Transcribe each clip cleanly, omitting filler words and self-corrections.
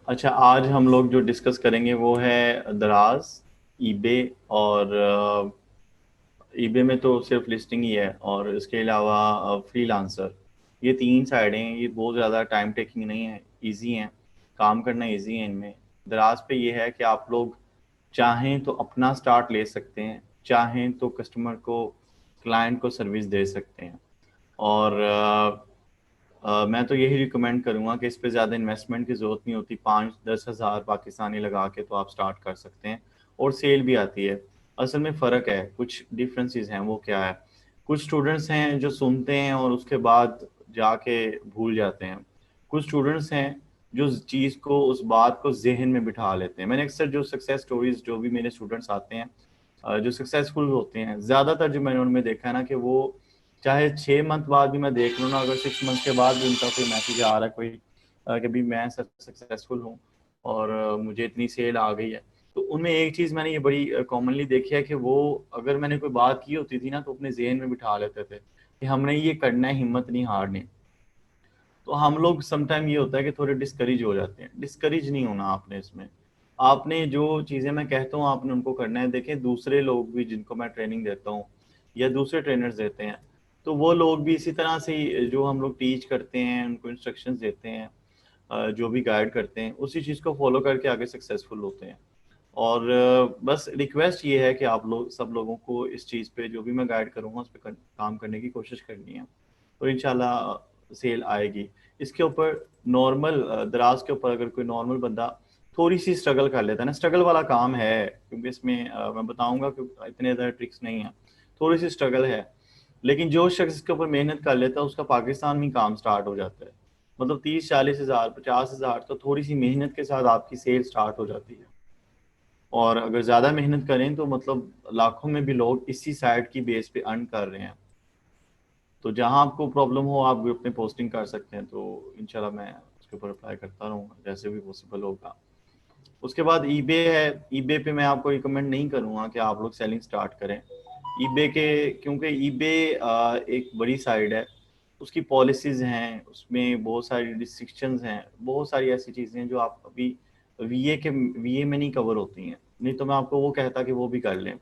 अच्छा, आज हम लोग जो डिस्कस करेंगे वो है दराज, ईबे और ईबे में तो सिर्फ लिस्टिंग ही है, और इसके अलावा फ्रीलांसर। ये तीन साइडें हैं, ये बहुत ज़्यादा टाइम टेकिंग नहीं है, इजी हैं, काम करना इजी है इनमें। दराज पे ये है कि आप लोग चाहें तो अपना स्टार्ट ले सकते हैं, चाहें तो कस्टमर को, क्लाइंट को सर्विस दे सकते हैं। और मैं तो यही रिकमेंड करूंगा कि इस पे ज़्यादा इन्वेस्टमेंट की ज़रूरत नहीं होती, 5-10 हज़ार पाकिस्तानी लगा के तो आप स्टार्ट कर सकते हैं, और सेल भी आती है। असल में फ़र्क है, कुछ डिफरेंसेस हैं, वो क्या है? कुछ स्टूडेंट्स हैं जो सुनते हैं और उसके बाद जाके भूल जाते हैं। कुछ स्टूडेंट्स हैं जो चीज़ को, उस बात को जहन में बिठा लेते हैं। मैंने अक्सर जो सक्सेस स्टोरीज, जो भी मेरे स्टूडेंट्स आते हैं जो सक्सेसफुल होते हैं, ज़्यादातर जो मैंने उनमें देखा है ना, कि वो चाहे 6 मंथ बाद भी मैं देख लूँ ना, अगर 6 मंथ के बाद भी उनका कोई मैसेज आ रहा है कोई कि भाई मैं सक्सेसफुल हूँ और मुझे इतनी सेल आ गई है, तो उनमें एक चीज़ मैंने ये बड़ी कॉमनली देखी है कि वो, अगर मैंने कोई बात की होती थी ना, तो अपने जहन में बिठा लेते थे कि हमने ये करना है, हिम्मत नहीं हारनी। तो हम लोग समटाइम ये होता है कि थोड़े डिस्करेज हो जाते हैं। डिस्करेज नहीं होना आपने इसमें, आपने जो चीज़ें मैं कहता हूँ आपने उनको करना है। देखें, दूसरे लोग भी जिनको मैं ट्रेनिंग देता हूँ या दूसरे ट्रेनर्स देते हैं, तो वो लोग भी इसी तरह से ही, जो हम लोग टीच करते हैं, उनको इंस्ट्रक्शंस देते हैं, जो भी गाइड करते हैं, उसी चीज़ को फॉलो करके आगे सक्सेसफुल होते हैं। और बस रिक्वेस्ट ये है कि आप लोग, सब लोगों को इस चीज़ पे, जो भी मैं गाइड करूँगा उस पर काम करने की कोशिश करनी है, तो इंशाल्लाह सेल आएगी। इसके ऊपर नॉर्मल, दराज के ऊपर अगर कोई नॉर्मल बंदा थोड़ी सी स्ट्रगल कर लेता है ना, स्ट्रगल वाला काम है, क्योंकि इसमें मैं बताऊंगा कि इतने ज़्यादा ट्रिक्स नहीं है, थोड़ी सी स्ट्रगल है। लेकिन जो शख्स इसके ऊपर मेहनत कर लेता है, उसका पाकिस्तान में काम स्टार्ट हो जाता है। मतलब 30-40 हज़ार, 50 हज़ार, तो थोड़ी सी मेहनत के साथ आपकी सेल स्टार्ट हो जाती है। और अगर ज़्यादा मेहनत करें तो मतलब लाखों में भी लोग इसी साइट की बेस पे अर्न कर रहे हैं। तो जहाँ आपको प्रॉब्लम हो, आप ग्रुप में पोस्टिंग कर सकते हैं, तो इंशाल्लाह मैं उसके ऊपर अप्लाई करता रहूँगा जैसे भी पॉसिबल होगा। उसके बाद ईबे है। ईबे पे मैं आपको रिकमेंड नहीं करूँगा कि आप लोग सेलिंग स्टार्ट करें ईबे के, क्योंकि ईबे एक बड़ी साइट है, उसकी पॉलिसीज़ हैं, उसमें बहुत सारी रिस्ट्रिक्शंस हैं, बहुत सारी ऐसी चीज़ें हैं जो आप अभी वीए में नहीं कवर होती हैं। नहीं तो मैं आपको वो कहता कि वो भी कर लें।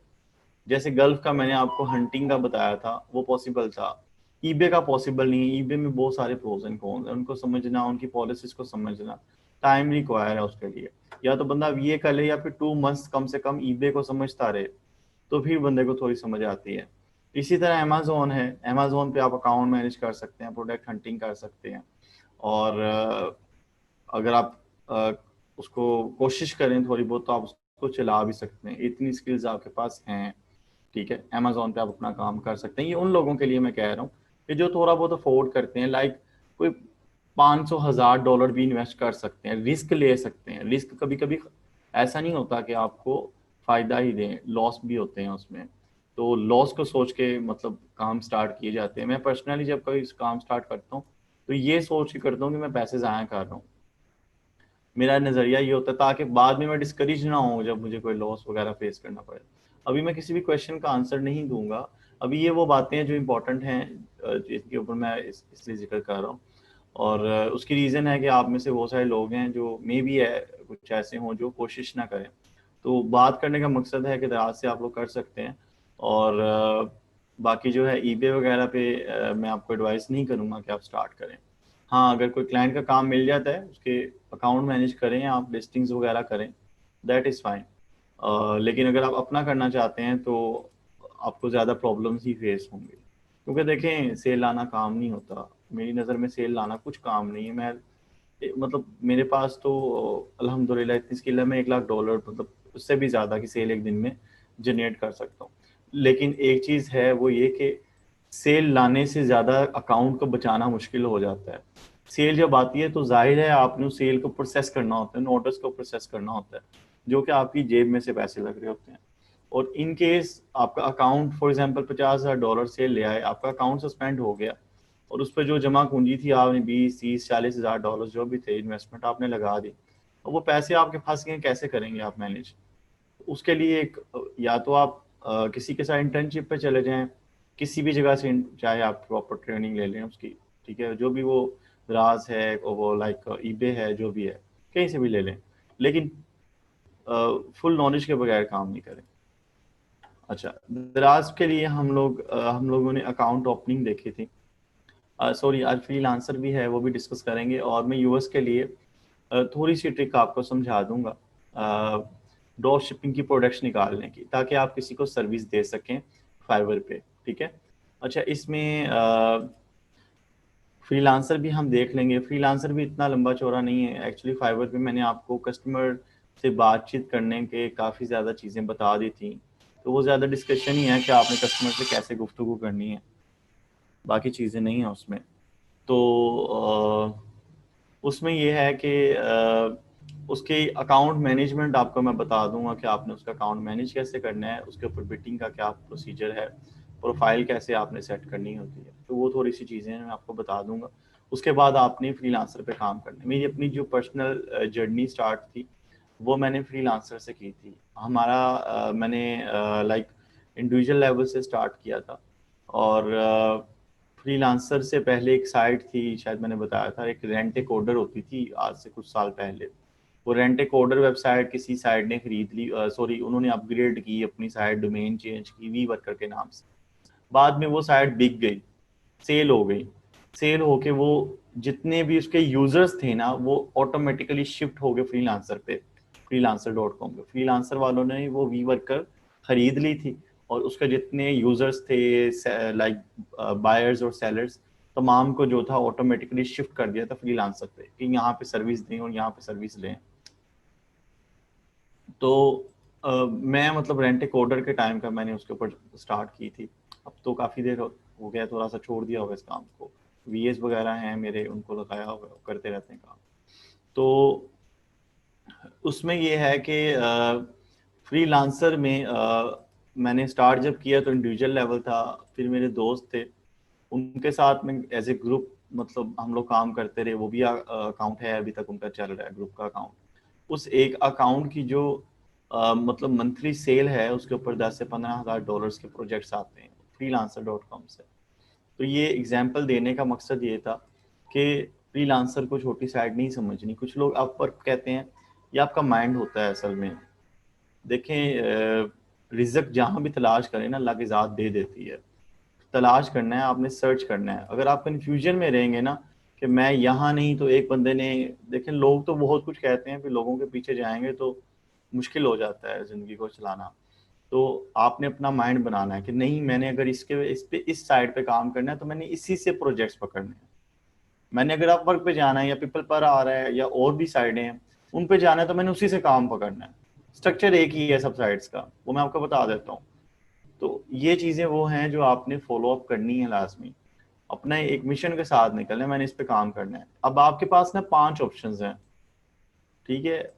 जैसे गल्फ का मैंने आपको हंटिंग का बताया था, वो पॉसिबल था। ईबे का पॉसिबल नहीं है। ईबे में बहुत सारे प्रोज एंड कॉन्स हैं, उनको समझना, उनकी पॉलिसीज को समझना टाइम रिक्वायर है उसके लिए। या तो बंदा वीए कर ले, या फिर 2 मंथ्स कम से कम ईबे को समझता रहे, तो फिर बंदे को थोड़ी समझ आती है। इसी तरह अमेजोन है। अमेजोन पे आप अकाउंट मैनेज कर सकते हैं, प्रोडक्ट हंटिंग कर सकते हैं। और अगर आप अ, उसको कोशिश करें थोड़ी बहुत, तो आप उसको चला भी सकते हैं, इतनी स्किल्स आपके पास हैं। ठीक है, अमेजोन पे आप अपना काम कर सकते हैं। ये उन लोगों के लिए मैं कह रहा हूँ कि जो थोड़ा बहुत अफोर्ड करते हैं, लाइक कोई 500,000 डॉलर भी इन्वेस्ट कर सकते हैं, रिस्क ले सकते हैं। रिस्क कभी कभी ऐसा नहीं होता कि आपको फायदा ही दें, लॉस भी होते हैं उसमें। तो लॉस को सोच के मतलब काम स्टार्ट किए जाते हैं। मैं पर्सनली जब कभी काम स्टार्ट करता हूँ, तो ये सोच के करता हूँ कि मैं पैसे ज़ाया कर रहा हूँ। मेरा नज़रिया ये होता है ताकि बाद में मैं डिस्करेज ना हूँ जब मुझे कोई लॉस वगैरह फेस करना पड़े। अभी मैं किसी भी क्वेश्चन का आंसर नहीं दूंगा। अभी ये वो बातें हैं जो इम्पोर्टेंट हैं, जिनके ऊपर मैं इसलिए जिक्र कर रहा हूँ। और उसकी रीज़न है कि आप में से बहुत सारे लोग हैं जो मे भी है, कुछ ऐसे हों जो कोशिश ना करें। तो बात करने का मकसद है कि दराज से आप लोग कर सकते हैं। और बाकी जो है ईबे वगैरह पे मैं आपको एडवाइस नहीं करूँगा कि आप स्टार्ट करें। हाँ, अगर कोई क्लाइंट का काम मिल जाता है, उसके अकाउंट मैनेज करें, आप लिस्टिंग्स वगैरह करें, दैट इज़ फाइन। लेकिन अगर आप अपना करना चाहते हैं तो आपको ज़्यादा प्रॉब्लम्स ही फेस होंगे, क्योंकि देखें, सेल लाना काम नहीं होता। मेरी नज़र में सेल लाना कुछ काम नहीं है। मैं मतलब मेरे पास तो अल्हम्दुलिल्लाह इतनी स्किल है, मैं 1 लाख डॉलर, मतलब उससे भी ज़्यादा की सेल एक दिन में जनरेट कर सकता हूँ। लेकिन एक चीज़ है, वो ये कि सेल लाने से ज़्यादा अकाउंट को बचाना मुश्किल हो जाता है। सेल जब आती है तो जाहिर है आपने उस सेल को प्रोसेस करना होता है, ऑर्डर्स को प्रोसेस करना होता है, जो कि आपकी जेब में से पैसे लग रहे होते हैं। और इन केस आपका account for example 50,000 dollar sale ले आए, आपका अकाउंट सस्पेंड हो गया, और उस पर जो जमा पूंजी थी, आपने 20, 30, 40 हज़ार डॉलर जो भी थे इन्वेस्टमेंट आपने लगा दी, और वो पैसे आपके फंस गए, कैसे करेंगे आप मैनेज? उसके लिए एक, या तो आप किसी के साथ इंटर्नशिप पे चले जाएं, किसी भी जगह से, चाहे आप प्रॉपर ट्रेनिंग ले लें उसकी। ठीक है, जो भी वो राज है और वो लाइक ईबे है, जो भी है, कहीं से भी ले लें, लेकिन फुल नॉलेज के बगैर काम नहीं करें। अच्छा, दराज के लिए हम लोगों ने अकाउंट ओपनिंग देखी थी। सॉरी, आज फ्रीलांसर भी है, वो भी डिस्कस करेंगे। और मैं यूएस के लिए थोड़ी सी ट्रिक आपको समझा दूंगा ड्रॉप शिपिंग की प्रोडक्ट्स निकालने की, ताकि आप किसी को सर्विस दे सकें फाइवर पे। ठीक है। अच्छा, इसमें फ्रीलांसर भी हम देख लेंगे। फ्रीलांसर भी इतना लंबा चौड़ा नहीं है एक्चुअली। फाइवर पे मैंने आपको कस्टमर से बातचीत करने के काफ़ी ज़्यादा चीज़ें बता दी थी, तो वो ज़्यादा डिस्कशन ही है कि आपने कस्टमर से कैसे गुफ्तगू करनी है, बाकी चीज़ें नहीं हैं उसमें। तो उसमें ये है कि उसके अकाउंट मैनेजमेंट आपको मैं बता दूंगा कि आपने उसका अकाउंट मैनेज कैसे करना है, उसके ऊपर बिटिंग का क्या प्रोसीजर है, प्रोफाइल कैसे आपने सेट करनी होती है, तो वो थोड़ी सी चीज़ें मैं आपको बता दूंगा। उसके बाद आपने फ्रीलांसर पे काम करना है। मेरी अपनी जो पर्सनल जर्नी स्टार्ट थी वो मैंने फ्रीलांसर से की थी। मैंने लाइक इंडिविजुअल लेवल से स्टार्ट किया था। और फ्रीलांसर से पहले एक साइट थी, शायद मैंने बताया था, एक रेंट ए कोडर होती थी आज से कुछ साल पहले। वो रेंट ए कोडर वेबसाइट किसी साइट ने खरीद ली, सॉरी उन्होंने अपग्रेड की अपनी साइट, डोमेन चेंज की वी वर्कर के नाम से। बाद में वो साइट बिक गई, सेल हो गई। सेल होके वो जितने भी उसके यूजर्स थे ना, वो ऑटोमेटिकली शिफ्ट हो गए फ्रीलांसर पे, freelancer.com पे। फ्रीलांसर वालों ने वो वी वर्कर खरीद ली थी, और उसके जितने यूजर्स थे लाइक बायर्स और सेलर्स, तमाम को जो था ऑटोमेटिकली शिफ्ट कर दिया था फ्रीलांसर पे कि यहाँ पे सर्विस दें और यहाँ पे सर्विस लें। तो मैं मतलब रेंट ए कोडर के टाइम का मैंने उसके ऊपर स्टार्ट की थी। अब तो काफ़ी देर हो गया, थोड़ा सा छोड़ दिया होगा इस काम को। वीएस वगैरह हैं मेरे, उनको लगाया हुआ है, करते रहते हैं काम। तो उसमें ये है कि फ्रीलांसर में मैंने स्टार्ट जब किया तो इंडिविजुअल लेवल था। फिर मेरे दोस्त थे, उनके साथ में एज ए ग्रुप मतलब हम लोग काम करते रहे। वो भी अकाउंट है अभी तक उनका चल रहा है, ग्रुप का अकाउंट। उस एक अकाउंट की जो मतलब मंथली सेल है, उसके ऊपर 10 से 15 हज़ार डॉलर्स के प्रोजेक्ट्स आते हैं freelancer.com से। तो ये एग्जाम्पल देने का मकसद ये था कि फ्रीलांसर को छोटी साइड नहीं समझनी। कुछ लोग अपवर्क कहते हैं, ये आपका माइंड होता है असल में। देखें, रिज़्क जहाँ भी तलाश करें ना, अल्लाह की ज़ात दे देती है। तलाश करना है, आपने सर्च करना है। अगर आप कन्फ्यूजन में रहेंगे ना कि मैं यहाँ नहीं तो एक बंदे ने, देखें लोग तो बहुत कुछ कहते हैं, फिर लोगों के पीछे जाएंगे तो मुश्किल हो जाता है ज़िंदगी को चलाना। तो आपने अपना माइंड बनाना है कि नहीं, मैंने अगर इस साइड पे काम करना है तो मैंने इसी से प्रोजेक्ट्स पकड़ने हैं। मैंने अगर आप वर्क पे जाना है या पीपल पर आ रहा है या और भी साइडें हैं उन पे जाना है, तो मैंने उसी से काम पकड़ना है। स्ट्रक्चर एक ही है सब साइड्स का, वो मैं आपको बता देता हूँ। तो ये चीज़ें वो हैं जो आपने फॉलो अप करनी है लाजमी। अपना एक मिशन के साथ निकलना है, मैंने इस पे काम करना है। अब आपके पास ना 5 ऑप्शंस हैं। ठीक है।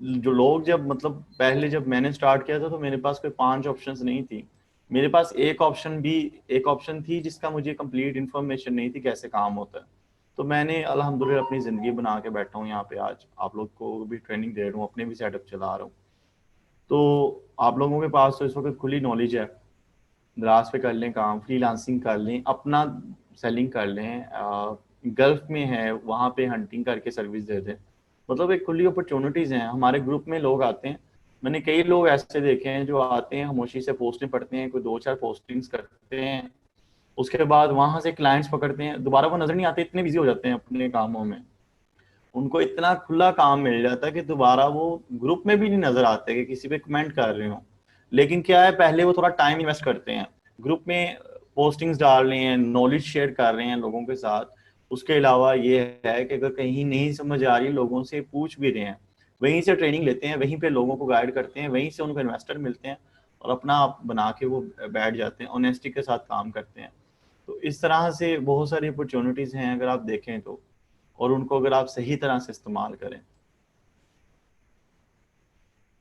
जो लोग जब मतलब पहले जब मैंने स्टार्ट किया था तो मेरे पास कोई 5 ऑप्शंस नहीं थी। मेरे पास एक ऑप्शन थी जिसका मुझे कंप्लीट इन्फॉर्मेशन नहीं थी कैसे काम होता है। तो मैंने अल्हम्दुलिल्लाह अपनी ज़िंदगी बना के बैठा हूँ यहाँ पे। आज आप लोग को भी ट्रेनिंग दे रहा हूँ, अपने भी सेटअप चला रहा हूँ। तो आप लोगों के पास तो इस वक्त खुली नॉलेज है। द्रास पे कर लें काम, फ्रीलांसिंग कर लें, अपना सेलिंग कर लें। गल्फ में है वहाँ पे हंटिंग करके सर्विस दे दें। मतलब एक खुली अपॉर्चुनिटीज़ हैं। हमारे ग्रुप में लोग आते हैं, मैंने कई लोग ऐसे देखे हैं जो आते हैं, खामोशी से पोस्टें पढ़ते हैं, कोई 2-4 पोस्टिंग्स करते हैं, उसके बाद वहाँ से क्लाइंट्स पकड़ते हैं, दोबारा वो नज़र नहीं आते, इतने बिजी हो जाते हैं अपने कामों में। उनको इतना खुला काम मिल जाता है कि दोबारा वो ग्रुप में भी नहीं नजर आते कि किसी पे कमेंट कर रहे हो। लेकिन क्या है, पहले वो थोड़ा टाइम इन्वेस्ट करते हैं, ग्रुप में पोस्टिंग्स डाल रहे हैं, नॉलेज शेयर कर रहे हैं लोगों के साथ। उसके अलावा ये है कि अगर कहीं नहीं समझ आ रही, लोगों से पूछ भी रहे हैं, वहीं से ट्रेनिंग लेते हैं, वहीं पे लोगों को गाइड करते हैं, वहीं से उनको इन्वेस्टर मिलते हैं, और अपना आप बना के वो बैठ जाते हैं, ऑनेस्टी के साथ काम करते हैं। तो इस तरह से बहुत सारी अपॉर्चुनिटीज़ हैं अगर आप देखें तो, और उनको अगर आप सही तरह से इस्तेमाल करें।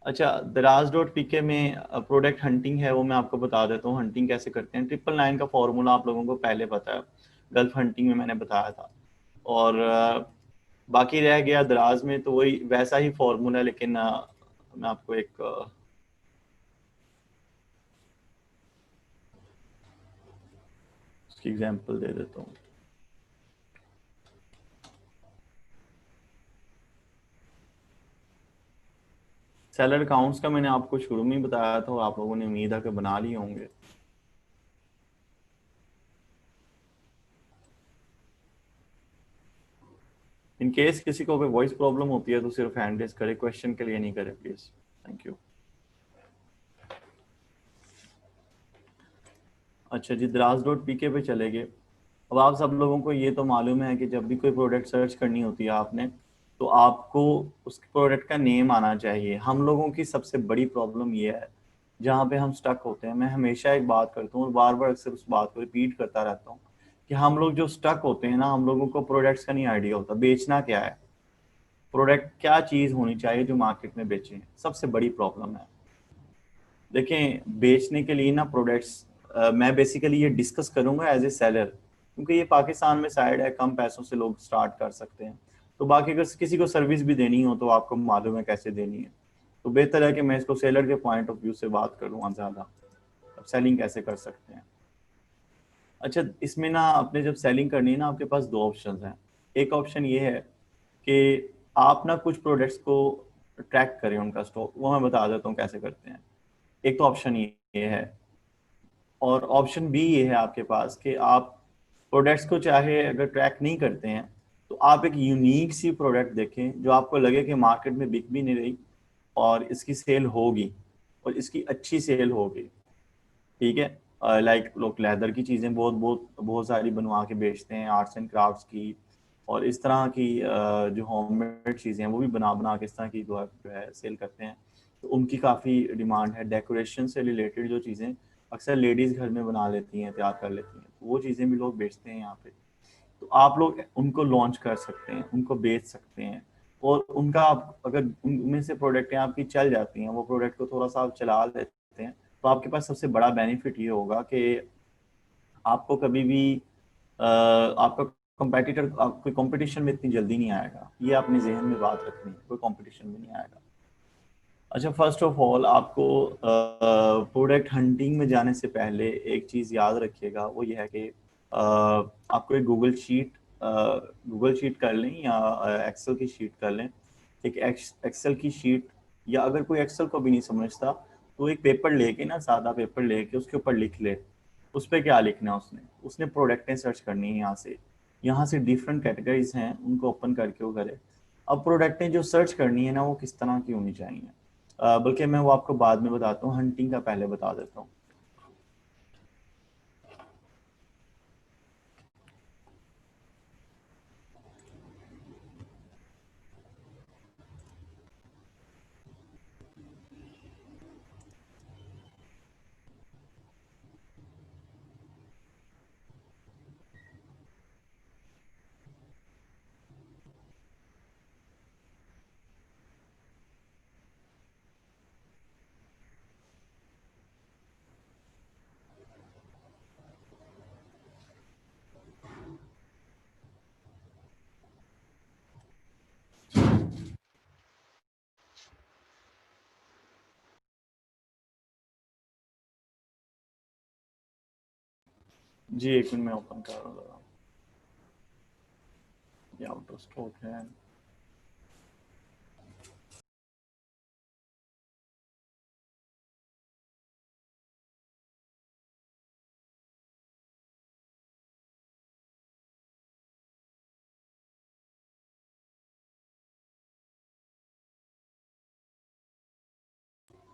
अच्छा, दराज डॉट पीके में प्रोडक्ट हंटिंग है, वो मैं आपको बता देता हूँ हंटिंग कैसे करते हैं। 999 का फॉर्मूला आप लोगों को पहले पता है, गल्फ हंटिंग में मैंने बताया था। और बाकी रह गया दराज में, तो वही वैसा ही फॉर्मूला है, लेकिन मैं आपको एक उसकी एग्जांपल दे देता हूँ। सेलर अकाउंट्स का मैंने आपको शुरू में ही बताया था और आप लोगों ने उम्मीद है कि बना लिए होंगे। इन केस किसी को कोई वॉइस प्रॉब्लम होती है तो सिर्फ हैंड रेज करे, क्वेश्चन के लिए नहीं करे प्लीज। Thank you. अच्छा जी, दराज डॉट पी के पे चले गए। अब आप सब लोगों को ये तो मालूम है कि जब भी कोई प्रोडक्ट सर्च करनी होती है आपने, तो आपको उस प्रोडक्ट का नेम आना चाहिए। हम लोगों की सबसे बड़ी प्रॉब्लम ये है जहाँ पे हम स्टक होते हैं। मैं हमेशा एक बात करता हूँ और बार बार अक्सर उस बात को रिपीट करता रहता हूँ कि हम लोग जो स्टक होते हैं ना, हम लोगों को प्रोडक्ट्स का नहीं आइडिया होता बेचना क्या है, प्रोडक्ट क्या चीज़ होनी चाहिए जो मार्केट में बेचें। सबसे बड़ी प्रॉब्लम है। देखें, बेचने के लिए ना प्रोडक्ट्स, मैं बेसिकली ये डिस्कस करूंगा एज ए सेलर, क्योंकि ये पाकिस्तान में साइड है, कम पैसों से लोग स्टार्ट कर सकते हैं। तो बाकी अगर किसी को सर्विस भी देनी हो तो आपको मालूम है कैसे देनी है। तो बेहतर है कि मैं इसको सेलर के पॉइंट ऑफ व्यू से बात करूँ ज़्यादा। अब सेलिंग कैसे कर सकते हैं। अच्छा, इसमें ना आपने जब सेलिंग करनी है ना, आपके पास दो ऑप्शन हैं। एक ऑप्शन ये है कि आप ना कुछ प्रोडक्ट्स को ट्रैक करें उनका स्टॉक, वो मैं बता देता हूँ कैसे करते हैं। एक तो ऑप्शन ये है, और ऑप्शन बी ये है आपके पास कि आप प्रोडक्ट्स को चाहे अगर ट्रैक नहीं करते हैं तो आप एक यूनिक सी प्रोडक्ट देखें जो आपको लगे कि मार्केट में बिक भी नहीं रही और इसकी सेल होगी और इसकी अच्छी सेल होगी। ठीक है, लाइक लोग लेदर की चीज़ें बहुत बहुत बहुत सारी बनवा के बेचते हैं, आर्ट्स एंड क्राफ्ट्स की, और इस तरह की जो होममेड चीज़ें हैं वो भी बना बना के इस तरह की जो है सेल करते हैं। तो उनकी काफ़ी डिमांड है। डेकोरेशन से रिलेटेड जो चीज़ें अक्सर लेडीज़ घर में बना लेती हैं, तैयार कर लेती हैं, तो वो चीज़ें भी लोग बेचते हैं यहाँ पे। तो आप लोग उनको लॉन्च कर सकते हैं, उनको बेच सकते हैं। और उनका आप अगर उनमें से प्रोडक्टें आपकी चल जाती हैं, वो प्रोडक्ट को थोड़ा सा आप चला लेते हैं, तो आपके पास सबसे बड़ा बेनिफिट ये होगा कि आपको कभी भी आपका कंपेटिटर, कोई कंपटीशन में इतनी जल्दी नहीं आएगा। ये अपने जहन में बात रखनी है, कोई कंपटीशन में नहीं आएगा। अच्छा, फर्स्ट ऑफ ऑल आपको प्रोडक्ट हंटिंग में जाने से पहले एक चीज़ याद रखिएगा, वो ये है कि आपको एक गूगल शीट कर लें या एक्सेल की शीट कर लें। एक एक्सेल की शीट, या अगर कोई एक्सेल को भी नहीं समझता तो एक पेपर लेके ना, सादा पेपर लेके उसके ऊपर लिख ले। उस पर क्या लिखना है, उसने उसने प्रोडक्टें सर्च करनी है। यहाँ से डिफरेंट कैटेगरीज हैं, उनको ओपन करके वो करे। अब प्रोडक्टें जो सर्च करनी है ना, वो किस तरह की होनी चाहिए, बल्कि मैं वो आपको बाद में बताता हूँ, हंटिंग का पहले बता देता हूँ। जी, एक मिनट में ओपन कर रहा हूँ। ये आउट ऑफ स्टॉक है।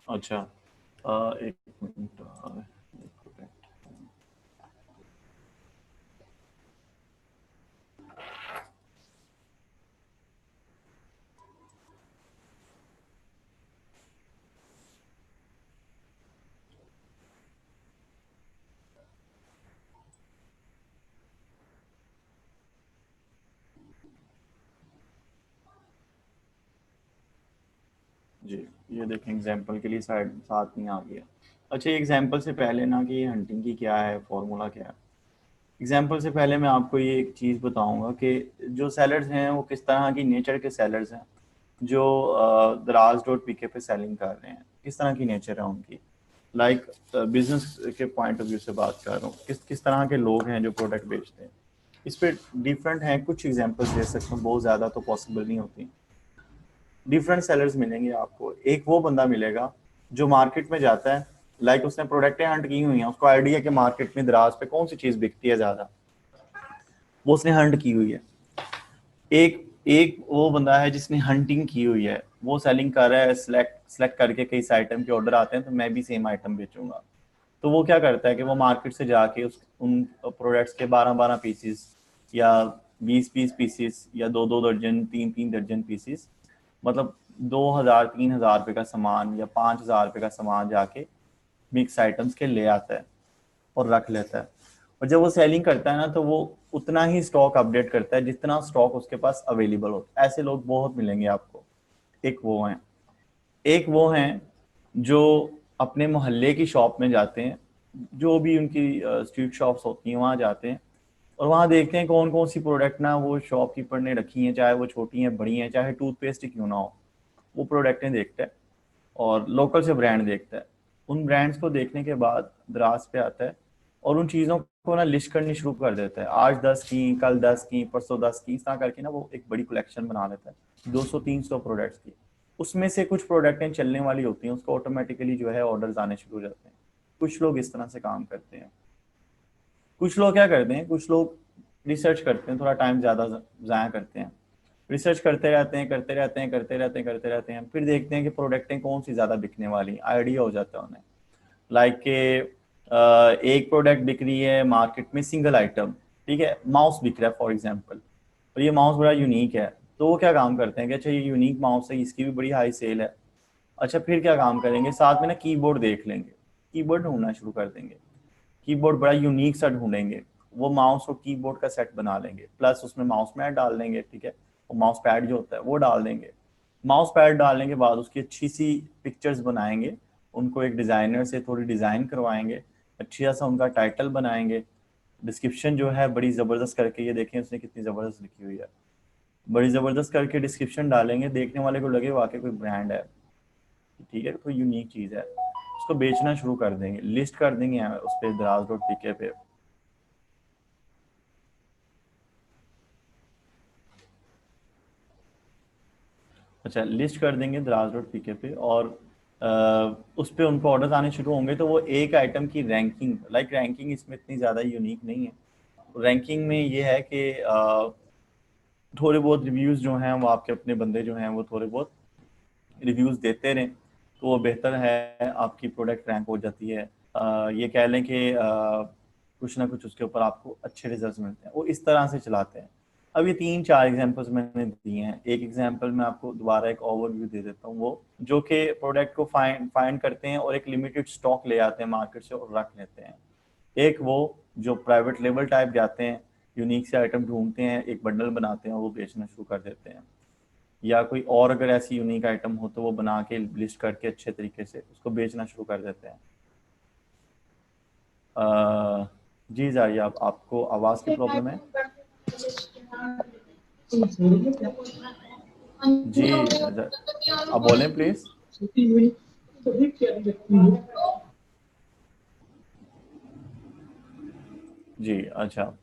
अच्छा, एक मिनट। जी, ये देखें एग्जांपल के लिए साइड साथ में आ गया। अच्छा, एग्जांपल से पहले ना कि ये हंटिंग की क्या है, फॉर्मूला क्या है, एग्जांपल से पहले मैं आपको ये एक चीज़ बताऊंगा कि जो सेलर्स हैं वो किस तरह की नेचर के सेलर्स हैं। जो दराज डॉट पी के पे सेलिंग कर रहे हैं, किस तरह की नेचर है उनकी। लाइक बिजनेस के पॉइंट ऑफ व्यू से बात कर रहा हूँ, किस किस तरह के लोग हैं जो प्रोडक्ट बेचते हैं। इस पे डिफरेंट हैं, कुछ एग्जांपल्स दे सकता हूँ, बहुत ज़्यादा तो पॉसिबल नहीं होती। डिफरेंट सेलर्स मिलेंगे आपको। एक वो बंदा मिलेगा जो मार्केट में जाता है, लाइक उसने प्रोडक्टें हंट की हुई हैं, उसको आइडिया कि मार्केट में दराज पे कौन सी चीज बिकती है ज्यादा, वो उसने हंट की हुई है। एक एक वो बंदा है जिसने हंटिंग की हुई है, वो सेलिंग कर रहा है, सिलेक्ट सिलेक्ट करके कई आइटम के ऑर्डर आते हैं तो मैं भी सेम आइटम बेचूंगा। तो वो क्या करता है कि वो मार्केट से जाके उस उन प्रोडक्ट्स के 12-12 पीसीस या 20-20 पीसीस या 2-2 दर्जन 3-3 दर्जन पीसीस, मतलब 2,000-3,000 रुपये का सामान या 5,000 रुपये का सामान जाके मिक्स आइटम्स के ले आता है और रख लेता है। और जब वो सेलिंग करता है ना तो वो उतना ही स्टॉक अपडेट करता है जितना स्टॉक उसके पास अवेलेबल हो। ऐसे लोग बहुत मिलेंगे आपको। एक वो हैं, एक वो हैं जो अपने मोहल्ले की शॉप में जाते हैं, जो भी उनकी स्ट्रीट शॉप्स होती हैं वहाँ जाते हैं और वहाँ देखते हैं कौन कौन सी प्रोडक्ट ना वो शॉपकीपर ने रखी हैं, चाहे वो छोटी हैं बड़ी हैं, चाहे टूथपेस्ट ही क्यों ना हो, वो प्रोडक्टें देखता है और लोकल से ब्रांड देखता है। उन ब्रांड्स को देखने के बाद दराज पे आता है और उन चीज़ों को ना लिस्ट करनी शुरू कर देता है। आज 10 की, कल 10 की, परसों 10 की, इस तरह करके ना वो एक बड़ी कलेक्शन बना लेता है 200-300 प्रोडक्ट्स की। उसमें से कुछ प्रोडक्टें चलने वाली होती हैं, उसको ऑटोमेटिकली जो है ऑर्डर्स आने शुरू हो जाते हैं। कुछ लोग इस तरह से काम करते हैं। कुछ लोग क्या करते हैं, कुछ लोग रिसर्च करते हैं, थोड़ा टाइम ज़्यादा ज़ाया करते हैं, रिसर्च करते रहते हैं, करते रहते हैं, करते रहते हैं, करते रहते हैं, फिर देखते हैं कि प्रोडक्टें कौन सी ज़्यादा बिकने वाली, आइडिया हो जाता है उन्हें। लाइक के एक प्रोडक्ट बिक रही है मार्केट में, सिंगल आइटम, ठीक है, माउस बिक रहा है फॉर एग्जांपल, और ये माउस बड़ा यूनिक है। तो वो क्या काम करते हैं कि अच्छा ये यूनिक माउस है, इसकी भी बड़ी हाई सेल है। अच्छा फिर क्या काम करेंगे, साथ में ना कीबोर्ड देख लेंगे, कीबोर्ड ढूंढना शुरू कर देंगे, कीबोर्ड बड़ा यूनिक सा ढूंढेंगे, वो माउस और कीबोर्ड का सेट बना लेंगे, प्लस उसमें माउस मैट डाल देंगे, ठीक है, और माउस पैड जो होता है वो डाल देंगे। माउस पैड डालने के बाद उसकी अच्छी सी पिक्चर्स बनाएंगे, उनको एक डिज़ाइनर से थोड़ी डिज़ाइन करवाएंगे, अच्छा सा उनका टाइटल बनाएंगे, डिस्क्रिप्शन जो है बड़ी ज़बरदस्त करके, ये देखें उसने कितनी ज़बरदस्त लिखी हुई है, बड़ी ज़बरदस्त करके डिस्क्रिप्शन डालेंगे, देखने वाले को लगे वाकई कोई ब्रांड है, ठीक है, कोई यूनिक चीज़ है। उसको बेचना शुरू कर देंगे, लिस्ट कर देंगे उस पर दराज.pk पे। अच्छा लिस्ट कर देंगे दराज.pk पे और उस पर उनको ऑर्डर्स आने शुरू होंगे तो वो एक आइटम की रैंकिंग, लाइक रैंकिंग इसमें इतनी ज़्यादा यूनिक नहीं है। रैंकिंग में ये है कि थोड़े बहुत रिव्यूज़ जो हैं वो आपके अपने बंदे जो हैं वो थोड़े बहुत रिव्यूज़ देते रहें तो वो बेहतर है, आपकी प्रोडक्ट रैंक हो जाती है। ये कह लें कि कुछ ना कुछ उसके ऊपर आपको अच्छे रिजल्ट्स मिलते हैं, वो इस तरह से चलाते हैं। अब ये 3-4 एग्जांपल्स मैंने दिए हैं, एक एग्जांपल मैं आपको दोबारा एक ओवरव्यू दे देता हूँ, वो जो कि प्रोडक्ट को फाइंड करते हैं और एक लिमिटेड स्टॉक ले आते हैं मार्केट से और रख लेते हैं। एक वो जो प्राइवेट लेवल टाइप जाते हैं, यूनिक से आइटम ढूंढते हैं, एक बंडल बनाते हैं और वो बेचना शुरू कर देते हैं। या कोई और अगर ऐसी यूनिक आइटम हो तो वो बना के लिस्ट करके अच्छे तरीके से उसको बेचना शुरू कर देते हैं। जी जाइए, आपको आवाज़ की प्रॉब्लम है? जी आप बोलें प्लीज़। जी अच्छा,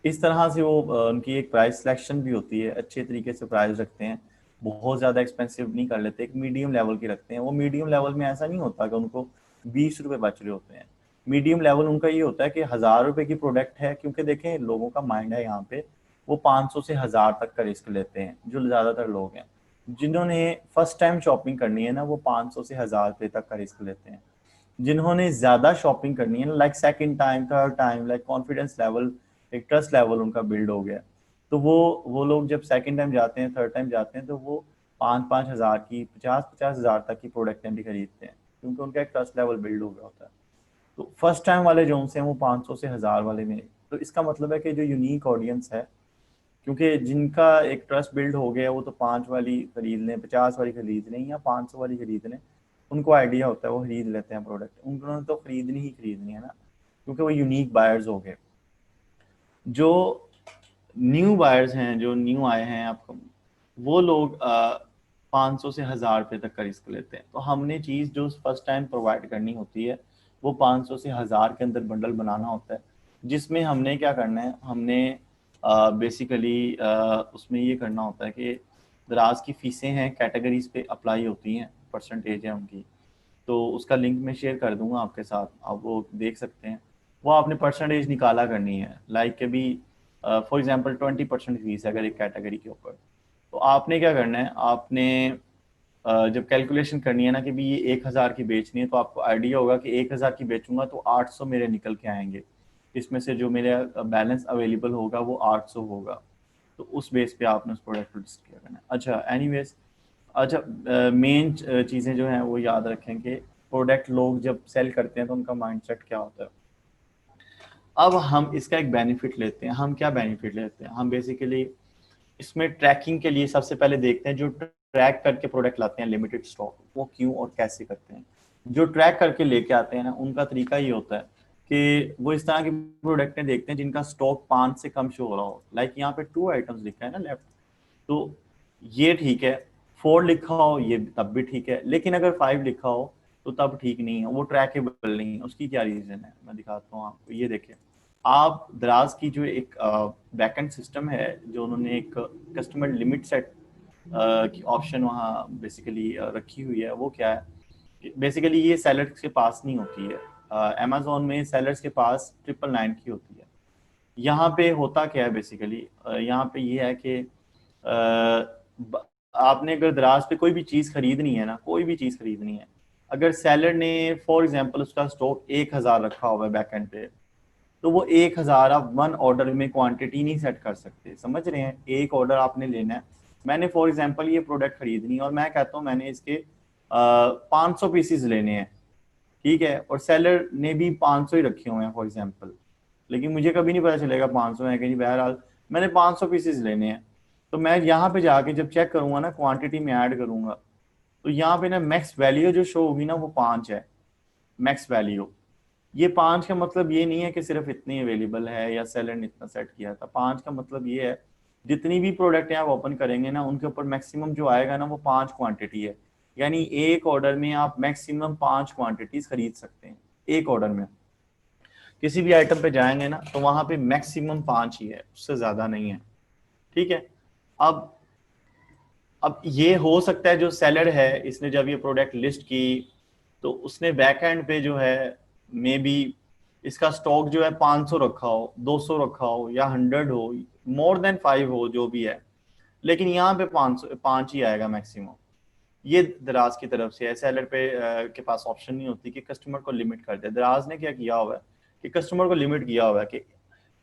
इस तरह से वो उनकी एक प्राइस सिलेक्शन भी होती है, अच्छे तरीके से प्राइस रखते हैं, बहुत ज़्यादा एक्सपेंसिव नहीं कर लेते, एक मीडियम लेवल की रखते हैं। वो मीडियम लेवल में ऐसा नहीं होता कि उनको 20 रुपये बच रहे होते हैं। मीडियम लेवल उनका ये होता है कि 1,000 रुपये की प्रोडक्ट है, क्योंकि देखें लोगों का माइंड है यहाँ पे, वो 500 से 1,000 तक का रिस्क लेते हैं, जो ज़्यादातर लोग हैं। जिन्होंने फर्स्ट टाइम शॉपिंग करनी है ना, वो 500 से 1,000 रुपये तक का रिस्क लेते हैं। जिन्होंने ज़्यादा शॉपिंग करनी है ना, like second time, third time, like confidence level, एक ट्रस्ट लेवल उनका बिल्ड हो गया, तो वो लोग जब सेकंड टाइम जाते हैं, थर्ड टाइम जाते हैं, तो वो 5-5 हज़ार की, 50-50 हज़ार तक की प्रोडक्टें भी खरीदते हैं, क्योंकि उनका एक ट्रस्ट लेवल बिल्ड हो गया होता है। तो फर्स्ट टाइम वाले जो उनसे हैं वो 500 से 1,000 वाले में, तो इसका मतलब है कि जो यूनिक ऑडियंस है, क्योंकि जिनका एक ट्रस्ट बिल्ड हो गया वो तो 5 वाली खरीद लें, 50 वाली खरीद लें या 500 वाली खरीद लें, उनको आइडिया होता है, वो खरीद लेते हैं प्रोडक्ट, उन्होंने तो खरीदनी ही खरीदनी है ना, क्योंकि वो यूनिक बायर्स हो गए। जो न्यू बायर्स हैं, जो न्यू आए हैं आपको, वो लोग 500 से 1,000 रुपये तक का रिस्क लेते हैं। तो हमने चीज़ जो फर्स्ट टाइम प्रोवाइड करनी होती है वो 500 से 1,000 के अंदर बंडल बनाना होता है, जिसमें हमने क्या करना है, हमने बेसिकली उसमें ये करना होता है कि दराज की फीसें हैं कैटेगरीज पे अप्लाई होती हैं, परसेंटेज है उनकी, तो उसका लिंक मैं शेयर कर दूंगा आपके साथ, आप वो देख सकते हैं। वो आपने परसेंटेज निकाला करनी है, लाइक के भी फॉर एग्जांपल 20% फीस है अगर एक कैटेगरी के ऊपर, तो आपने क्या करना है, आपने जब कैलकुलेशन करनी है ना कि भी ये 1,000 की बेचनी है, तो आपको आइडिया होगा कि 1,000 की बेचूंगा तो 800 मेरे निकल के आएंगे, इसमें से जो मेरे बैलेंस अवेलेबल होगा वो 800 होगा, तो उस बेस पे आपने उस प्रोडक्ट को लिस्ट किया करना है। अच्छा एनीवेज, अच्छा मेन चीज़ें जो हैं वो याद रखें कि प्रोडक्ट लोग जब सेल करते हैं तो उनका माइंडसेट क्या होता है। अब हम इसका एक बेनिफिट लेते हैं, हम क्या बेनिफिट लेते हैं, हम बेसिकली इसमें ट्रैकिंग के लिए सबसे पहले देखते हैं जो ट्रैक करके प्रोडक्ट लाते हैं लिमिटेड स्टॉक, वो क्यों और कैसे करते हैं। जो ट्रैक करके लेके आते हैं ना, उनका तरीका ये होता है कि वो इस तरह की प्रोडक्टें देखते हैं जिनका स्टॉक 5 से कम शो हो रहा हो, लाइक यहाँ पे 2 आइटम्स लिखा है ना लेफ्ट, तो ये ठीक है, 4 लिखा हो ये तब भी ठीक है, लेकिन अगर 5 लिखा हो तो तब ठीक नहीं है, वो ट्रैकेबल नहीं है। उसकी क्या रीजन है मैं दिखाता हूँ आपको, ये देखिए, आप दराज की जो एक बैकएंड सिस्टम है, जो उन्होंने एक कस्टमर लिमिट सेट की ऑप्शन वहाँ बेसिकली रखी हुई है, वो क्या है, बेसिकली ये सेलर्स के पास नहीं होती है, अमेजोन में सेलर्स के पास 999 की होती है। यहाँ पे होता क्या है बेसिकली, यहाँ पे ये है कि आपने अगर दराज पे कोई भी चीज़ खरीदनी है ना, कोई भी चीज़ खरीदनी है, अगर सेलर ने फॉर एग्जांपल उसका स्टॉक 1,000 रखा हुआ है बैकएंड पे, तो वो 1,000 आप वन ऑर्डर में क्वांटिटी नहीं सेट कर सकते, समझ रहे हैं, एक ऑर्डर आपने लेना है। मैंने फॉर एग्जांपल ये प्रोडक्ट खरीदनी है और मैं कहता हूँ मैंने इसके 500 पीसीज लेने हैं, ठीक है, और सेलर ने भी 500 ही रखे हुए हैं फॉर एग्जांपल, लेकिन मुझे कभी नहीं पता चलेगा 500 है कि नहीं, बहरहाल मैंने 500 पीसेस लेने हैं, तो मैं यहाँ पे जाके जब चेक करूंगा ना, क्वांटिटी में ऐड करूंगा, तो यहाँ पे ना मैक्स वैल्यू जो शो होगी ना वो 5 है, मैक्स वैल्यू। ये 5 का मतलब ये नहीं है कि सिर्फ इतनी अवेलेबल है या सेलर ने इतना सेट किया था, 5 का मतलब ये है जितनी भी प्रोडक्ट आप ओपन करेंगे ना, उनके ऊपर मैक्सिमम जो आएगा ना वो 5 क्वांटिटी है, यानी एक ऑर्डर में आप मैक्सिमम 5 क्वांटिटीज खरीद सकते हैं। एक ऑर्डर में किसी भी आइटम पे जाएंगे ना तो वहां पे मैक्सिमम 5 ही है, उससे ज्यादा नहीं है, ठीक है। अब अब ये हो सकता है जो सेलर है इसने जब ये प्रोडक्ट लिस्ट की तो उसने बैक एंड पे जो है मे बी इसका स्टॉक जो है 500 रखा हो, 200 रखा हो या 100 हो, मोर देन 5 हो, जो भी है, लेकिन यहाँ पे 500 5 ही आएगा मैक्सिमम। ये दराज की तरफ से है, सेलर पे के पास ऑप्शन नहीं होती कि कस्टमर को लिमिट कर दे। दराज ने क्या किया हुआ है कि कस्टमर को लिमिट किया हुआ है कि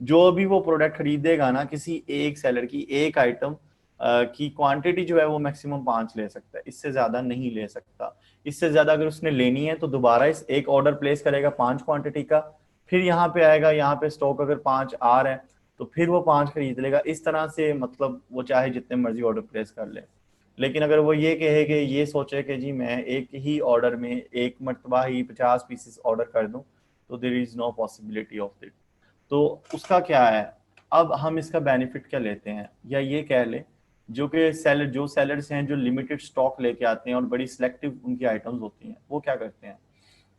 जो भी वो प्रोडक्ट खरीदेगा ना, किसी एक सेलर की एक आइटम की क्वांटिटी जो है वो मैक्सिमम 5 ले सकता है, इससे ज्यादा नहीं ले सकता। इससे ज्यादा अगर उसने लेनी है तो दोबारा इस एक ऑर्डर प्लेस करेगा 5 क्वांटिटी का, फिर यहाँ पे आएगा, यहाँ पे स्टॉक अगर 5 आ रहा है तो फिर वो 5 खरीद लेगा, इस तरह से मतलब वो चाहे जितने मर्जी ऑर्डर प्लेस कर ले। लेकिन अगर वो ये कहे कि ये सोचे कि जी मैं एक ही ऑर्डर में एक मरतबा ही 50 पीसेस ऑर्डर कर दूं, तो there is no possibility of it. तो उसका क्या है, अब हम इसका बेनिफिट क्या लेते हैं, या ये कह ले जो सेलर्स हैं जो लिमिटेड स्टॉक लेके आते हैं और बड़ी सिलेक्टिव उनकी आइटम्स होती हैं, वो क्या करते हैं,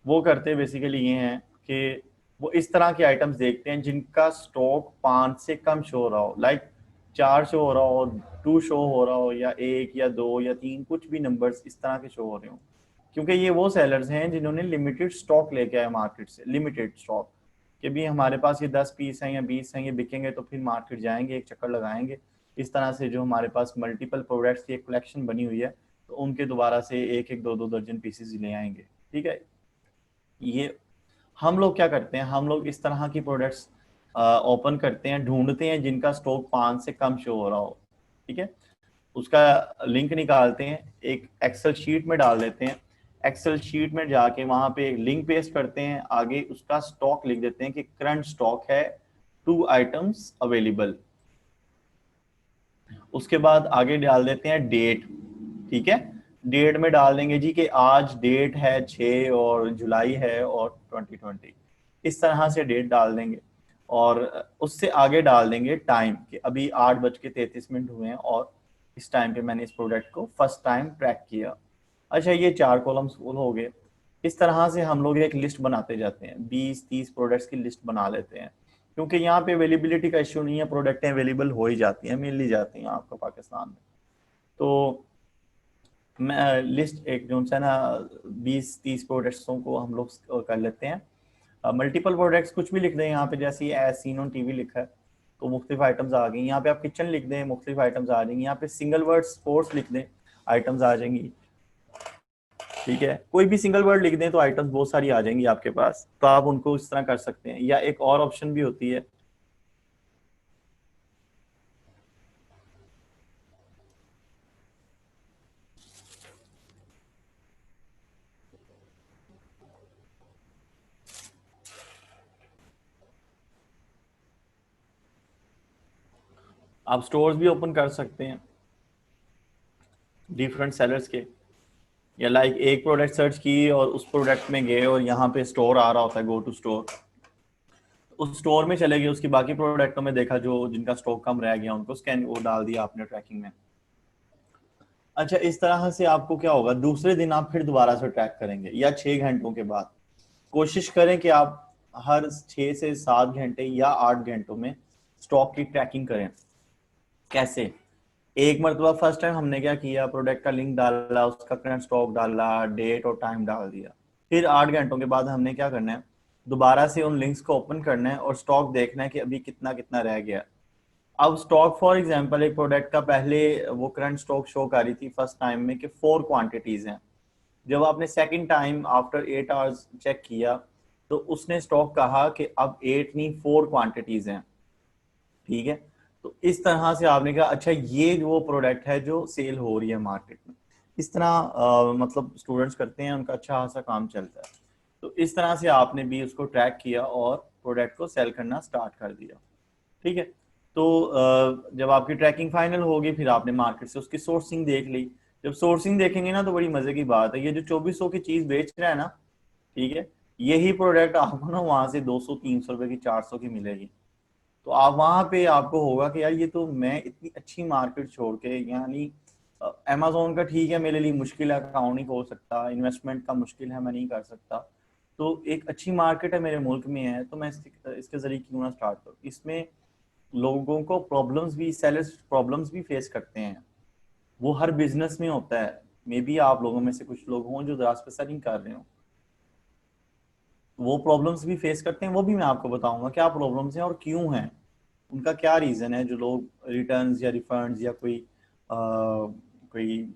वो करते बेसिकली ये हैं कि वो इस तरह की आइटम्स देखते हैं जिनका स्टॉक 5 से कम शो हो रहा हो, लाइक 4 शो हो रहा हो, 2 शो हो रहा हो, या 1 या 2 या 3, कुछ भी नंबर्स इस तरह के शो हो रहे हो, क्योंकि ये वो सेलर्स हैं जिन्होंने लिमिटेड स्टॉक लेके आए मार्केट से, लिमिटेड स्टॉक, कि भी हमारे पास ये 10 पीस हैं या 20 हैं, ये बिकेंगे तो फिर मार्केट जाएंगे, एक चक्कर लगाएंगे। इस तरह से जो हमारे पास मल्टीपल प्रोडक्ट्स की एक कलेक्शन बनी हुई है, तो उनके दोबारा से एक एक दो दो दर्जन पीसेस ले आएंगे, ठीक है। ये हम लोग क्या करते हैं, हम लोग इस तरह की प्रोडक्ट्स ओपन करते हैं, ढूंढते हैं जिनका स्टॉक 5 से कम शो हो रहा हो, ठीक है, उसका लिंक निकालते हैं, एक एक्सेल शीट में डाल देते हैं, एक्सेल शीट में जाके वहां पे एक लिंक पेस्ट करते हैं, आगे उसका स्टॉक लिख देते हैं कि करंट स्टॉक है 2 आइटम्स अवेलेबल, उसके बाद आगे डाल देते हैं डेट, ठीक है, डेट में डाल देंगे जी कि आज डेट है 6 और जुलाई है और 2020, इस तरह से डेट डाल देंगे, और उससे आगे डाल देंगे टाइम कि अभी 8:33 हुए हैं और इस टाइम पे मैंने इस प्रोडक्ट को फर्स्ट टाइम ट्रैक किया। अच्छा, ये 4 कॉलम्स फुल हो गए। इस तरह से हम लोग एक लिस्ट बनाते जाते हैं, 20-30 प्रोडक्ट्स की लिस्ट बना लेते हैं, क्योंकि यहाँ पे अवेलेबिलिटी का इश्यू नहीं है, प्रोडक्टें अवेलेबल हो ही जाती हैं, मिल ही जाती हैं आपको पाकिस्तान में। तो मैं लिस्ट एक जो है ना 20-30 प्रोडक्ट्सों को हम लोग कर लेते हैं। मल्टीपल प्रोडक्ट्स कुछ भी लिख दें यहाँ पे, जैसे एज सीन ऑन टीवी लिखा है तो मुख्तलिफ आइटम्स आ गई। यहाँ पे आप किचन लिख दें, मुख्तलिफ आइटम्स आ जाएंगी। यहाँ पे सिंगल वर्ड स्पोर्ट्स लिख दें, आइटम्स आ जाएंगी। ठीक है, कोई भी सिंगल वर्ड लिख दें तो आइटम्स बहुत सारी आ जाएंगी आपके पास, तो आप उनको इस तरह कर सकते हैं। या एक और ऑप्शन भी होती है, आप स्टोर्स भी ओपन कर सकते हैं डिफरेंट सेलर्स के। या लाइक एक प्रोडक्ट सर्च की और उस प्रोडक्ट में गए और यहाँ पे स्टोर आ रहा होता है, गो टू स्टोर, उस स्टोर में चले गए, उसकी बाकी प्रोडक्टों में देखा जो जिनका स्टॉक कम रह गया उनको स्कैन वो डाल दिया आपने ट्रैकिंग में। अच्छा, इस तरह से आपको क्या होगा, दूसरे दिन आप फिर दोबारा से ट्रैक करेंगे या 6 घंटों के बाद। कोशिश करें कि आप हर 6 से 7 घंटे या 8 घंटों में स्टॉक की ट्रैकिंग करें। कैसे? एक मरतबा फर्स्ट टाइम हमने क्या किया, प्रोडक्ट का लिंक डाला, उसका करंट स्टॉक डाला, डेट और टाइम डाल दिया। फिर 8 घंटों के बाद हमने क्या करना है, दोबारा से उन लिंक्स को ओपन करना है और स्टॉक देखना है कि अभी कितना कितना रह गया। अब स्टॉक फॉर एग्जांपल एक प्रोडक्ट का पहले वो करंट स्टॉक शो कर रही थी फर्स्ट टाइम में कि 4 क्वांटिटीज हैं। जब आपने second time after 8 hours check किया तो उसने स्टॉक कहा कि अब 8 नहीं 4 क्वांटिटीज हैं। ठीक है, तो इस तरह से आपने कहा अच्छा ये वो प्रोडक्ट है जो सेल हो रही है मार्केट में। इस तरह मतलब स्टूडेंट्स करते हैं, उनका अच्छा खासा काम चलता है। तो इस तरह से आपने भी उसको ट्रैक किया और प्रोडक्ट को सेल करना स्टार्ट कर दिया। ठीक है, तो जब आपकी ट्रैकिंग फाइनल होगी फिर आपने मार्केट से उसकी सोर्सिंग देख ली। जब सोर्सिंग देखेंगे ना तो बड़ी मजे की बात है, ये जो 2400 की चीज बेच रहा है ना, ठीक है, यही प्रोडक्ट आपको ना वहां से 200-300 रुपए की 400 की मिलेगी। तो आप वहां पे आपको होगा कि यार ये तो मैं इतनी अच्छी मार्केट छोड़ के, यानी अमेजोन का ठीक है मेरे लिए मुश्किल है, अकाउंट नहीं खोल सकता, इन्वेस्टमेंट का मुश्किल है मैं नहीं कर सकता, तो एक अच्छी मार्केट है मेरे मुल्क में है तो मैं इसके जरिए क्यों ना स्टार्ट करूँ। इसमें लोगों को प्रॉब्लम्स भी, सेलर्स प्रॉब्लम्स भी फेस करते हैं, वो हर बिजनेस में होता है। मे बी आप लोगों में से कुछ लोग हों जो दराज पे सेलिंग कर रहे हो, वो प्रॉब्लम्स भी फेस करते हैं, वो भी मैं आपको बताऊंगा क्या प्रॉब्लम्स हैं और क्यों हैं, उनका क्या रीजन है जो लोग रिटर्न्स या रिफंड्स या कोई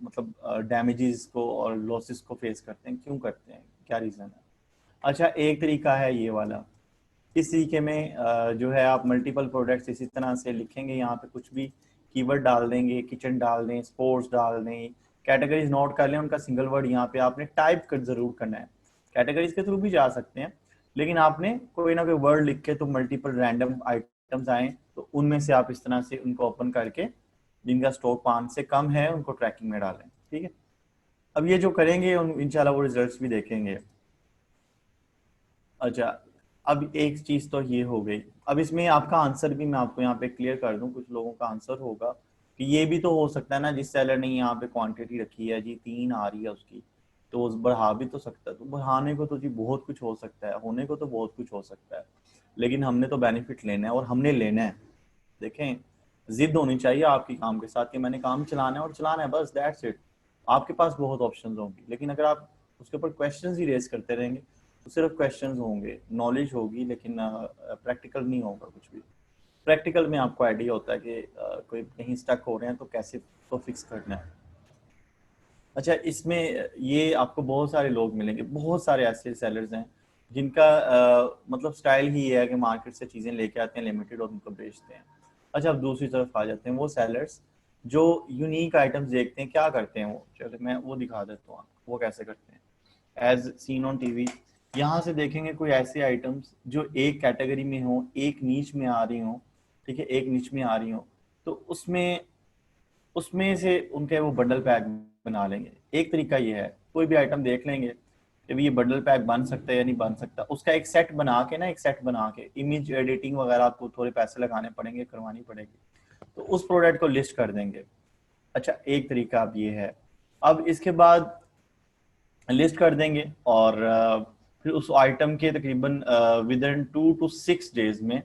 मतलब डैमेजेस को और लॉसेस को फेस करते हैं, क्यों करते हैं, क्या रीजन है। अच्छा, एक तरीका है ये वाला। इस तरीके में जो है आप मल्टीपल प्रोडक्ट्स इसी तरह से लिखेंगे, यहाँ पे कुछ भी कीवर्ड डाल देंगे, किचन डाल दें, स्पोर्ट्स डाल दें, कैटेगरीज नोट कर लें, उनका सिंगल वर्ड यहाँ पे आपने टाइप कर जरूर करना है। कैटेगरीज के थ्रू भी जा सकते हैं, लेकिन आपने कोई ना कोई वर्ड लिख के तो मल्टीपल रैंडम आइटम्स आए तो उनमें से आप इस तरह से उनको ओपन करके जिनका स्टॉक 5 से कम है उनको ट्रैकिंग में डालें। ठीक है, अब ये जो करेंगे इंशाल्लाह वो रिजल्ट्स भी देखेंगे। अच्छा, अब एक चीज तो ये हो गई। अब इसमें आपका आंसर भी मैं आपको यहाँ पे क्लियर कर दूं, कुछ लोगों का आंसर होगा कि ये भी तो हो सकता है ना, जिस सेलर ने यहाँ पे क्वांटिटी रखी है जी 3 आ रही है उसकी, तो उस बढ़ा भी तो सकता है। तो बढ़ाने को तो जी बहुत कुछ हो सकता है, होने को तो बहुत कुछ हो सकता है, लेकिन हमने तो बेनिफिट लेना है और हमने लेना है। देखें, जिद होनी चाहिए आपकी काम के साथ कि मैंने काम चलाना है और चलाना है, बस दैट्स इट। आपके पास बहुत ऑप्शंस होंगी, लेकिन अगर आप उसके ऊपर क्वेश्चंस ही रेज करते रहेंगे तो सिर्फ क्वेश्चंस होंगे, नॉलेज होगी लेकिन प्रैक्टिकल नहीं होगा कुछ भी। प्रैक्टिकल में आपको आइडिया होता है कि कोई कहीं स्टक हो रहे हैं तो कैसे तो फिक्स करना है। अच्छा, इसमें ये आपको बहुत सारे लोग मिलेंगे, बहुत सारे ऐसे सेलर्स हैं जिनका मतलब स्टाइल ही है कि मार्केट से चीज़ें लेके आते हैं लिमिटेड और उनको बेचते हैं। अच्छा, अब दूसरी तरफ आ जाते हैं वो सेलर्स जो यूनिक आइटम्स देखते हैं, क्या करते हैं वो, चलो मैं वो दिखा देता हूँ आपको वो कैसे करते हैं। एज सीन ऑन टीवी यहाँ से देखेंगे कोई ऐसे आइटम्स जो एक कैटेगरी में हो, एक नीच में आ रही हो, ठीक है, एक नीच में आ रही हो, तो उसमें उसमें से उनके वो बंडल पैक बना लेंगे। एक तरीका ये है, कोई भी आइटम देख लेंगे कि ये बंडल पैक बन सकता है या नहीं बन सकता, उसका एक सेट बना के ना, एक सेट बना के इमेज एडिटिंग वगैरह आपको थोड़े पैसे लगाने पड़ेंगे, करवानी पड़ेगी, तो उस प्रोडक्ट को लिस्ट कर देंगे। अच्छा, एक तरीका अब ये है। अब इसके बाद लिस्ट कर देंगे और फिर उस आइटम के तकरीबन विद इन 2 to 6 डेज में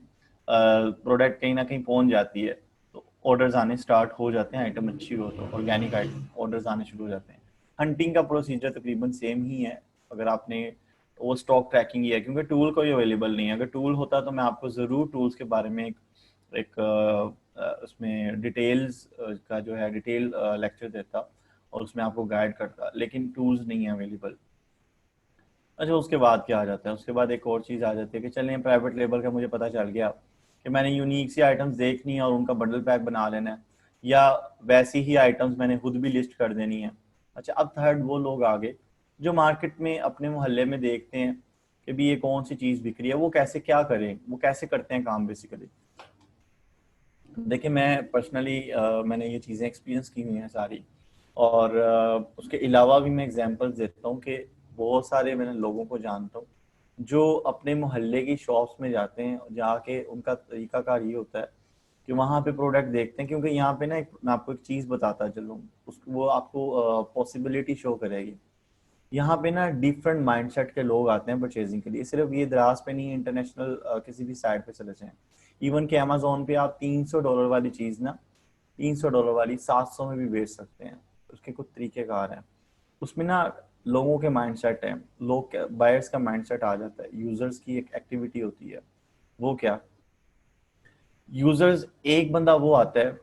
प्रोडक्ट कहीं ना कहीं पहुंच जाती है। तो ऑर्डर्स आने स्टार्ट हो जाते हैं, आइटम अच्छी हो तो ऑर्गेनिक आइटम ऑर्डर्स आने शुरू हो जाते हैं। हंटिंग का प्रोसीजर तकरीबन सेम ही है, अगर आपने वो स्टॉक ट्रैकिंग ही है, क्योंकि टूल कोई अवेलेबल नहीं है। अगर टूल होता तो मैं आपको ज़रूर टूल्स के बारे में एक उसमें डिटेल्स का जो है डिटेल लेक्चर देता और उसमें आपको गाइड करता, लेकिन टूल्स नहीं है अवेलेबल। अच्छा, उसके बाद क्या आ जाता है, उसके बाद एक और चीज़ आ जाती है कि चलें प्राइवेट लेबल का मुझे पता चल गया कि मैंने यूनिक सी आइटम्स देखनी है और उनका बंडल पैक बना लेना है, या वैसी ही आइटम्स मैंने खुद भी लिस्ट कर देनी है। अच्छा, अब थर्ड वो लोग आ गए जो मार्केट में अपने मोहल्ले में देखते हैं कि भी ये कौन सी चीज़ बिक रही है, वो कैसे क्या करें, वो कैसे करते हैं काम बेसिकली। देखिए मैं पर्सनली मैंने ये चीज़ें एक्सपीरियंस की हुई हैं सारी, और उसके अलावा भी मैं एग्जांपल्स देता हूँ कि बहुत सारे मैंने लोगों को जानता हूँ जो अपने मोहल्ले की शॉप्स में जाते हैं, जाके उनका तरीकाकार ये होता है कि वहाँ पे प्रोडक्ट देखते हैं, क्योंकि यहाँ पे ना मैं आपको एक चीज़ बताता चलूँ, उस वो आपको पॉसिबिलिटी शो करेगी। यहाँ पे ना डिफरेंट माइंडसेट के लोग आते हैं परचेजिंग के लिए, सिर्फ ये द्रास पे नहीं, इंटरनेशनल किसी भी साइट पे चले जाएं। इवन के अमेजोन पे आप $300 वाली चीज़ ना, $300 वाली 700 में भी बेच सकते हैं। उसके कुछ तरीकेकार हैं, उसमें ना लोगों के माइंडसेट है, लोग बायर्स का माइंडसेट आ जाता है, यूजर्स की एक एक्टिविटी होती है। वो क्या, यूजर्स एक बंदा वो आता है,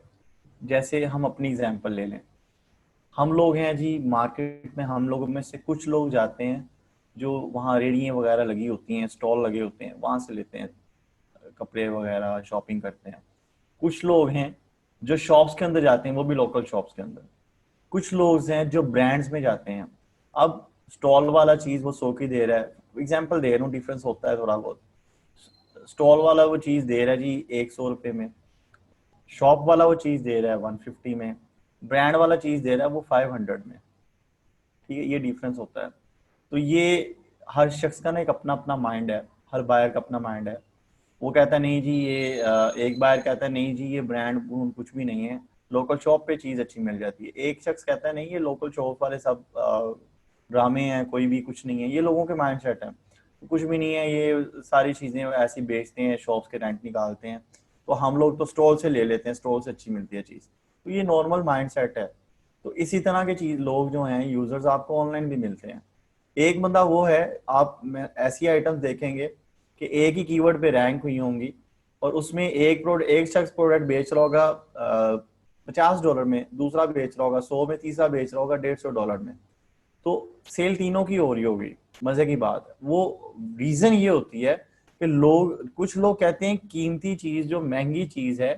जैसे हम अपनी एग्जांपल ले लें, हम लोग हैं जी मार्केट में, हम लोगों में से कुछ लोग जाते हैं जो वहाँ रेड़ियाँ वगैरह लगी होती हैं, स्टॉल लगे होते हैं, वहाँ से लेते हैं कपड़े वगैरह, शॉपिंग करते हैं। कुछ लोग हैं जो शॉप्स के अंदर जाते हैं, वो भी लोकल शॉप्स के अंदर। कुछ लोग हैं जो ब्रांड्स में जाते हैं। अब स्टॉल वाला चीज वो 100 की दे रहा है, एग्जाम्पल दे रहा हूँ, डिफरेंस होता है थोड़ा बहुत। स्टॉल वाला वो चीज दे रहा है जी 100 रुपये में, शॉप वाला वो चीज दे रहा है 150 में, ब्रांड वाला चीज दे रहा है वो 500 में। ठीक है, ये डिफरेंस होता है। तो ये हर शख्स का ना एक अपना अपना माइंड है, हर बायर का अपना माइंड है। वो कहता है नहीं जी ये एक बायर कहता है नहीं जी ये ब्रांड कुछ भी नहीं है, लोकल शॉप पे चीज़ अच्छी मिल जाती है। एक शख्स कहता है नहीं ये लोकल शॉप वाले सब ड्रामे हैं, कोई भी कुछ नहीं है। ये लोगों के माइंड सेट है, कुछ भी नहीं है, ये सारी चीज़ें ऐसी बेचते हैं, शॉप्स के रेंट निकालते हैं, तो हम लोग तो स्टॉल से ले लेते हैं, स्टॉल से अच्छी मिलती है चीज़। तो ये नॉर्मल माइंड सेट है। तो इसी तरह के चीज लोग जो हैं यूजर्स आपको ऑनलाइन भी मिलते हैं। एक बंदा वो है, आप में ऐसी आइटम्स देखेंगे कि एक ही कीवर्ड पे रैंक हुई होंगी, और उसमें एक शख्स प्रोडक्ट बेच रहा होगा $50 में, दूसरा बेच रहा होगा 100 में, तीसरा बेच रहा होगा $150 में। तो सेल तीनों की हो रही होगी। मजे की बात है, वो रीजन ये होती है कि कुछ लोग कहते हैं कीमती चीज जो महंगी चीज है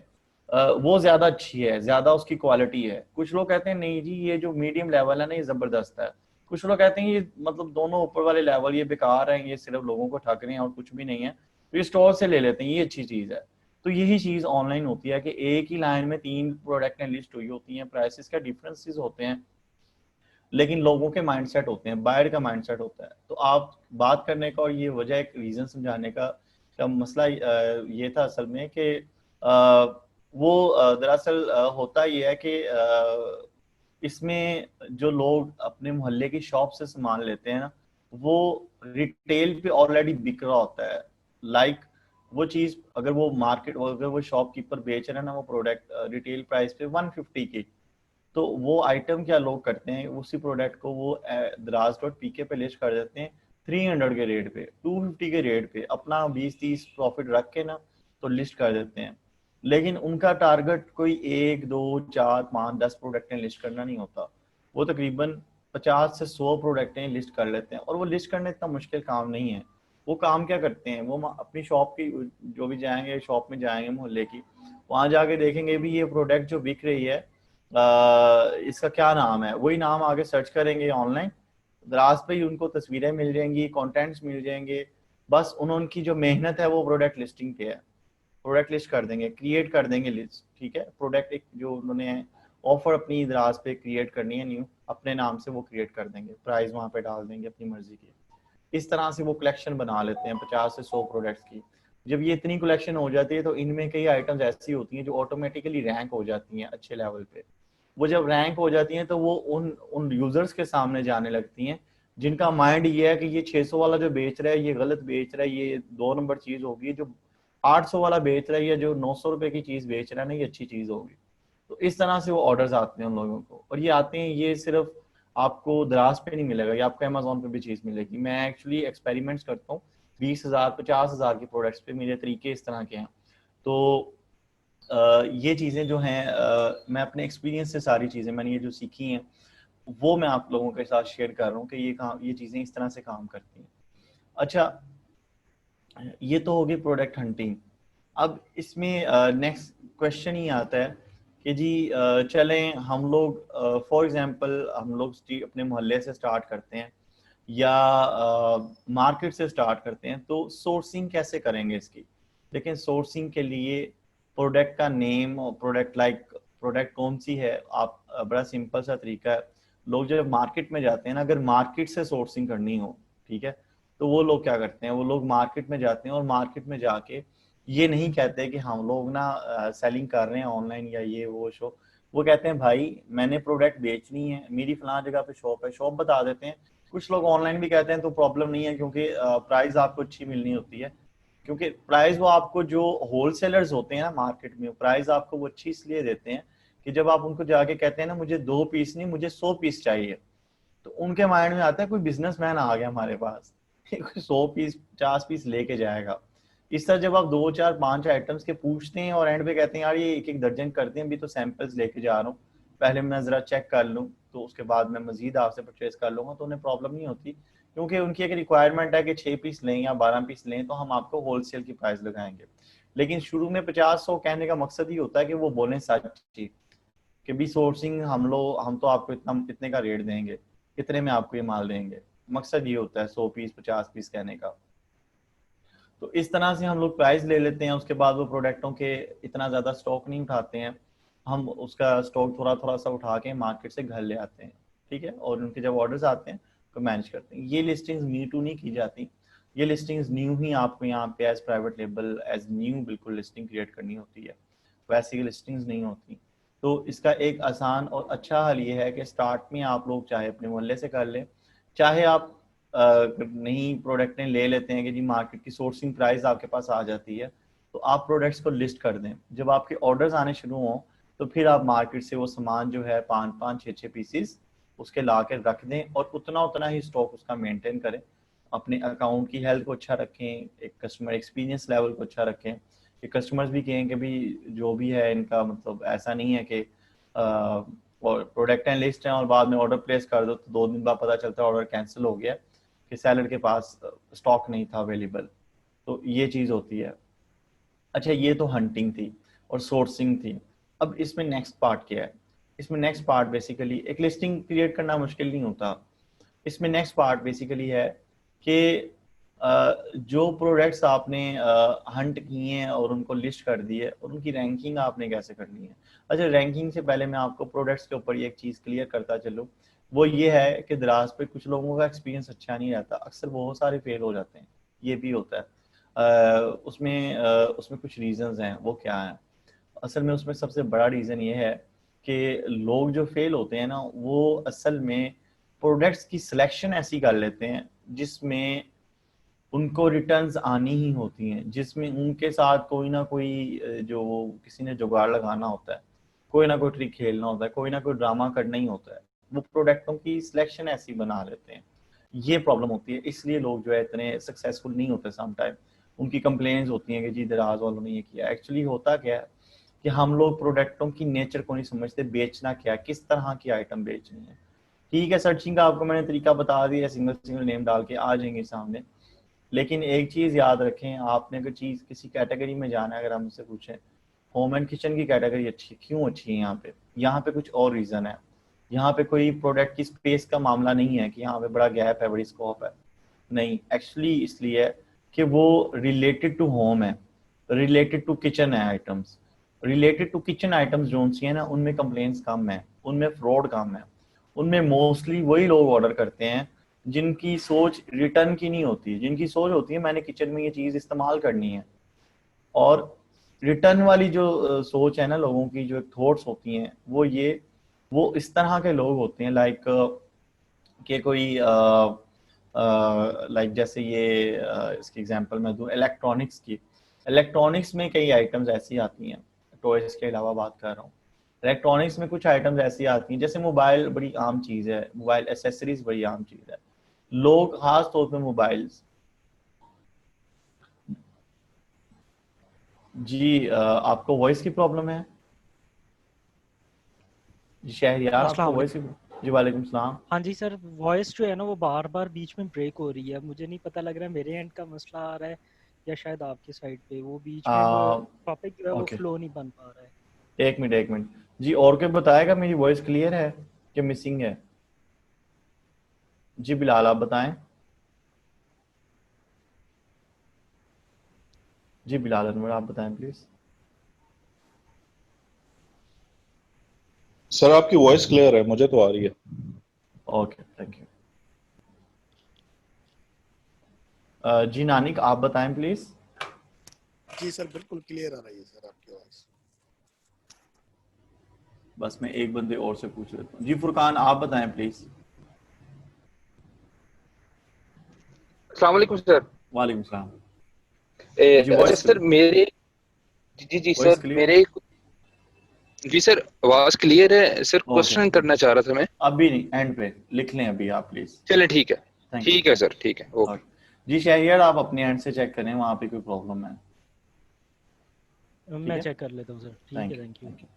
वो ज्यादा अच्छी है, ज्यादा उसकी क्वालिटी है। कुछ लोग कहते हैं नहीं जी ये जो मीडियम लेवल है ना ये जबरदस्त है। कुछ लोग कहते हैं ये मतलब दोनों ऊपर वाले लेवल ये बेकार है, ये सिर्फ लोगों को ठग रहे हैं और कुछ भी नहीं है, तो ये स्टोर से ले लेते हैं, ये अच्छी चीज है। तो यही चीज ऑनलाइन होती है कि एक ही लाइन में 3 प्रोडक्टें लिस्ट हुई होती हैं, प्राइसेस का डिफरेंसेस होते हैं, लेकिन लोगों के माइंडसेट होते हैं, बायर का माइंडसेट होता है। तो आप बात करने का और ये वजह एक रीजन समझाने का मसला ये था असल में कि वो दरअसल होता ये है कि इसमें जो लोग अपने मोहल्ले की शॉप से सामान लेते हैं ना, वो रिटेल पे ऑलरेडी बिक रहा होता है। लाइक वो चीज अगर वो मार्केट, अगर वो शॉपकीपर बेच रहा है ना वो प्रोडक्ट रिटेल प्राइस पे 150 की, तो वो आइटम क्या लोग करते हैं, उसी प्रोडक्ट को वो दराज.pk पे लिस्ट कर देते हैं 300 के रेट पे, 250 के रेट पे, अपना 20-30 प्रॉफिट रख के ना तो लिस्ट कर देते हैं। लेकिन उनका टारगेट कोई 1 2 4 5 10 प्रोडक्टें लिस्ट करना नहीं होता, वो तकरीबन 50 से 100 प्रोडक्टें लिस्ट कर लेते हैं। और वो लिस्ट करना इतना मुश्किल काम नहीं है। वो काम क्या करते हैं, वो अपनी शॉप की जो भी जाएंगे, शॉप में जाएंगे मोहल्ले की, वहां जाके देखेंगे भी ये प्रोडक्ट जो बिक रही है इसका क्या नाम है, वही नाम आगे सर्च करेंगे ऑनलाइन, दराज पे ही उनको तस्वीरें मिल जाएंगी, कंटेंट्स मिल जाएंगे। बस उनकी जो मेहनत है वो प्रोडक्ट लिस्टिंग पे है, प्रोडक्ट लिस्ट कर देंगे, क्रिएट कर देंगे लिस्ट। ठीक है, प्रोडक्ट एक जो उन्होंने ऑफर अपनी दराज पे क्रिएट करनी है न्यू, अपने नाम से वो क्रिएट कर देंगे, प्राइस वहां पे डाल देंगे अपनी मर्जी की। इस तरह से वो कलेक्शन बना लेते हैं 50 से 100 प्रोडक्ट्स की। जब ये इतनी कलेक्शन हो जाती है तो इनमें कई आइटम्स ऐसी होती हैं जो ऑटोमेटिकली रैंक हो जाती हैं अच्छे लेवल पे। वो जब रैंक हो जाती हैं तो वो उन उन यूजर्स के सामने जाने लगती हैं जिनका माइंड ये है कि ये 600 वाला जो बेच रहा है ये गलत बेच रहा है, ये 2 नंबर चीज होगी, जो 800 वाला बेच रहा है या जो 900 रुपए की चीज बेच रहा है ना ये अच्छी चीज होगी। तो इस तरह से वो ऑर्डर्स आते हैं उन लोगों को, और ये आते हैं, ये सिर्फ आपको दराज पे नहीं मिलेगा, ये आपको अमेजोन पे भी चीज़ मिलेगी। मैं एक्चुअली एक्सपेरिमेंट्स करता हूँ 20,000 50,000 के प्रोडक्ट्स पे, मेरे तरीके इस तरह के हैं। तो ये चीज़ें जो हैं मैं अपने एक्सपीरियंस से सारी चीज़ें मैंने ये जो सीखी हैं वो मैं आप लोगों के साथ शेयर कर रहा हूँ कि ये चीज़ें इस तरह से काम करती हैं। अच्छा, ये तो होगी प्रोडक्ट हंटिंग। अब इसमें नेक्स्ट क्वेश्चन ही आता है कि जी चलें हम लोग फॉर एग्जांपल हम लोग अपने मोहल्ले से स्टार्ट करते हैं या मार्केट से स्टार्ट करते हैं, तो सोर्सिंग कैसे करेंगे इसकी? लेकिन सोर्सिंग के लिए प्रोडक्ट का नेम और प्रोडक्ट कौन सी है, आप बड़ा सिंपल सा तरीका है। लोग जब मार्केट में जाते हैं ना, अगर मार्केट से सोर्सिंग करनी हो, ठीक है, तो वो लोग क्या करते हैं, वो लोग मार्केट में जाते हैं और मार्केट में जाके ये नहीं कहते कि हम लोग ना सेलिंग कर रहे हैं ऑनलाइन या ये वो शो। वो कहते हैं भाई मैंने प्रोडक्ट बेचनी है, मेरी फलां जगह पे शॉप है, शॉप बता देते हैं। कुछ लोग ऑनलाइन भी कहते हैं तो प्रॉब्लम नहीं है, क्योंकि प्राइस आपको अच्छी मिलनी होती है। क्योंकि प्राइस वो आपको जो होलसेलर्स होते हैं ना मार्केट में, प्राइस आपको वो अच्छी इसलिए देते हैं कि जब आप उनको जाके कहते हैं ना मुझे 2 पीस नहीं मुझे 100 पीस चाहिए, तो उनके माइंड में आता है कोई बिजनेसमैन आ गया हमारे पास 100 पीस 50 पीस लेके जाएगा। इस तरह जब आप 2 4 5 आइटम्स के पूछते हैं और एंड पे कहते हैं यार ये एक एक दर्जन करते हैं, अभी तो सैंपल्स लेके जा रहा हूँ, पहले मैं जरा चेक कर लूँ तो उसके बाद मैं मजीद आपसे परचेज कर लूंगा, तो उन्हें प्रॉब्लम नहीं होती, क्योंकि उनकी एक रिक्वायरमेंट है कि 6 पीस लें या 12 पीस लें तो हम आपको होलसेल की प्राइस लगाएंगे। लेकिन शुरू में 50 100 कहने का मकसद ही होता है कि वो बोलें सच ही कि भी सोर्सिंग हम तो आपको इतने का रेट देंगे, कितने में आपको ये माल देंगे। मकसद ये होता है 100 पीस 50 पीस कहने का। तो इस तरह से हम लोग प्राइस ले लेते हैं, उसके बाद वो प्रोडक्टों के इतना ज़्यादा स्टॉक नहीं उठाते हैं, हम उसका स्टॉक थोड़ा थोड़ा सा उठा के मार्केट से घर ले आते हैं, ठीक है, और उनके जब ऑर्डर्स आते हैं तो मैनेज करते हैं। ये लिस्टिंग्स मी टू नहीं की जाती, ये लिस्टिंग्स न्यू ही आपको यहाँ पे as private label as new बिल्कुल लिस्टिंग क्रिएट करनी होती है, वैसी की लिस्टिंग्स नहीं होती। तो इसका एक आसान और अच्छा हल ये है कि स्टार्ट में आप लोग चाहे अपने मोहल्ले से कर लें, चाहे आप नई प्रोडक्ट ने ले लेते हैं कि जी मार्केट की सोर्सिंग प्राइस आपके पास आ जाती है, तो आप प्रोडक्ट्स को लिस्ट कर दें। जब आपके ऑर्डर्स आने शुरू हों तो फिर आप मार्केट से वो सामान जो है 5 5 6 6 पीसीस उसके ला के रख दें और उतना उतना ही स्टॉक उसका मेंटेन करें। अपने अकाउंट की हेल्थ को अच्छा रखें, एक कस्टमर एक्सपीरियंस लेवल को अच्छा रखें कि कस्टमर्स भी कहें कि भी जो भी है इनका मतलब ऐसा नहीं है कि प्रोडक्ट एंड लिस्ट है और बाद में ऑर्डर प्लेस कर दो तो 2 दिन बाद पता चलता है ऑर्डर कैंसिल हो गया कि सेलर के पास स्टॉक नहीं था अवेलेबल। तो ये चीज़ होती है। अच्छा, ये तो हंटिंग थी और सोर्सिंग थी। अब इसमें नेक्स्ट पार्ट क्या है? इसमें नेक्स्ट पार्ट बेसिकली एक लिस्टिंग क्रिएट करना मुश्किल नहीं होता। इसमें नेक्स्ट पार्ट बेसिकली है कि जो प्रोडक्ट्स आपने हंट किए हैं और उनको लिस्ट कर दिए और उनकी रैंकिंग आपने कैसे करनी है। अच्छा, रैंकिंग से पहले मैं आपको प्रोडक्ट्स के ऊपर एक चीज़ क्लियर करता चलूँ, वो ये है कि दराज पे कुछ लोगों का एक्सपीरियंस अच्छा नहीं रहता, अक्सर बहुत सारे फेल हो जाते हैं, ये भी होता है। उसमें कुछ रीजंस हैं, वो क्या हैं? असल में उसमें सबसे बड़ा रीज़न ये है कि लोग जो फेल होते हैं ना वो असल में प्रोडक्ट्स की सिलेक्शन ऐसी कर लेते हैं जिसमें उनको रिटर्न्स आनी ही होती हैं, जिसमें उनके साथ कोई ना कोई जो किसी ने जुगाड़ लगाना होता है, कोई ना कोई ट्रिक खेलना होता है, कोई ना कोई ड्रामा करना ही होता है। वो प्रोडक्टों की सिलेक्शन ऐसी बना लेते हैं, ये प्रॉब्लम होती है। इसलिए लोग जो है इतने सक्सेसफुल नहीं होते। सम टाइम उनकी कंप्लेंट्स होती हैं कि जी दराज वालों ने ये किया। एक्चुअली होता क्या है कि हम लोग प्रोडक्टों की नेचर को नहीं समझते, बेचना क्या है, किस तरह की आइटम बेचनी है। ठीक है, सर्चिंग का आपको मैंने तरीका बता दिया, सिंगल सिंगल नेम डाल के आ जाएंगे सामने। लेकिन एक चीज़ याद रखें, आपने अगर चीज़ किसी कैटेगरी में जाना है, अगर हम उससे पूछें होम एंड किचन की कैटेगरी अच्छी क्यों अच्छी है, यहाँ पे कुछ और रीज़न है। यहाँ पे कोई प्रोडक्ट की स्पेस का मामला नहीं है कि यहाँ पे बड़ा गैप है, बड़ी स्कोप है, नहीं। एक्चुअली इसलिए है कि वो रिलेटेड टू होम है, रिलेटेड टू किचन है items. Related to kitchen items जो सी है ना उनमें कंप्लेंट्स कम है, उनमें फ्रॉड कम है, उनमें मोस्टली वही लोग ऑर्डर करते हैं जिनकी सोच रिटर्न की नहीं होती, जिनकी सोच होती है मैंने किचन में ये चीज़ इस्तेमाल करनी है। और रिटर्न वाली जो सोच है ना लोगों की, जो थॉट्स होती हैं वो इस तरह के लोग होते हैं लाइक कि कोई लाइक जैसे ये इसकी एग्जांपल मैं दूं इलेक्ट्रॉनिक्स की। इलेक्ट्रॉनिक्स में कई आइटम्स ऐसी आती हैं, टॉयज के अलावा बात कर रहा हूँ, इलेक्ट्रॉनिक्स में कुछ आइटम्स ऐसी आती हैं, जैसे मोबाइल बड़ी आम चीज़ है, मोबाइल एसेसरीज बड़ी आम चीज़ है। लोग खास तौर पे मोबाइल्स। जी आपको वॉइस की प्रॉब्लम है? जी शहरयार, अस्सलाम आपको वॉइस की? वालेकुम। जी वालेकुम सलाम। हाँ जी सर, वॉइस जो है ना वो बार बार बीच में ब्रेक हो रही है। मुझे नहीं पता लग रहा है मेरे एंड का मसला आ रहा है या शायद आपकी साइड पे, वो बीच में वो टॉपिक जो है वो ओके, फ्लो नहीं बन पा रहा है। एक मिनट एक मिनट। जी और कोई बताएगा मेरी वॉइस क्लियर है कि मिसिंग है? जी बिलाल आप बताएं। जी बिलाल अनवर आप बताएं प्लीज। सर आपकी वॉइस क्लियर है, मुझे तो आ रही है। Okay thank you. जी नानिक आप बताएं प्लीज। जी सर, बिल्कुल क्लियर आ रही है सर आपकी आवाज। बस मैं एक बंदे और से पूछ लेता हूँ। जी फुरकान आप बताएं प्लीज। अस्सलाम वालेकुम सर। वालेकुम सलाम। जी अच्छा वॉइस सर मेरे, जी जी वॉइस सर क्लियर? मेरे, जी सर आवाज क्लियर है सर। ओके क्वेश्चन करना चाह रहा था मैं। अभी नहीं, एंड पे लिख लें अभी आप प्लीज। चलें ठीक है। थैंक यू ठीक है थैंक सर, ठीक है, यू। ओके। ओके जी शहरियार आप अपने एंड से चेक करें वहाँ पे कोई प्रॉब्लम है। ठीक मैं है चेक कर लेता हूँ सर। ठीक थैंक है, you thank you. Thank you.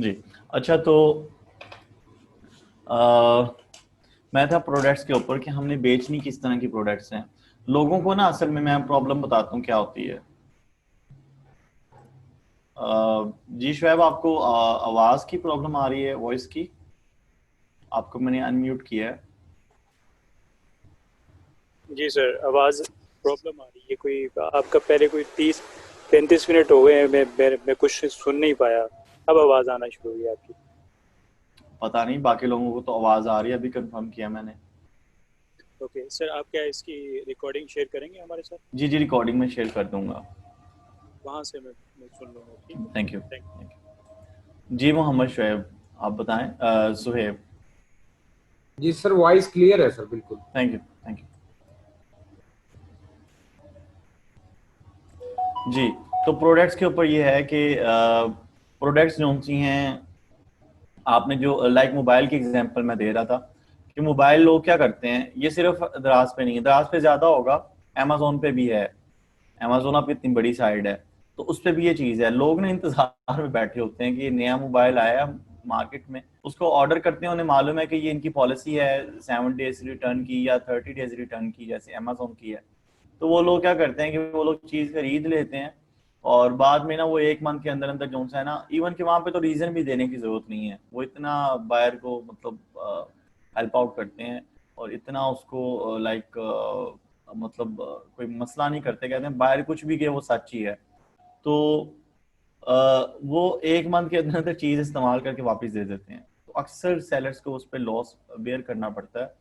जी अच्छा तो अ, मैं था प्रोडक्ट्स के ऊपर कि हमने बेचनी किस तरह की प्रोडक्ट्स हैं लोगों को ना। असल में मैं प्रॉब्लम बताता हूँ क्या होती है। जी शुएब आपको आवाज़ की प्रॉब्लम आ रही है, वॉइस की? आपको मैंने अनम्यूट किया है। जी सर, आवाज़ प्रॉब्लम आ रही है। कोई आपका पहले कोई 30-35 मिनट हो गए हैं, मैं कुछ सुन नहीं पाया। अब आवाज़ आना शुरू हुई आपकी। पता नहीं बाकी लोगों को तो आवाज़ आ रही है, अभी कंफर्म किया मैंने। ओके सर, आप क्या इसकी रिकॉर्डिंग शेयर करेंगे हमारे साथ? जी जी रिकॉर्डिंग में शेयर कर दूंगा। वहाँ से मैं सुन लूँगा। ठीक है, thank you thank thank you. जी मोहम्मद शुएब आप बताएं। सुहेब। जी सर, वॉइस क्लियर है सर, बिल्कुल। Thank you thank you. जी तो प्रोडक्ट्स के ऊपर ये है कि प्रोडक्ट्स जो सी हैं, आपने जो लाइक मोबाइल की एग्जांपल मैं दे रहा था कि मोबाइल लोग क्या करते हैं, ये सिर्फ दराज पे नहीं है, दराज पे ज़्यादा होगा, अमेजोन पे भी है। अमेजोन आपकी इतनी बड़ी साइड है तो उस पर भी ये चीज़ है। लोग ना इंतजार में बैठे होते हैं कि ये नया मोबाइल आया मार्केट में, उसको ऑर्डर करते हैं, उन्हें मालूम है कि ये इनकी पॉलिसी है 7 डेज रिटर्न की या 30 डेज रिटर्न की जैसे अमेजोन की है। तो वो लोग क्या करते हैं कि वो लोग चीज़ खरीद लेते हैं और बाद में ना वो 1 मंथ के अंदर अंदर जो सा है ना, इवन कि वहाँ पे तो रीज़न भी देने की ज़रूरत नहीं है, वो इतना बायर को मतलब हेल्प आउट करते हैं और इतना उसको लाइक मतलब कोई मसला नहीं करते, कहते हैं बाहर कुछ भी किया वो सच ही है। तो वो 1 मंथ के अंदर अंदर चीज़ इस्तेमाल करके वापस दे देते हैं, तो अक्सर सेलर्स को उस पर लॉस बेयर करना पड़ता है।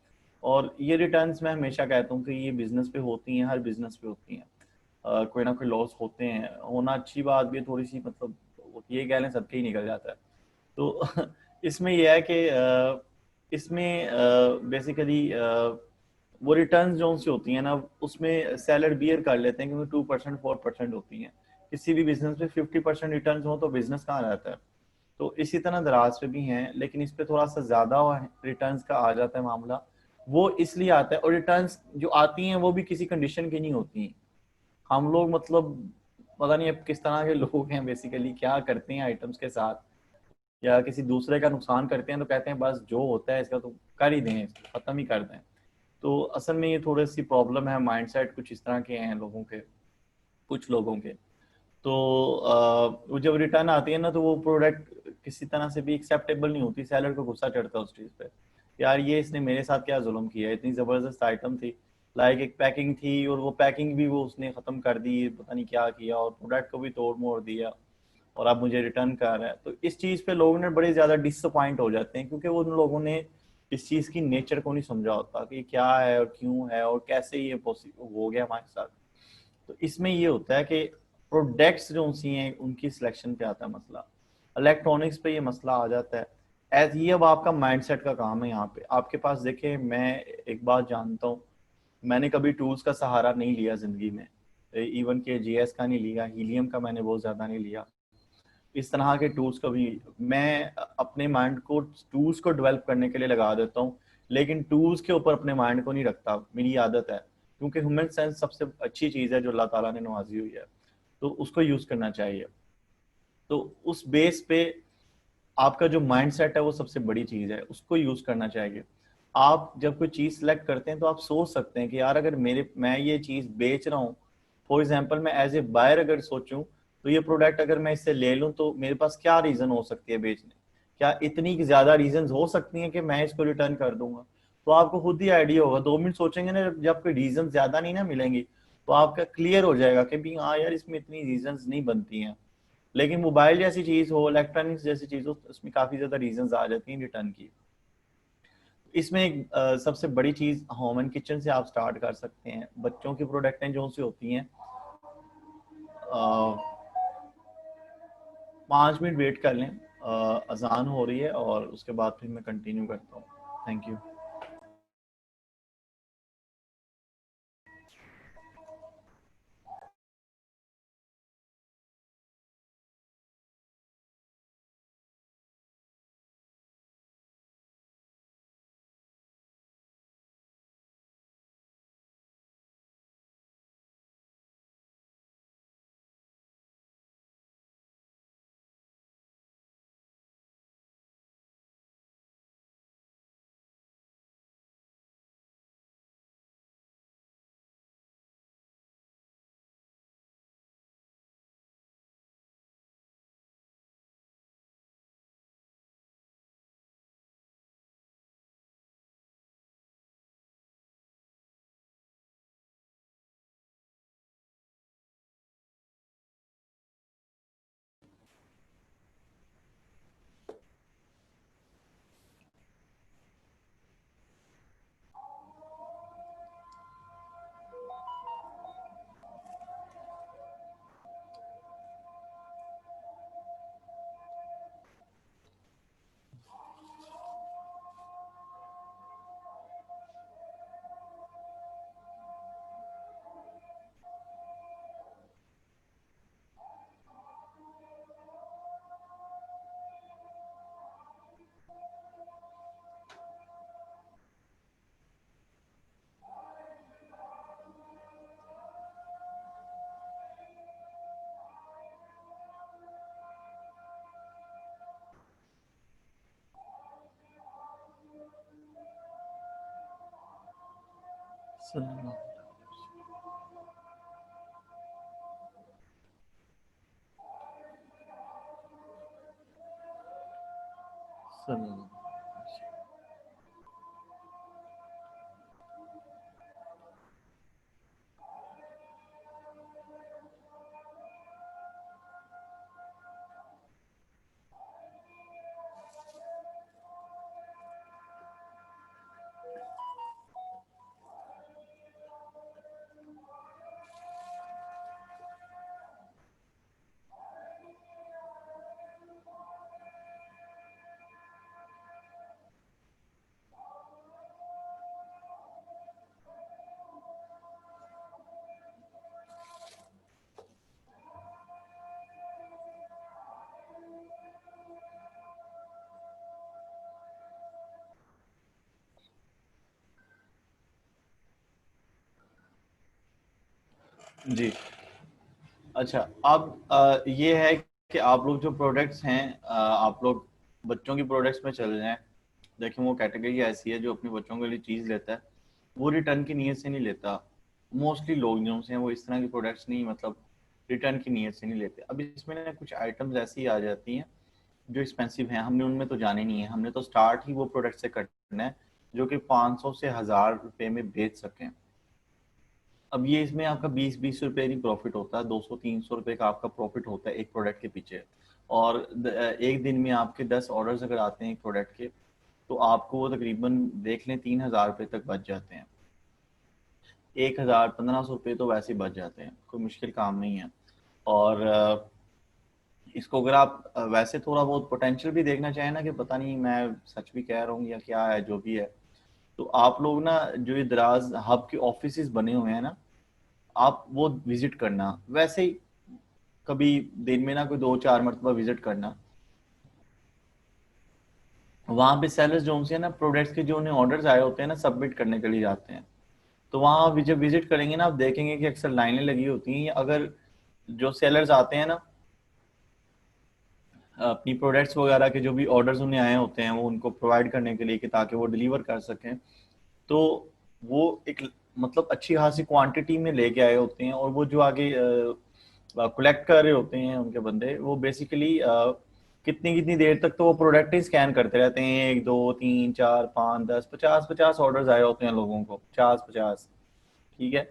और ये रिटर्न्स मैं हमेशा कहता हूँ कि ये बिजनेस पे होती हैं, हर बिजनेस पे होती हैं। कोई ना कोई लॉस होते हैं, होना अच्छी बात भी है थोड़ी सी, मतलब ये कह लें सबके ही निकल जाता है। तो इसमें यह है कि इसमें बेसिकली वो रिटर्न्स जो सी होती हैं ना, उसमें सेलर बियर कर लेते हैं क्योंकि 2% 4% होती हैं। किसी भी बिजनेस में 50% रिटर्न्स हो तो बिजनेस कहाँ रहता है। तो इसी तरह दराज पे भी हैं, लेकिन इस पे थोड़ा सा ज़्यादा रिटर्न्स का आ जाता है मामला। वो इसलिए आता है, और रिटर्न्स जो आती हैं वो भी किसी कंडीशन की नहीं होती। हम लोग मतलब पता नहीं अब किस तरह के लोग हैं, बेसिकली क्या करते हैं आइटम्स के साथ, या किसी दूसरे का नुकसान करते हैं तो कहते हैं बस जो होता है इसका तो कर ही दें, इसको खत्म ही कर दें। तो असल में ये थोड़ी सी प्रॉब्लम है, माइंडसेट कुछ इस तरह के हैं लोगों के, कुछ लोगों के। तो वो जब रिटर्न आती है ना तो वो प्रोडक्ट किसी तरह से भी एक्सेप्टेबल नहीं होती, सेलर को गुस्सा चढ़ता है उस चीज़ पे। यार ये इसने मेरे साथ क्या जुल्म किया है, इतनी ज़बरदस्त आइटम थी, लाइक एक पैकिंग थी और वो पैकिंग भी वो उसने ख़त्म कर दी, पता नहीं क्या किया, और प्रोडक्ट को भी तोड़ मोड़ दिया और अब मुझे रिटर्न कर रहा है। तो इस चीज़ पे लोग ने बड़े ज़्यादा डिसअपॉइंट हो जाते हैं क्योंकि उन लोगों ने इस चीज़ की नेचर को नहीं समझा होता कि क्या है और क्यों है और कैसे ये पॉसिबल हो गया हमारे साथ। तो इसमें ये होता है कि प्रोडक्ट्स जो सी हैं उनकी सिलेक्शन पे आता है मसला, इलेक्ट्रॉनिक्स पे ये मसला आ जाता है। एज ये अब आपका माइंडसेट का काम है। यहाँ पे आपके पास देखें, मैं एक बात जानता हूँ, मैंने कभी टूल्स का सहारा नहीं लिया ज़िंदगी में, इवन के जीएस का नहीं लिया, हीलियम का मैंने बहुत ज़्यादा नहीं लिया। इस तरह के टूल्स को भी मैं अपने माइंड को टूल्स को डेवलप करने के लिए लगा देता हूँ, लेकिन टूल्स के ऊपर अपने माइंड को नहीं रखता। मेरी आदत है, क्योंकि ह्यूमन सेंस सबसे अच्छी चीज़ है जो अल्लाह ताला ने नवाजी हुई है, तो उसको यूज़ करना चाहिए। तो उस बेस पे आपका जो माइंड सेट है वो सबसे बड़ी चीज़ है, उसको यूज़ करना चाहिए। आप जब कोई चीज़ सेलेक्ट करते हैं तो आप सोच सकते हैं कि यार अगर मैं ये चीज़ बेच रहा हूँ, फॉर एग्जाम्पल मैं एज ए बायर अगर सोचूं तो ये प्रोडक्ट अगर मैं इससे ले लूं तो मेरे पास क्या रीज़न हो सकती है बेचने, क्या इतनी ज़्यादा रीजन हो सकती हैं कि मैं इसको रिटर्न कर दूंगा। तो आपको खुद ही आइडिया होगा, 2 मिनट सोचेंगे ना, जब कोई रीजन ज़्यादा नहीं ना मिलेंगी तो आपका क्लियर हो जाएगा कि भी हाँ यार इसमें इतनी रीजन नहीं बनती हैं। लेकिन मोबाइल जैसी चीज हो, इलेक्ट्रॉनिक्स जैसी चीज हो, उसमें काफी ज्यादा रीजंस आ जाती हैं रिटर्न की। इसमें एक सबसे बड़ी चीज होम एंड किचन से आप स्टार्ट कर सकते हैं। बच्चों की प्रोडक्टें जो सी होती हैं, 5 मिनट वेट कर लें, अजान हो रही है और उसके बाद फिर मैं कंटिन्यू करता हूँ। Thank you. जी अच्छा, अब ये है कि आप लोग जो प्रोडक्ट्स हैं, आप लोग बच्चों की प्रोडक्ट्स में चल रहे हैं। देखिए वो कैटेगरी ऐसी है जो अपने बच्चों के लिए चीज़ लेता है वो रिटर्न की नीयत से नहीं लेता। मोस्टली लोग जो हैं वो इस तरह की प्रोडक्ट्स नहीं, मतलब रिटर्न की नीयत से नहीं लेते। अब इसमें ना कुछ आइटम्स ऐसी आ जाती हैं जो एक्सपेंसिव हैं, हमने उनमें तो जाने नहीं है। हमने तो स्टार्ट ही वो प्रोडक्ट से करना है जो कि 500 से 1000 रुपये में बेच सकें। अब ये इसमें आपका 20-20 रुपये नहीं प्रॉफिट होता है, 200-300 रुपये का आपका प्रॉफिट होता है एक प्रोडक्ट के पीछे। और एक दिन में आपके 10 ऑर्डर्स अगर आते हैं एक प्रोडक्ट के, तो आपको वो तकरीबन देख लें 3000 रुपये तक बच जाते हैं। 1000-1500 रुपये तो वैसे ही बच जाते हैं, कोई मुश्किल काम नहीं है। और इसको अगर आप वैसे थोड़ा बहुत पोटेंशियल भी देखना चाहें ना, कि पता नहीं मैं सच भी कह रहा हूँ या क्या है जो भी है, तो आप लोग ना जो ये दराज हब के ऑफिस बने हुए हैं ना, आप वो विजिट करना, वैसे ही कभी दिन में ना कोई 2-4 मरतबा विजिट करना। वहां पे सेलर्स जो है ना प्रोडक्ट्स के जो उन्हें ऑर्डर्स आए होते हैं ना सबमिट करने के लिए जाते हैं, तो वहां जब विजिट करेंगे ना आप देखेंगे कि अक्सर लाइनें लगी होती हैं। अगर जो सेलर्स आते हैं ना अपनी प्रोडक्ट्स वगैरह के जो भी ऑर्डर्स उन्हें आए होते हैं वो उनको प्रोवाइड करने के लिए कि ताकि वो डिलीवर कर सकें, तो वो एक मतलब अच्छी खासी क्वांटिटी में लेके आए होते हैं। और वो जो आगे कलेक्ट कर रहे होते हैं उनके बंदे, वो बेसिकली कितनी कितनी देर तक तो वो प्रोडक्ट ही स्कैन करते रहते हैं। 1 2 3 4 5 10 50 ऑर्डर्स आए होते हैं लोगों को, 50। ठीक है,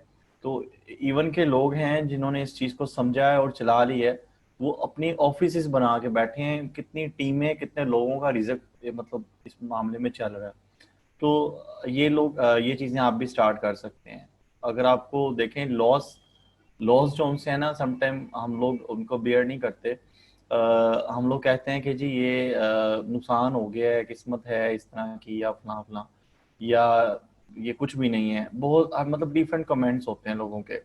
तो इवन के लोग हैं जिन्होंने इस चीज़ को समझा है और चला ली है, वो अपनी ऑफिस बना के बैठे हैं। कितनी टीमें, कितने लोगों का रिजल्ट मतलब इस मामले में चल रहा है। तो ये लोग ये चीज़ें आप भी स्टार्ट कर सकते हैं। अगर आपको देखें लॉस जो उनसे है ना, समटाइम हम लोग उनको बेयर नहीं करते। हम लोग कहते हैं कि जी ये नुकसान हो गया है, किस्मत है इस तरह की, या फला फला, या ये कुछ भी नहीं है। बहुत मतलब डिफरेंट कमेंट्स होते हैं लोगों के।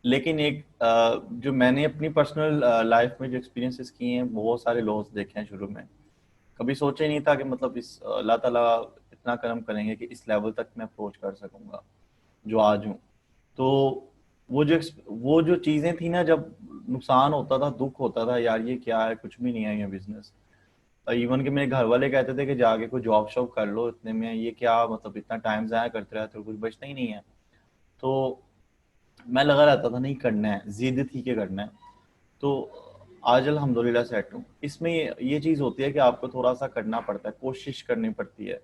लेकिन एक जो मैंने अपनी पर्सनल लाइफ में जो एक्सपीरियंसेस किए हैं, बहुत सारे लॉस देखे हैं शुरू में। कभी सोचा ही नहीं था कि मतलब इस अल्लाह ताला इतना करम करेंगे कि इस लेवल तक मैं अप्रोच कर सकूंगा जो आज हूँ। तो वो जो चीज़ें थी ना, जब नुकसान होता था, दुख होता था, यार ये क्या है, कुछ भी नहीं है ये बिजनेस। इवन कि मेरे घर वाले कहते थे कि जाके कोई जॉब शॉब कर लो, इतने में ये क्या मतलब इतना टाइम ज़ाया करते रहते हो, कुछ बचता ही नहीं है। तो मैं लगा रहता था नहीं करना है, जिद थी कि करना है। तो आज अल्हम्दुलिल्लाह सेट हूँ। इसमें ये चीज़ होती है कि आपको थोड़ा सा करना पड़ता है, कोशिश करनी पड़ती है,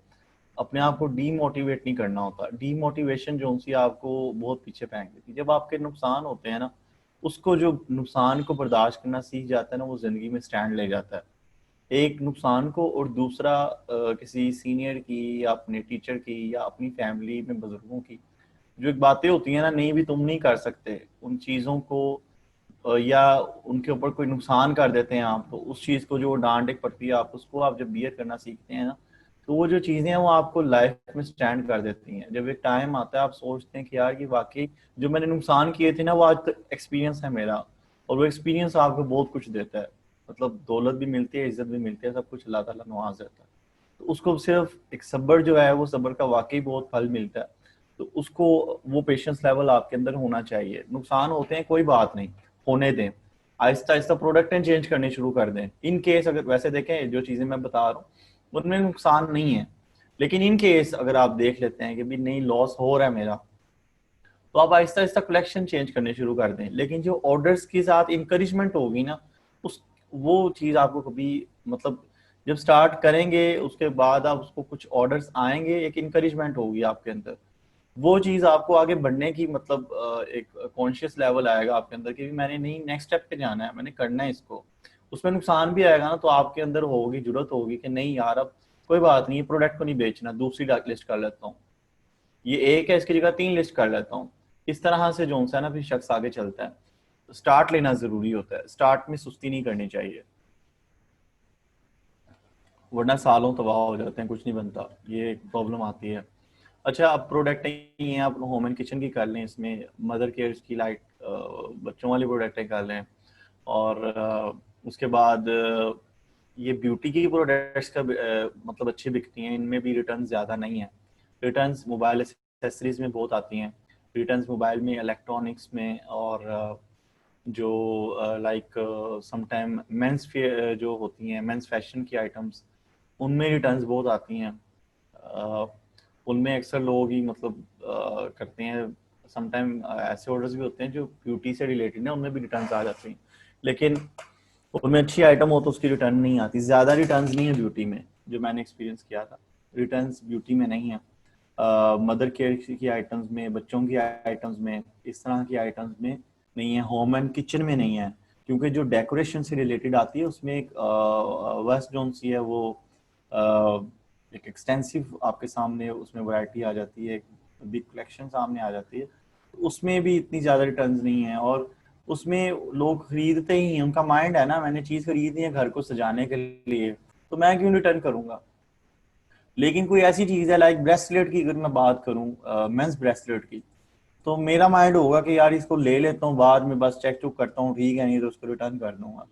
अपने आप को डीमोटिवेट नहीं करना होता। डीमोटिवेशन जो सी आपको बहुत पीछे फेंक देती है। जब आपके नुकसान होते हैं ना, उसको जो नुकसान को बर्दाश्त करना सीख जाता है ना, वो ज़िंदगी में स्टैंड ले जाता है। एक नुकसान को, और दूसरा किसी सीनियर की या अपने टीचर की या अपनी फैमिली में बुजुर्गों की जो एक बातें होती हैं ना, नहीं भी तुम नहीं कर सकते उन चीज़ों को, या उनके ऊपर कोई नुकसान कर देते हैं आप, तो उस चीज़ को जो डांट एक पड़ती है आप उसको आप जब बियर करना सीखते हैं ना, तो वो जो चीज़ें हैं वो आपको लाइफ में स्टैंड कर देती हैं। जब एक टाइम आता है आप सोचते हैं कि यार ये वाकई जो मैंने नुकसान किए थे ना, वो आज तक एक्सपीरियंस है मेरा, और वो एक्सपीरियंस आपको बहुत कुछ देता है। मतलब दौलत भी मिलती है, इज्जत भी मिलती है, सब कुछ अल्लाह ताला नवाज देता है। तो उसको सिर्फ एक सब्र जो है, वो सब्र का वाकई बहुत फल मिलता है। तो उसको वो पेशेंस लेवल आपके अंदर होना चाहिए। नुकसान होते हैं, कोई बात नहीं, होने दें, आहिस्ता आहिस्ता प्रोडक्टें चेंज करने शुरू कर दें। इन केस अगर वैसे देखें जो चीज़ें मैं बता रहा हूँ उनमें नुकसान नहीं है, लेकिन इन केस अगर आप देख लेते हैं कि भी नहीं लॉस हो रहा है मेरा, तो आप आहिस्ता आहिस्ता कलेक्शन चेंज करने शुरू कर दें। लेकिन जो ऑर्डर्स के साथ इंकरेजमेंट होगी ना, उस वो चीज़ आपको कभी मतलब जब स्टार्ट करेंगे उसके बाद आप उसको कुछ ऑर्डर्स आएंगे, एक इंकरेजमेंट होगी आपके अंदर, वो चीज़ आपको आगे बढ़ने की मतलब एक कॉन्शियस लेवल आएगा आपके अंदर कि मैंने नहीं नेक्स्ट स्टेप पे जाना है, मैंने करना है इसको। उसमें नुकसान भी आएगा ना, तो आपके अंदर होगी जुर्रत होगी कि नहीं यार अब कोई बात नहीं, प्रोडक्ट को नहीं बेचना, दूसरी लिस्ट कर लेता हूँ, ये एक है इसकी जगह 3 लिस्ट कर लेता हूँ। इस तरह से जो है ना फिर शख्स आगे चलता है। स्टार्ट लेना जरूरी होता है, स्टार्ट में सुस्ती नहीं करनी चाहिए, वरना सालों तबाह हो जाते हैं, कुछ नहीं बनता, ये एक प्रॉब्लम आती है। अच्छा, अब प्रोडक्ट ही हैं, आप होम एंड किचन की कर लें, इसमें मदर केयर की लाइट बच्चों वाली प्रोडक्टें कर लें, और उसके बाद ये ब्यूटी की प्रोडक्ट्स का मतलब अच्छी बिकती हैं, इनमें भी रिटर्न ज़्यादा नहीं है। रिटर्न्स मोबाइल एक्सेसरीज में बहुत आती हैं, रिटर्न्स मोबाइल में, इलेक्ट्रॉनिक्स में, और जो लाइक समटाइम मेंस जो होती हैं मेंस फैशन की आइटम्स, उनमें रिटर्न्स बहुत आती हैं। उनमें अक्सर लोग ही मतलब करते हैं। समटाइम ऐसे ऑर्डर्स भी होते हैं जो ब्यूटी से रिलेटेड है, उनमें भी रिटर्न्स आ जाते हैं, लेकिन उनमें अच्छी आइटम हो तो उसकी रिटर्न नहीं आती। ज़्यादा रिटर्न्स नहीं है ब्यूटी में, जो मैंने एक्सपीरियंस किया था, रिटर्न्स ब्यूटी में नहीं है। मदर केयर की आइटम्स में, बच्चों की आइटम्स में, इस तरह की आइटम्स में नहीं है, होम एंड किचन में नहीं है, क्योंकि जो डेकोरेशन से रिलेटेड आती है उसमें एक वेस्ट जोन सी है, वो एक एक्सटेंसिव आपके सामने उसमें वैरायटी आ जाती है, बिग कलेक्शन सामने आ जाती है। उसमें भी इतनी ज़्यादा रिटर्न्स नहीं है, और उसमें लोग खरीदते ही हैं, उनका माइंड है ना मैंने चीज़ खरीदनी है घर को सजाने के लिए, तो मैं क्यों रिटर्न करूँगा। लेकिन कोई ऐसी चीज़ है लाइक ब्रेसलेट की, अगर मैं बात करूँ मेंस ब्रेसलेट की, तो मेरा माइंड होगा कि यार इसको ले लेता हूँ, बाद में बस चेक चुक करता हूँ, ठीक है, नहीं तो उसको रिटर्न कर दूंगा।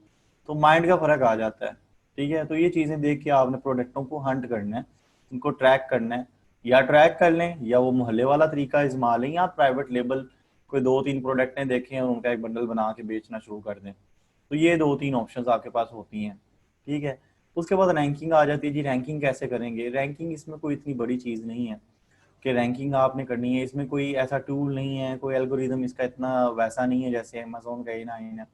तो माइंड का फर्क आ जाता है, ठीक है। तो ये चीजें देख के आपने प्रोडक्टों को हंट करना है, उनको ट्रैक करना है, या ट्रैक कर लें या वो मोहल्ले वाला तरीका इस्तेमाल लें, या प्राइवेट लेबल कोई 2-3 प्रोडक्टें देखें और उनका एक बंडल बना के बेचना शुरू कर दें। तो ये 2-3 ऑप्शंस आपके पास होती हैं, ठीक है। उसके बाद रैंकिंग आ जाती है जी। रैंकिंग कैसे करेंगे? रैंकिंग इसमें कोई इतनी बड़ी चीज़ नहीं है कि रैंकिंग आपने करनी है। इसमें कोई ऐसा टूल नहीं है, कोई एल्गोरिदम इसका इतना वैसा नहीं है जैसे अमेजोन का A9 है।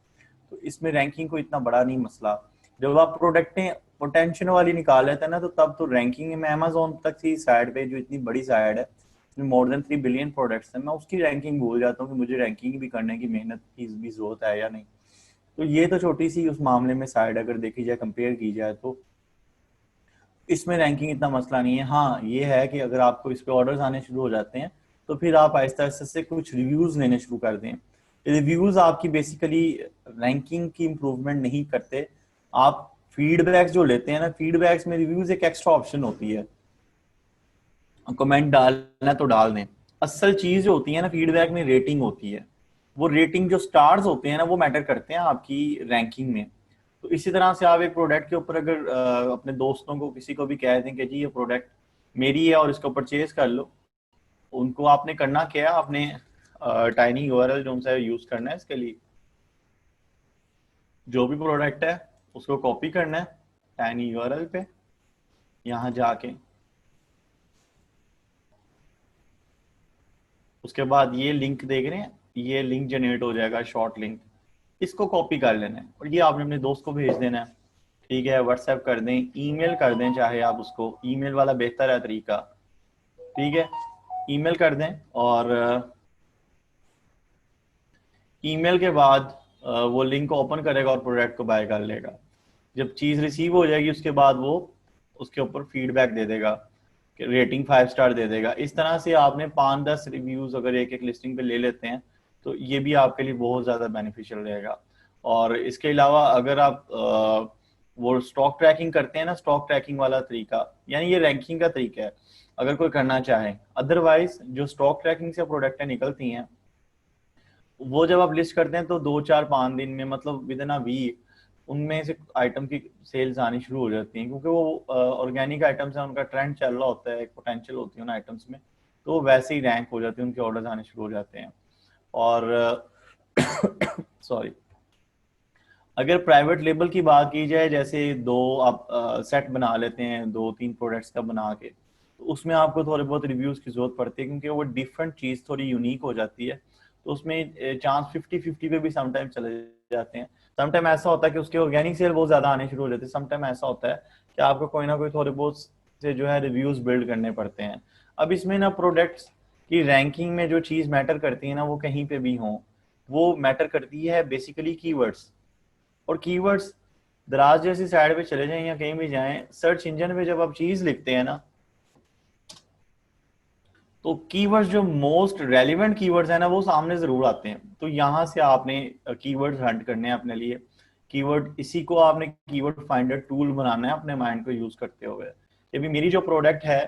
तो इसमें रैंकिंग को इतना बड़ा नहीं मसला। जब आप प्रोडक्टें पोटेंशियल वाली निकाल लेते हैं ना, तो तब तो रैंकिंग में अमेजोन तक की साइड पे, जो इतनी बड़ी साइड है, इसमें मोर देन 3 बिलियन प्रोडक्ट्स हैं, मैं उसकी रैंकिंग भूल जाता हूँ कि मुझे रैंकिंग भी करने की मेहनत की भी जरूरत है या नहीं। तो ये तो छोटी सी उस मामले में साइड अगर देखी जाए, कंपेयर की जाए, तो इसमें रैंकिंग इतना मसला नहीं है। हाँ ये है कि अगर आपको इस पे ऑर्डर्स आने शुरू हो जाते हैं तो फिर आप आहिस्ता आहिस्ता से कुछ रिव्यूज लेने शुरू कर दें। रिव्यूज आपकी बेसिकली रैंकिंग की इम्प्रूवमेंट नहीं करते। आप फीडबैक्स जो लेते हैं ना, फीडबैक्स में रिव्यूज एक एक्स्ट्रा ऑप्शन होती है, कमेंट डालना तो डाल दें। असल चीज जो होती है ना फीडबैक में, रेटिंग होती है। वो रेटिंग जो स्टार्स होते हैं ना, वो मैटर करते हैं आपकी रैंकिंग में। तो इसी तरह से आप एक प्रोडक्ट के ऊपर अगर अपने दोस्तों को, किसी को भी कह दें कि जी ये प्रोडक्ट मेरी है और इसको परचेज कर लो, उनको आपने करना क्या है, आपने टाइनी यूआरएल जो उनसे यूज करना है इसके लिए, जो भी प्रोडक्ट है उसको कॉपी करना है टाइनी यूआरएल पे, यहाँ जाके उसके बाद ये लिंक देख रहे हैं, ये लिंक जनरेट हो जाएगा, शॉर्ट लिंक, इसको कॉपी कर लेना है और ये आपने अपने दोस्त को भेज देना है, ठीक है। व्हाट्सएप कर दें, ईमेल कर दें, चाहे आप उसको, ईमेल वाला बेहतर है तरीका, ठीक है। ईमेल कर दें और ईमेल के बाद वो लिंक ओपन करेगा और प्रोडक्ट को बाय कर लेगा। जब चीज़ रिसीव हो जाएगी उसके बाद वो उसके ऊपर फीडबैक दे देगा, रेटिंग 5 स्टार दे देगा। इस तरह से आपने 5-10 रिव्यूज अगर एक एक लिस्टिंग पे ले लेते हैं तो ये भी आपके लिए बहुत ज़्यादा बेनिफिशियल रहेगा। और इसके अलावा अगर आप वो स्टॉक ट्रैकिंग करते हैं ना, स्टॉक ट्रैकिंग वाला तरीका, यानी ये रैंकिंग का तरीका है अगर कोई करना चाहे। अदरवाइज जो स्टॉक ट्रैकिंग से प्रोडक्टें निकलती हैं वो जब आप लिस्ट करते हैं तो 2-4-5 दिन में, मतलब विद इन अ वीक, उनमें से आइटम की सेल्स आनी शुरू हो जाती हैं, क्योंकि वो ऑर्गेनिक आइटम्स हैं, उनका ट्रेंड चल रहा होता है, एक पोटेंशियल होती है उन आइटम्स में, तो वैसे ही रैंक हो जाती है, उनके ऑर्डर्स आने शुरू हो जाते हैं। और सॉरी, अगर प्राइवेट लेबल की बात की जाए, जैसे दो आप सेट बना लेते हैं 2-3 प्रोडक्ट्स का बना के, तो उसमें आपको थोड़े बहुत रिव्यूज की जरूरत पड़ती है, क्योंकि वो डिफरेंट चीज़ थोड़ी यूनिक हो जाती है, तो उसमें चांस 50-50 पे भी समटाइम चले जाते हैं। समटाइम ऐसा होता है कि उसके ऑर्गेनिक सेल बहुत ज्यादा आने शुरू हो जाते हैं, समटाइम ऐसा होता है कि आपको कोई ना कोई थोड़े बहुत से जो है रिव्यूज बिल्ड करने पड़ते हैं। अब इसमें ना प्रोडक्ट्स की रैंकिंग में जो चीज़ मैटर करती है ना, वो कहीं पे भी हो, वो मैटर करती है बेसिकली कीवर्ड्स। और कीवर्ड्स दराज जैसी साइड पे चले जाएं या कहीं भी जाएं, सर्च इंजन पे जब आप चीज लिखते हैं ना, तो कीवर्ड्स जो मोस्ट रेलिवेंट कीवर्ड्स है ना, वो सामने जरूर आते हैं। तो यहाँ से आपने कीवर्ड्स हंट करने हैं अपने लिए। कीवर्ड, इसी को आपने कीवर्ड फाइंडर टूल बनाना है अपने माइंड को यूज करते हुए। ये भी मेरी जो प्रोडक्ट है,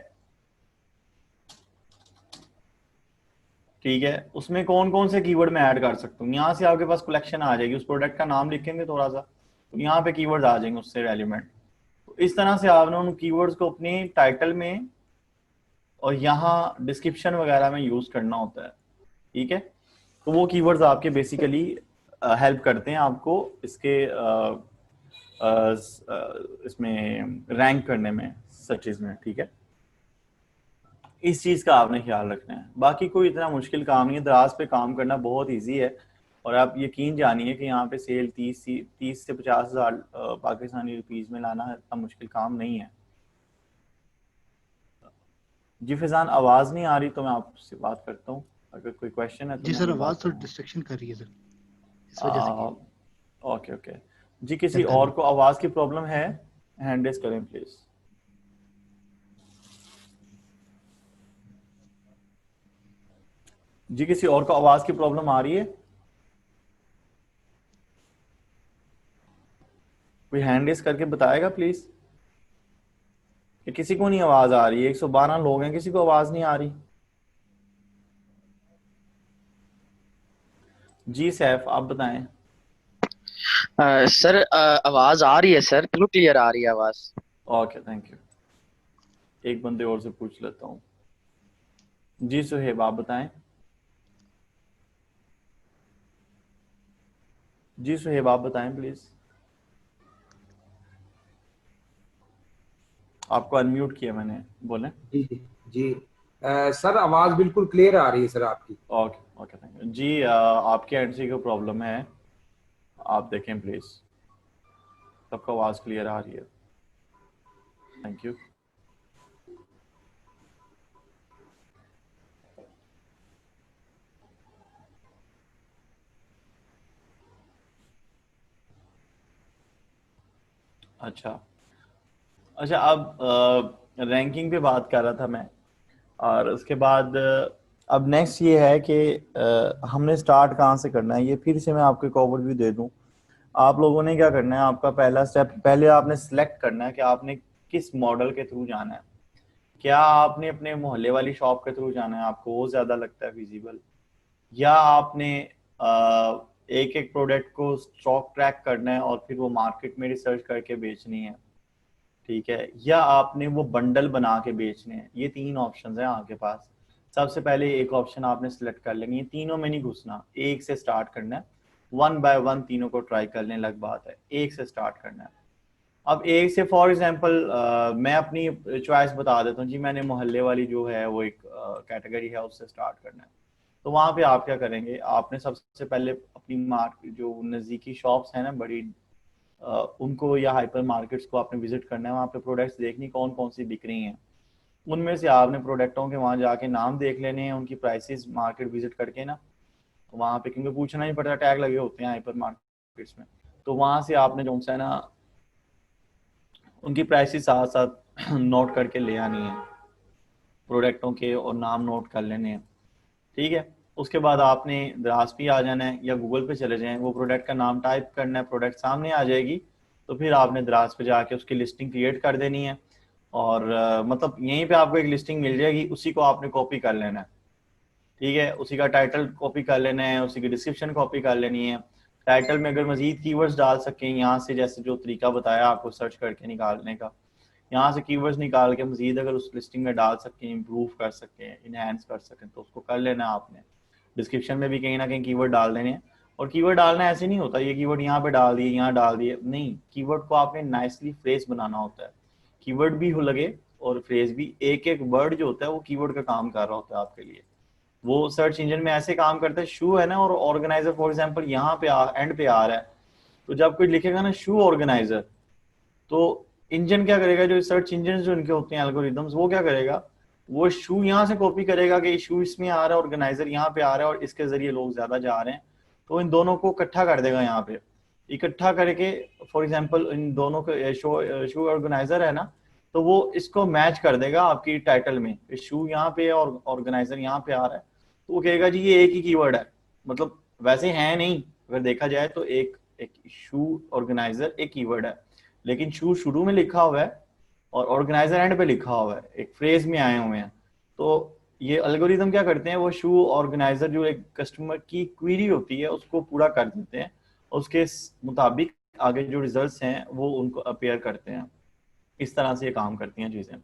ठीक है, उसमें कौन कौन से कीवर्ड मैं ऐड कर सकता हूँ, यहाँ से आपके पास कलेक्शन आ जाएगी। उस प्रोडक्ट का नाम लिखेंगे थोड़ा सा, तो यहाँ पे कीवर्ड्स आ जाएंगे उससे रेलिवेंट। तो इस तरह से आपने उन कीवर्ड्स को अपने टाइटल में और यहाँ डिस्क्रिप्शन वगैरह में यूज करना होता है, ठीक है। तो वो कीवर्ड्स आपके बेसिकली हेल्प करते हैं आपको इसके इसमें रैंक करने में, सर्चेज में, ठीक है। इस चीज का आपने ख्याल रखना है। बाकी कोई इतना मुश्किल काम नहीं है, दराज पे काम करना बहुत इजी है। और आप यकीन जानिए कि यहाँ पे सेल 30 से 50 हज़ार पाकिस्तानी रुपीज में लाना इतना मुश्किल काम नहीं है। जी फिजान, आवाज नहीं आ रही तो मैं आपसे बात करता हूँ, अगर कोई क्वेश्चन है तो जी सर, आवाज तो डिस्ट्रैक्शन कर रही है सर, इस वजह से। ओके ओके जी, किसी और को आवाज की प्रॉब्लम है, हैंड रेज करें प्लीज। जी किसी और को आवाज की प्रॉब्लम आ रही है? कोई हैंड रेज करके बताएगा प्लीज, कि किसी को नहीं आवाज आ रही है। 112 लोग हैं, किसी को आवाज नहीं आ रही। जी सैफ, आप बताएं। सर आवाज आ रही है सर, बिल्कुल क्लियर आ रही है आवाज। Okay, thank you. एक बंदे और से पूछ लेता हूँ। जी सुहेब, आप बताएं। जी सुहेब, आप बताएं प्लीज। आपको अनम्यूट किया मैंने, बोलें। जी जी जी। सर आवाज बिल्कुल क्लियर आ रही है सर आपकी। ओके ओके, थैंक यू जी। आपके एंड से कोई प्रॉब्लम है, आप देखें प्लीज। सबका आवाज क्लियर आ रही है, थैंक यू। अच्छा अच्छा, अब रैंकिंग पे बात कर रहा था मैं, और उसके बाद अब नेक्स्ट ये है कि हमने स्टार्ट कहाँ से करना है। ये फिर से मैं आपको एक ओवरव्यू दे दूं। आप लोगों ने क्या करना है, आपका पहला स्टेप, पहले आपने सिलेक्ट करना है कि आपने किस मॉडल के थ्रू जाना है। क्या आपने अपने मोहल्ले वाली शॉप के थ्रू जाना है, आपको वो ज्यादा लगता है फिजिबल, या आपने एक एक प्रोडक्ट को स्टॉक ट्रैक करना है और फिर वो मार्केट में रिसर्च करके बेचनी है, ठीक है, या आपने वो बंडल बना के बेचने हैं। ये तीन ऑप्शंस हैं आपके पास। सबसे पहले एक ऑप्शन आपने सिलेक्ट कर लेंगे। ये तीनों में नहीं घुसना, एक से स्टार्ट करना है। वन बाय वन तीनों को ट्राई करने लग बात है, एक से स्टार्ट करना है। अब एक से फॉर एग्जांपल मैं अपनी चॉइस बता देता हूँ जी। मैंने मोहल्ले वाली जो है वो एक कैटेगरी है, उससे स्टार्ट करना है। तो वहां पे आप क्या करेंगे, आपने सबसे पहले अपनी मार्केट जो नज़दीकी शॉप्स हैं ना बड़ी, उनको या हाइपर मार्केट्स को आपने विजिट करना है। वहाँ पे प्रोडक्ट्स देखनी कौन कौन सी बिक रही हैं। उनमें से आपने प्रोडक्टों के वहाँ जाके नाम देख लेने हैं, उनकी प्राइसेस मार्केट विजिट करके ना, वहाँ पे क्योंकि पूछना ही पड़ता है, टैग लगे होते हैं हाइपर मार्केट्स में। तो वहाँ से आपने जो है ना उनकी प्राइसेस साथ साथ नोट करके ले आनी है, प्रोडक्टों के और नाम नोट कर लेने हैं, ठीक है। उसके बाद आपने द्रास पे आ जाना है या गूगल पे चले जाएं, वो प्रोडक्ट का नाम टाइप करना है, प्रोडक्ट सामने आ जाएगी। तो फिर आपने द्रास पे जाके उसकी लिस्टिंग क्रिएट कर देनी है, और मतलब यहीं पे आपको एक लिस्टिंग मिल जाएगी, उसी को आपने कॉपी कर लेना है, ठीक है। उसी का टाइटल कॉपी कर लेना है, उसी की डिस्क्रिप्शन कॉपी कर लेनी है। टाइटल में अगर मजीद कीवर्ड्स डाल सकें यहाँ से, जैसे जो तरीका बताया आपको सर्च करके निकालने का, यहाँ से कीवर्ड्स निकाल के मजीद अगर उस लिस्टिंग में डाल सकें, इम्प्रूव कर सकें, इनहेंस कर सकें, तो उसको कर लेना है आपने। डिस्क्रिप्शन में भी कहीं ना कहीं कीवर्ड डाल देने हैं। और कीवर्ड डालना ऐसे नहीं होता ये कीवर्ड यहाँ पे डाल दिए, यहाँ डाल दिए, नहीं। कीवर्ड को आपने नाइसली फ्रेज बनाना होता है। कीवर्ड भी हो लगे और फ्रेज भी, एक एक वर्ड जो होता है वो कीवर्ड का काम कर रहा होता है आपके लिए। वो सर्च इंजन में ऐसे काम करता है, शू है ना, और ऑर्गेनाइजर फॉर एग्जाम्पल यहाँ पे एंड पे आ रहा है, तो जब कोई लिखेगा ना शू ऑर्गेनाइजर, तो इंजन क्या करेगा, जो सर्च इंजन जो इनके होते हैं एल्गोरिदम्स, वो क्या करेगा, वो शू यहाँ से कॉपी करेगा कि शू इसमें आ रहा है, ऑर्गेनाइजर यहाँ पे आ रहा है, और इसके जरिए लोग ज्यादा जा रहे हैं, तो इन दोनों को इकट्ठा कर देगा यहाँ पे, इकट्ठा करके। फॉर एग्जाम्पल इन दोनों को शू ऑर्गेनाइजर है ना, तो वो इसको मैच कर देगा आपकी टाइटल में, शू यहाँ पे और ऑर्गेनाइजर यहाँ पे आ रहा है, तो वो कहेगा जी ये एक ही कीवर्ड है। मतलब वैसे है नहीं, अगर देखा जाए तो एक एक शू ऑर्गेनाइजर एक कीवर्ड है, लेकिन शू शुरू में लिखा हुआ है और ऑर्गेनाइजर एंड पे लिखा हुआ है, एक फ्रेज में आए हुए हैं। तो ये एल्गोरिदम क्या करते हैं, वो शू ऑर्गेनाइजर जो एक कस्टमर की क्वेरी होती है उसको पूरा कर देते हैं, उसके मुताबिक आगे जो रिजल्ट्स हैं वो उनको अपेयर करते हैं। इस तरह से ये काम करती हैं चीज़ें।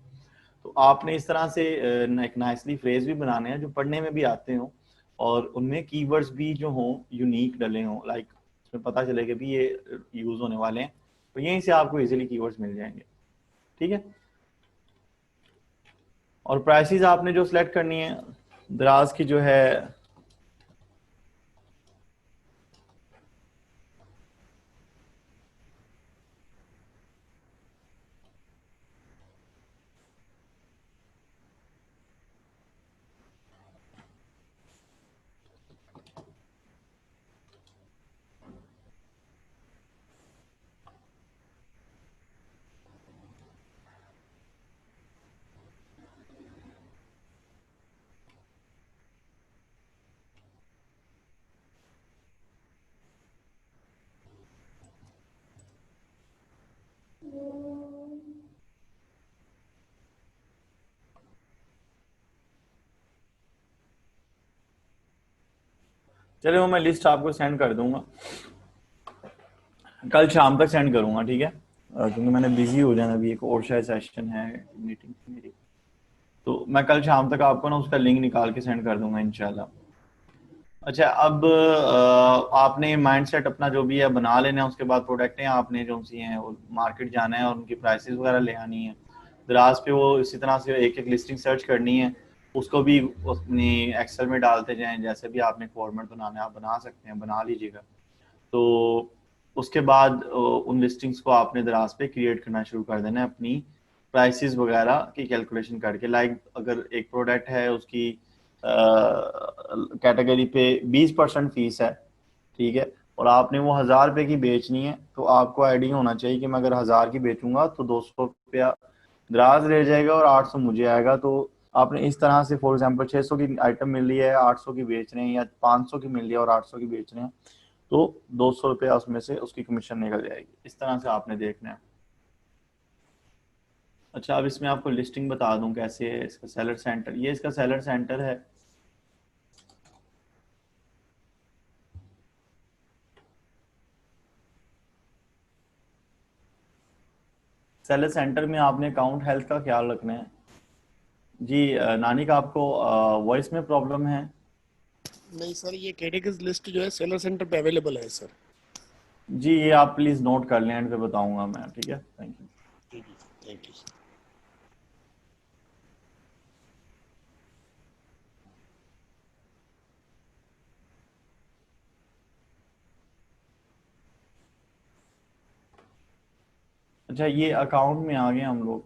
तो आपने इस तरह से एक नाइसली फ्रेज भी बनाने हैं जो पढ़ने में भी आते हों, और उनमें कीवर्ड्स भी जो हों यूनिक डले हों, लाइक उसमें पता चले कि भी ये यूज़ होने वाले हैं, तो यहीं से आपको इजीली कीवर्ड्स मिल जाएंगे, ठीक है। और प्राइसेस आपने जो सिलेक्ट करनी है, दराज की जो है, चलिए वो मैं लिस्ट आपको सेंड कर दूंगा, कल शाम तक सेंड करूंगा, ठीक है, क्योंकि मैंने बिजी हो जाना, अभी एक और शायद सेशन है मीटिंग मेरी, तो मैं कल शाम तक आपको ना उसका लिंक निकाल के सेंड कर दूंगा इंशाल्लाह। अच्छा, अब आपने माइंडसेट अपना जो भी है बना लेना है, उसके बाद प्रोडक्टें आपने जो सी हैं वो मार्केट जाना है और उनकी प्राइसेस वगैरह ले आनी है। दराज पे वो इसी तरह से एक एक लिस्टिंग सर्च करनी है, उसको भी अपनी एक्सेल में डालते जाएं, जैसे भी आपने फॉर्मेट बनाना है आप बना सकते हैं, बना लीजिएगा। तो उसके बाद उन लिस्टिंग्स को आपने दराज पे क्रिएट करना शुरू कर देना है अपनी प्राइसेस वगैरह की कैलकुलेशन करके। लाइक अगर एक प्रोडक्ट है उसकी कैटेगरी पे 20% फीस है, ठीक है, और आपने वो 1000 रुपये की बेचनी है, तो आपको आइडिया होना चाहिए कि मैं अगर 1000 की बेचूंगा तो 200 रुपया दराज ले जाएगा और 800 मुझे आएगा। तो आपने इस तरह से फॉर एग्जांपल 600 की आइटम मिल रही है, 800 की बेच रहे हैं, या 500 की मिल रही है और 800 की बेच रहे हैं, तो 200 रुपया उसमें से उसकी कमीशन निकल जाएगी। इस तरह से आपने देखना है। अच्छा, अब इसमें आपको लिस्टिंग बता दूं कैसे है इसका सेलर सेंटर। ये इसका सेलर सेंटर है, सेलर सेंटर में आपने अकाउंट हेल्थ का ख्याल रखना है। जी नानी का आपको वॉइस में प्रॉब्लम है? नहीं सर, ये कैटेगरीज लिस्ट जो है सेलर सेंटर पे अवेलेबल है सर। जी ये आप प्लीज नोट कर लें, एंड पे बताऊंगा मैं, ठीक है, थैंक यू। जी जी, थैंक यू। अच्छा, ये अकाउंट में आ गए हम लोग।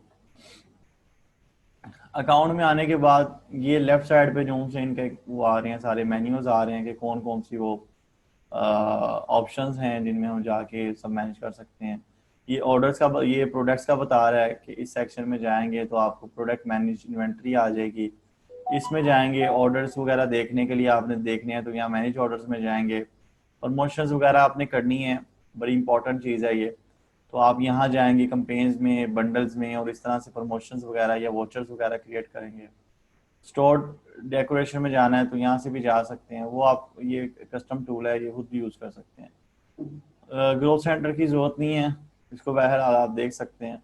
अकाउंट में आने के बाद ये लेफ्ट साइड पे जो से इनके वो आ रहे हैं, सारे मेन्यूज आ रहे हैं कि कौन कौन सी वो ऑप्शंस हैं जिनमें हम जाके सब मैनेज कर सकते हैं। ये ऑर्डर्स का, ये प्रोडक्ट्स का बता रहा है कि इस सेक्शन में जाएंगे तो आपको प्रोडक्ट मैनेज इन्वेंट्री आ जाएगी। इसमें जाएंगे ऑर्डर्स वगैरह देखने के लिए, आपने देखने हैं तो यहाँ मैनेज ऑर्डर्स में जाएंगे। प्रमोशंस वगैरह आपने करनी है, बड़ी इंपॉर्टेंट चीज़ है ये, तो आप यहाँ जाएंगे कंपेन्स में, बंडल्स में, और इस तरह से प्रमोशंस वगैरह या वोचर्स वगैरह क्रिएट करेंगे। स्टोर डेकोरेशन में जाना है तो यहाँ से भी जा सकते हैं, वो आप ये कस्टम टूल है, ये खुद भी यूज़ कर सकते हैं। ग्रोथ सेंटर की ज़रूरत नहीं है, इसको बहरहाल आप देख सकते हैं।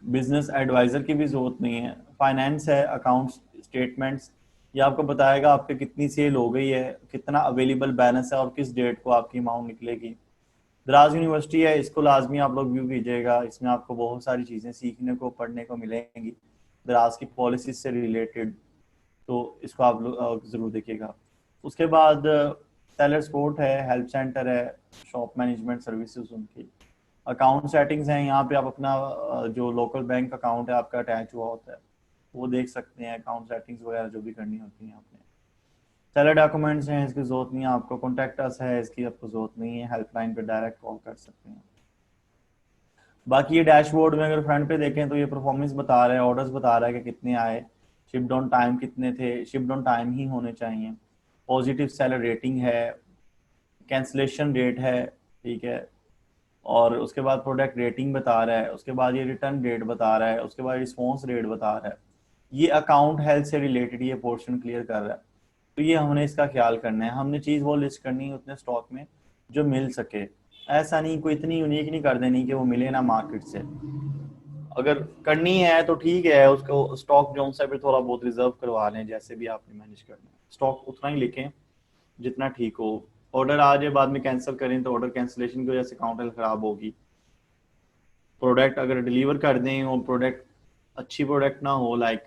बिजनेस एडवाइज़र की भी ज़रूरत नहीं है। फाइनेंस है, अकाउंट्स, स्टेटमेंट्स, ये आपको बताएगा आपके कितनी सेल हो गई है, कितना अवेलेबल बैलेंस है और किस डेट को आपकी अमाउंट निकलेगी। दराज यूनिवर्सिटी है, इसको लाजमी आप लोग व्यू कीजिएगा, इसमें आपको बहुत सारी चीज़ें सीखने को, पढ़ने को मिलेंगी दराज की पॉलिसी से रिलेटेड, तो इसको आप लोग ज़रूर देखिएगा। उसके बाद सेलर सपोर्ट है, हेल्प सेंटर है, शॉप मैनेजमेंट सर्विसेज उनकी, अकाउंट सेटिंग्स हैं, यहाँ पे आप अपना जो लोकल बैंक अकाउंट है आपका अटैच हुआ होता है वो देख सकते हैं, अकाउंट सेटिंग्स वगैरह जो भी करनी होती हैं आपने। सेलर डॉक्यूमेंट्स हैं, इसकी ज़रूरत नहीं है आपको। कॉन्टैक्ट अस है, इसकी आपको ज़रूरत नहीं है, हेल्पलाइन पे डायरेक्ट कॉल कर सकते हैं। बाकी ये डैशबोर्ड में अगर फ्रंट पे देखें तो ये परफॉर्मेंस बता रहा है, ऑर्डर्स बता रहा है कि कितने आए, शिप्ड ऑन टाइम कितने थे, शिप्ड ऑन टाइम ही होने चाहिए, पॉजिटिव सेलर रेटिंग है, कैंसलेशन रेट है, ठीक है, और उसके बाद प्रोडक्ट रेटिंग बता रहा है, उसके बाद ये रिटर्न रेट बता रहा है, उसके बाद रिस्पॉन्स रेट बता रहा है। ये अकाउंट हेल्थ से रिलेटेड ये पोर्शन क्लियर कर रहा है, तो ये हमने इसका ख्याल करना है। हमने चीज़ वो लिस्ट करनी है उतने स्टॉक में जो मिल सके, ऐसा नहीं कोई इतनी यूनिक नहीं कर देनी कि वो मिले ना मार्केट से। अगर करनी है तो ठीक है, उसको स्टॉक जो सा फिर थोड़ा बहुत रिजर्व करवा लें, जैसे भी आपने मैनेज करना है, स्टॉक उतना ही लिखें जितना ठीक हो। ऑर्डर आ जाए बाद में कैंसिल करें तो ऑर्डर कैंसिलेशन की वजह से काउंटर खराब होगी। प्रोडक्ट अगर डिलीवर कर दें और प्रोडक्ट अच्छी प्रोडक्ट ना हो लाइक,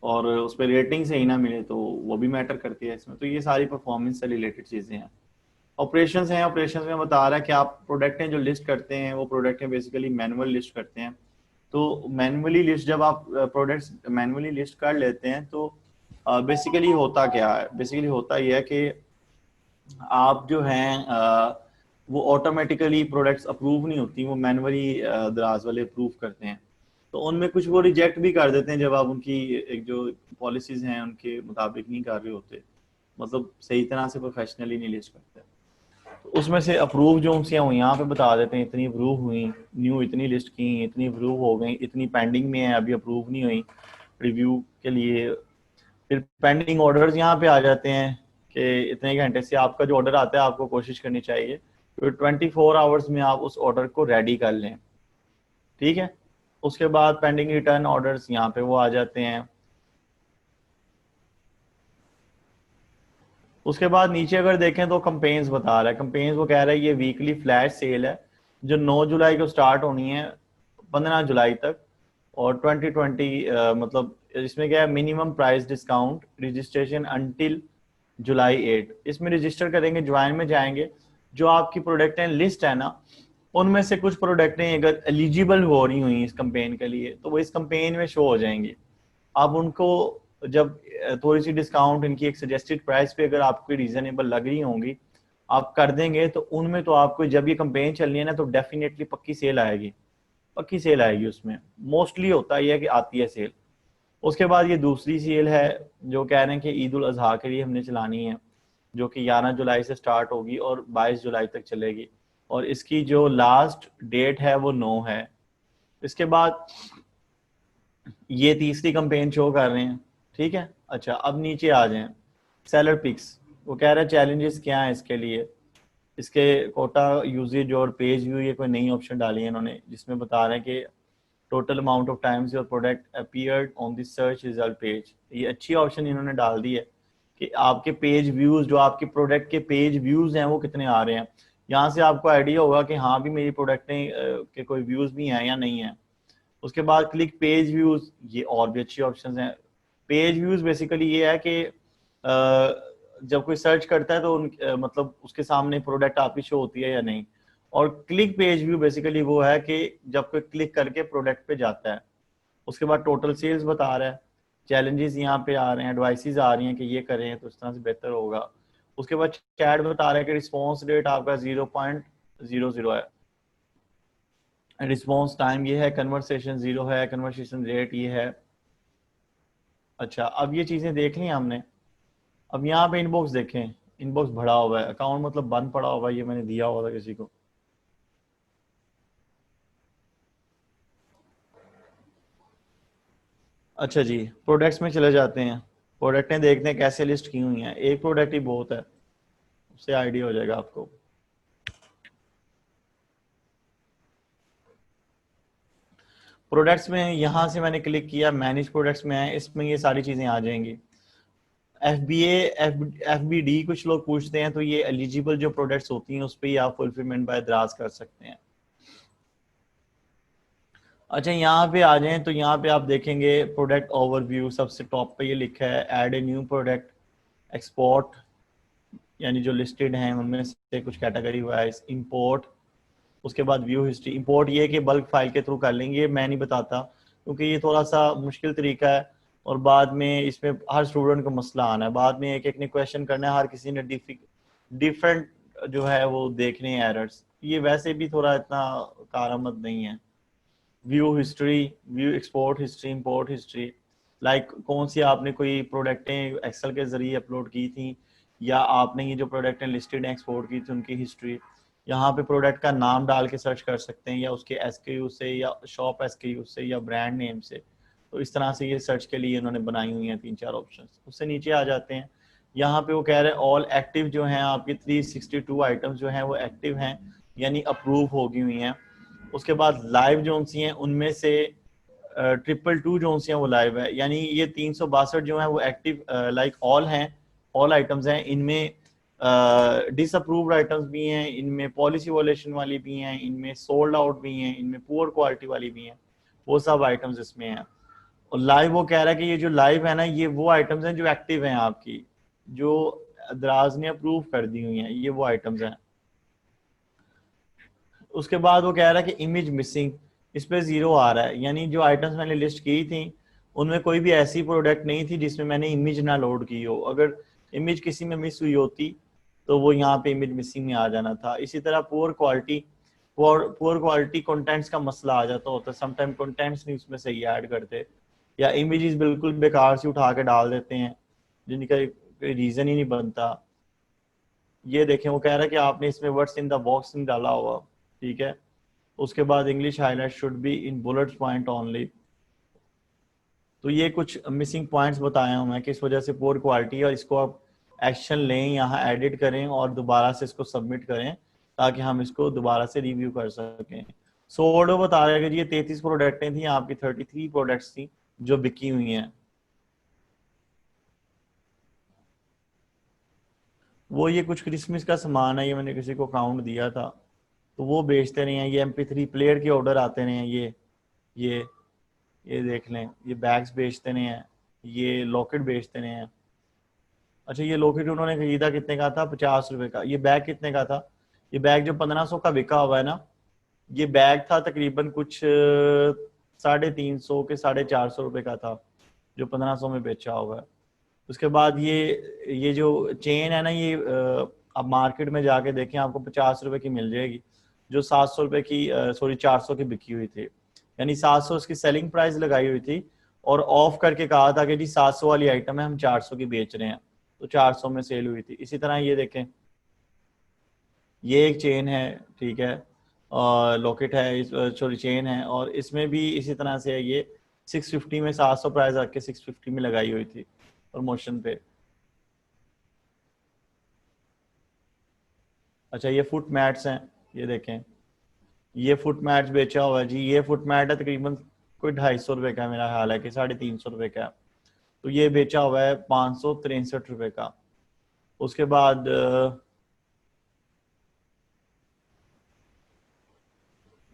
और उस पर रेटिंग सही ना मिले तो वो भी मैटर करती है इसमें। तो ये सारी परफॉर्मेंस से रिलेटेड चीज़ें हैं। ऑपरेशंस हैं, ऑपरेशंस में बता रहा है कि आप प्रोडक्ट हैं जो लिस्ट करते हैं वो प्रोडक्ट हैं बेसिकली मैनुअल लिस्ट करते हैं। तो मैनुअली लिस्ट जब आप प्रोडक्ट्स मैनुअली लिस्ट कर लेते हैं तो बेसिकली होता क्या है, बेसिकली होता ये है कि आप जो हैं वो ऑटोमेटिकली प्रोडक्ट्स अप्रूव नहीं होती, वो मैनुअली दराज वाले अप्रूव करते हैं। तो उनमें कुछ वो रिजेक्ट भी कर देते हैं जब आप उनकी एक जो पॉलिसीज हैं उनके मुताबिक नहीं कर रहे होते, मतलब सही तरह से प्रोफेशनली नहीं लिस्ट करते। तो उसमें से अप्रूव जो उनसे वो यहाँ पे बता देते हैं, इतनी अप्रूव हुई, न्यू इतनी लिस्ट की, इतनी अप्रूव हो गई, इतनी पेंडिंग में है अभी अप्रूव नहीं हुई रिव्यू के लिए। फिर पेंडिंग ऑर्डर्स यहाँ पे आ जाते हैं कि इतने घंटे से आपका जो ऑर्डर आता है आपको कोशिश करनी चाहिए तो 24 आवर्स में आप उस ऑर्डर को रेडी कर लें, ठीक है। उसके बाद पेंडिंग रिटर्न ऑर्डर्स यहाँ पे वो आ जाते हैं। उसके बाद नीचे अगर देखें तो कंपेन्स बता रहा है, कंपेन्स वो कह रहा है ये वीकली फ्लैश सेल है जो 9 जुलाई को स्टार्ट होनी है 15 जुलाई तक, और 2020 मतलब इसमें क्या है, minimum price discount registration until July 8। इसमें रजिस्टर करेंगे, ज्वाइन में जाएंगे, जो आपकी प्रोडक्टें लिस्ट है ना उनमें से कुछ प्रोडक्टें अगर एलिजिबल हो रही हुई इस कंपेन के लिए तो वो इस कंपेन में शो हो जाएंगी। आप उनको जब थोड़ी सी डिस्काउंट इनकी एक सजेस्टेड प्राइस पे अगर आपको रीजनेबल लग रही होंगी आप कर देंगे तो उनमें तो आपको जब ये कंपेन चलनी है ना तो डेफिनेटली पक्की सेल आएगी, पक्की सेल आएगी। उसमें मोस्टली होता ही है कि आती है सेल। उसके बाद ये दूसरी सेल है जो कह रहे हैं कि ईद उल अजहा के लिए हमने चलानी है, जो कि 11 जुलाई से स्टार्ट होगी और 22 जुलाई तक चलेगी, और इसकी जो लास्ट डेट है वो 9 है। इसके बाद ये तीसरी कंपेन शो कर रहे हैं, ठीक है। अच्छा, अब नीचे आ जाएं, सेलर पिक्स वो कह रहा है चैलेंजेस क्या है इसके लिए। इसके कोटा यूजेज और पेज व्यू ये कोई नई ऑप्शन डाली है इन्होंने जिसमें बता रहे हैं कि total amount of times your product appeared on the search result page. ये अच्छी ऑप्शन इन्होंने डाल दी है कि आपके पेज व्यूज, जो आपके प्रोडक्ट के पेज व्यूज हैं वो कितने आ रहे हैं। यहाँ से आपको आइडिया होगा कि हाँ भी मेरी प्रोडक्टें के कोई व्यूज भी हैं या नहीं है। उसके बाद क्लिक पेज व्यूज, ये और भी अच्छी ऑप्शंस हैं। पेज व्यूज बेसिकली ये है कि जब कोई सर्च करता है तो मतलब उसके सामने प्रोडक्ट आपकी शो होती है या नहीं। और क्लिक पेज व्यू बेसिकली वो है कि जब कोई क्लिक करके प्रोडक्ट पे जाता है। उसके बाद टोटल सेल्स बता रहा है, चैलेंजेस यहाँ पे आ रहे हैं, एडवाइसेस आ रही हैं कि ये करें तो इस तरह से बेहतर होगा। उसके बाद चैट बता रहा है कि रिस्पॉन्स रेट आपका 0.00 है, रिस्पॉन्स टाइम ये है, कन्वर्सेशन 0 है, कन्वर्सेशन रेट ये है। अच्छा, अब ये चीज़ें देख ली हमने। अब यहाँ पे इनबॉक्स देखें, इनबॉक्स भरा हुआ है, अकाउंट मतलब बंद पड़ा हुआ है, ये मैंने दिया हुआ था किसी को। अच्छा जी, प्रोडक्ट्स में चले जाते हैं, प्रोडक्टें देखते हैं कैसे लिस्ट की हुई हैं। एक प्रोडक्ट ही बहुत है, उससे आइडिया हो जाएगा आपको। प्रोडक्ट्स में यहाँ से मैंने क्लिक किया, मैनेज प्रोडक्ट्स में है, इसमें ये सारी चीज़ें आ जाएंगी। FBD कुछ लोग पूछते हैं तो ये एलिजिबल जो प्रोडक्ट्स होती हैं उस पर ही आप फुलफिलमेंट बाय दराज कर सकते हैं। अच्छा, यहाँ पे आ जाएं तो यहाँ पे आप देखेंगे प्रोडक्ट ओवरव्यू, सबसे टॉप पे ये लिखा है add a new product, export यानी जो लिस्टेड हैं उनमें से कुछ कैटेगरी वाइज, इंपोर्ट। उसके बाद व्यू हिस्ट्री। इंपोर्ट ये कि बल्क फाइल के थ्रू कर लेंगे, मैं नहीं बताता क्योंकि ये थोड़ा सा मुश्किल तरीका है और बाद में इसमें हर स्टूडेंट को मसला आना है, बाद में एक एक ने क्वेश्चन करना है, हर किसी ने डिफरेंट जो है वो देखने हैं एरर्स। ये वैसे भी थोड़ा इतना कारआमद नहीं है। View history, view export history, import history, like कौन सी आपने कोई प्रोडक्टें एक्सेल के जरिए अपलोड की थी या आपने ये जो प्रोडक्टें लिस्टेड हैं एक्सपोर्ट की थी उनकी हिस्ट्री। यहाँ पे प्रोडक्ट का नाम डाल के सर्च कर सकते हैं या उसके SKU से या शॉप SKU से या ब्रांड नेम से। तो इस तरह से ये सर्च के लिए इन्होंने बनाई हुई हैं 3-4 ऑप्शन। उससे नीचे आ जाते हैं, यहाँ पे वो कह रहे हैं ऑल एक्टिव जो हैं आपकी 362 आइटम्स जो हैं वो एक्टिव हैं यानी अप्रूव हो गई हुई हैं। उसके बाद लाइव जोन सी हैं उनमें से 222 जोन सी हैं वो लाइव है, यानी ये 362 जो हैं वो एक्टिव लाइक ऑल हैं, ऑल आइटम्स हैं। इनमें डिसअप्रूव्ड आइटम्स भी हैं, इनमें पॉलिसी वॉलेशन वाली भी हैं, इनमें सोल्ड आउट भी हैं, इनमें पुअर क्वालिटी वाली भी हैं, वो सब आइटम्स इसमें हैं। और लाइव वो कह रहा है कि ये जो लाइव है ना ये वो आइटम्स हैं जो एक्टिव हैं आपकी, जो दराज ने अप्रूव कर दी हुई हैं, ये वो आइटम्स हैं। उसके बाद वो कह रहा है कि इमेज मिसिंग, इस पे 0 आ रहा है, यानी जो आइटम्स मैंने लिस्ट की थी उनमें कोई भी ऐसी प्रोडक्ट नहीं थी जिसमें मैंने इमेज ना लोड की हो। अगर इमेज किसी में मिस हुई होती तो वो यहाँ पे इमेज मिसिंग में आ जाना था। इसी तरह पुअर क्वालिटी कंटेंट्स का मसला आ जाता होता है, समटाइम कंटेंट्स नहीं उसमें सही ऐड करते या इमेजेस बिल्कुल बेकार से उठा के डाल देते हैं जिनका कोई रीजन ही नहीं बनता। ये देखें, वो कह रहा है कि आपने इसमें वर्ड्स इन द बॉक्स नहीं डाला हुआ, ठीक है। उसके बाद English highlight should be in bullet point only. तो ये कुछ मिसिंग पॉइंट्स बताया हूँ मैं, किस वजह से पुअर क्वालिटी है, और इसको आप एक्शन लें, यहाँ एडिट करें और दोबारा से इसको सबमिट करें ताकि हम इसको दोबारा से रिव्यू कर सकें। सोल्डो बता रहे हैं कि ये 33 प्रोडक्टें थी, आपकी 33 प्रोडक्ट्स थी जो बिकी हुई हैं। वो ये कुछ क्रिसमस का सामान है, ये मैंने किसी को अकाउंट दिया था तो वो बेचते रहे हैं। ये MP3 प्लेयर के ऑर्डर आते रहे हैं। ये देख लें, ये बैग्स बेचते रहे हैं, ये लॉकेट बेचते रहे हैं। अच्छा, ये लॉकेट उन्होंने खरीदा कितने का था? 50 रुपए का। ये बैग कितने का था? ये बैग जो 1500 का बिका हुआ है ना, ये बैग था तकरीबन कुछ 350 के 450 रुपए का था जो 1500 में बेचा हुआ है। उसके बाद ये जो चेन है ना, ये आप मार्केट में जाके देखें, आपको 50 रुपए की मिल जाएगी, जो 700 रुपए की 400 की बिकी हुई थी। यानी 700 उसकी सेलिंग प्राइस लगाई हुई थी और ऑफ करके कहा था कि जी 700 वाली आइटम है, हम 400 की बेच रहे हैं, तो 400 में सेल हुई थी। इसी तरह ये देखें, ये एक चेन है, ठीक है, और लॉकेट है, सॉरी चेन है, और इसमें भी इसी तरह से है। ये 650 में 700 प्राइस रख के 650 में लगाई हुई थी प्रमोशन पे। अच्छा, ये फुट मैट्स हैं, ये देखें, ये फुट मैट्स बेचा हुआ है जी। ये फुट मैट है तकरीबन कोई 250 रुपए का, मेरा ख्याल है कि 350 रुपए का। तो ये बेचा हुआ है 563 रुपए का। उसके बाद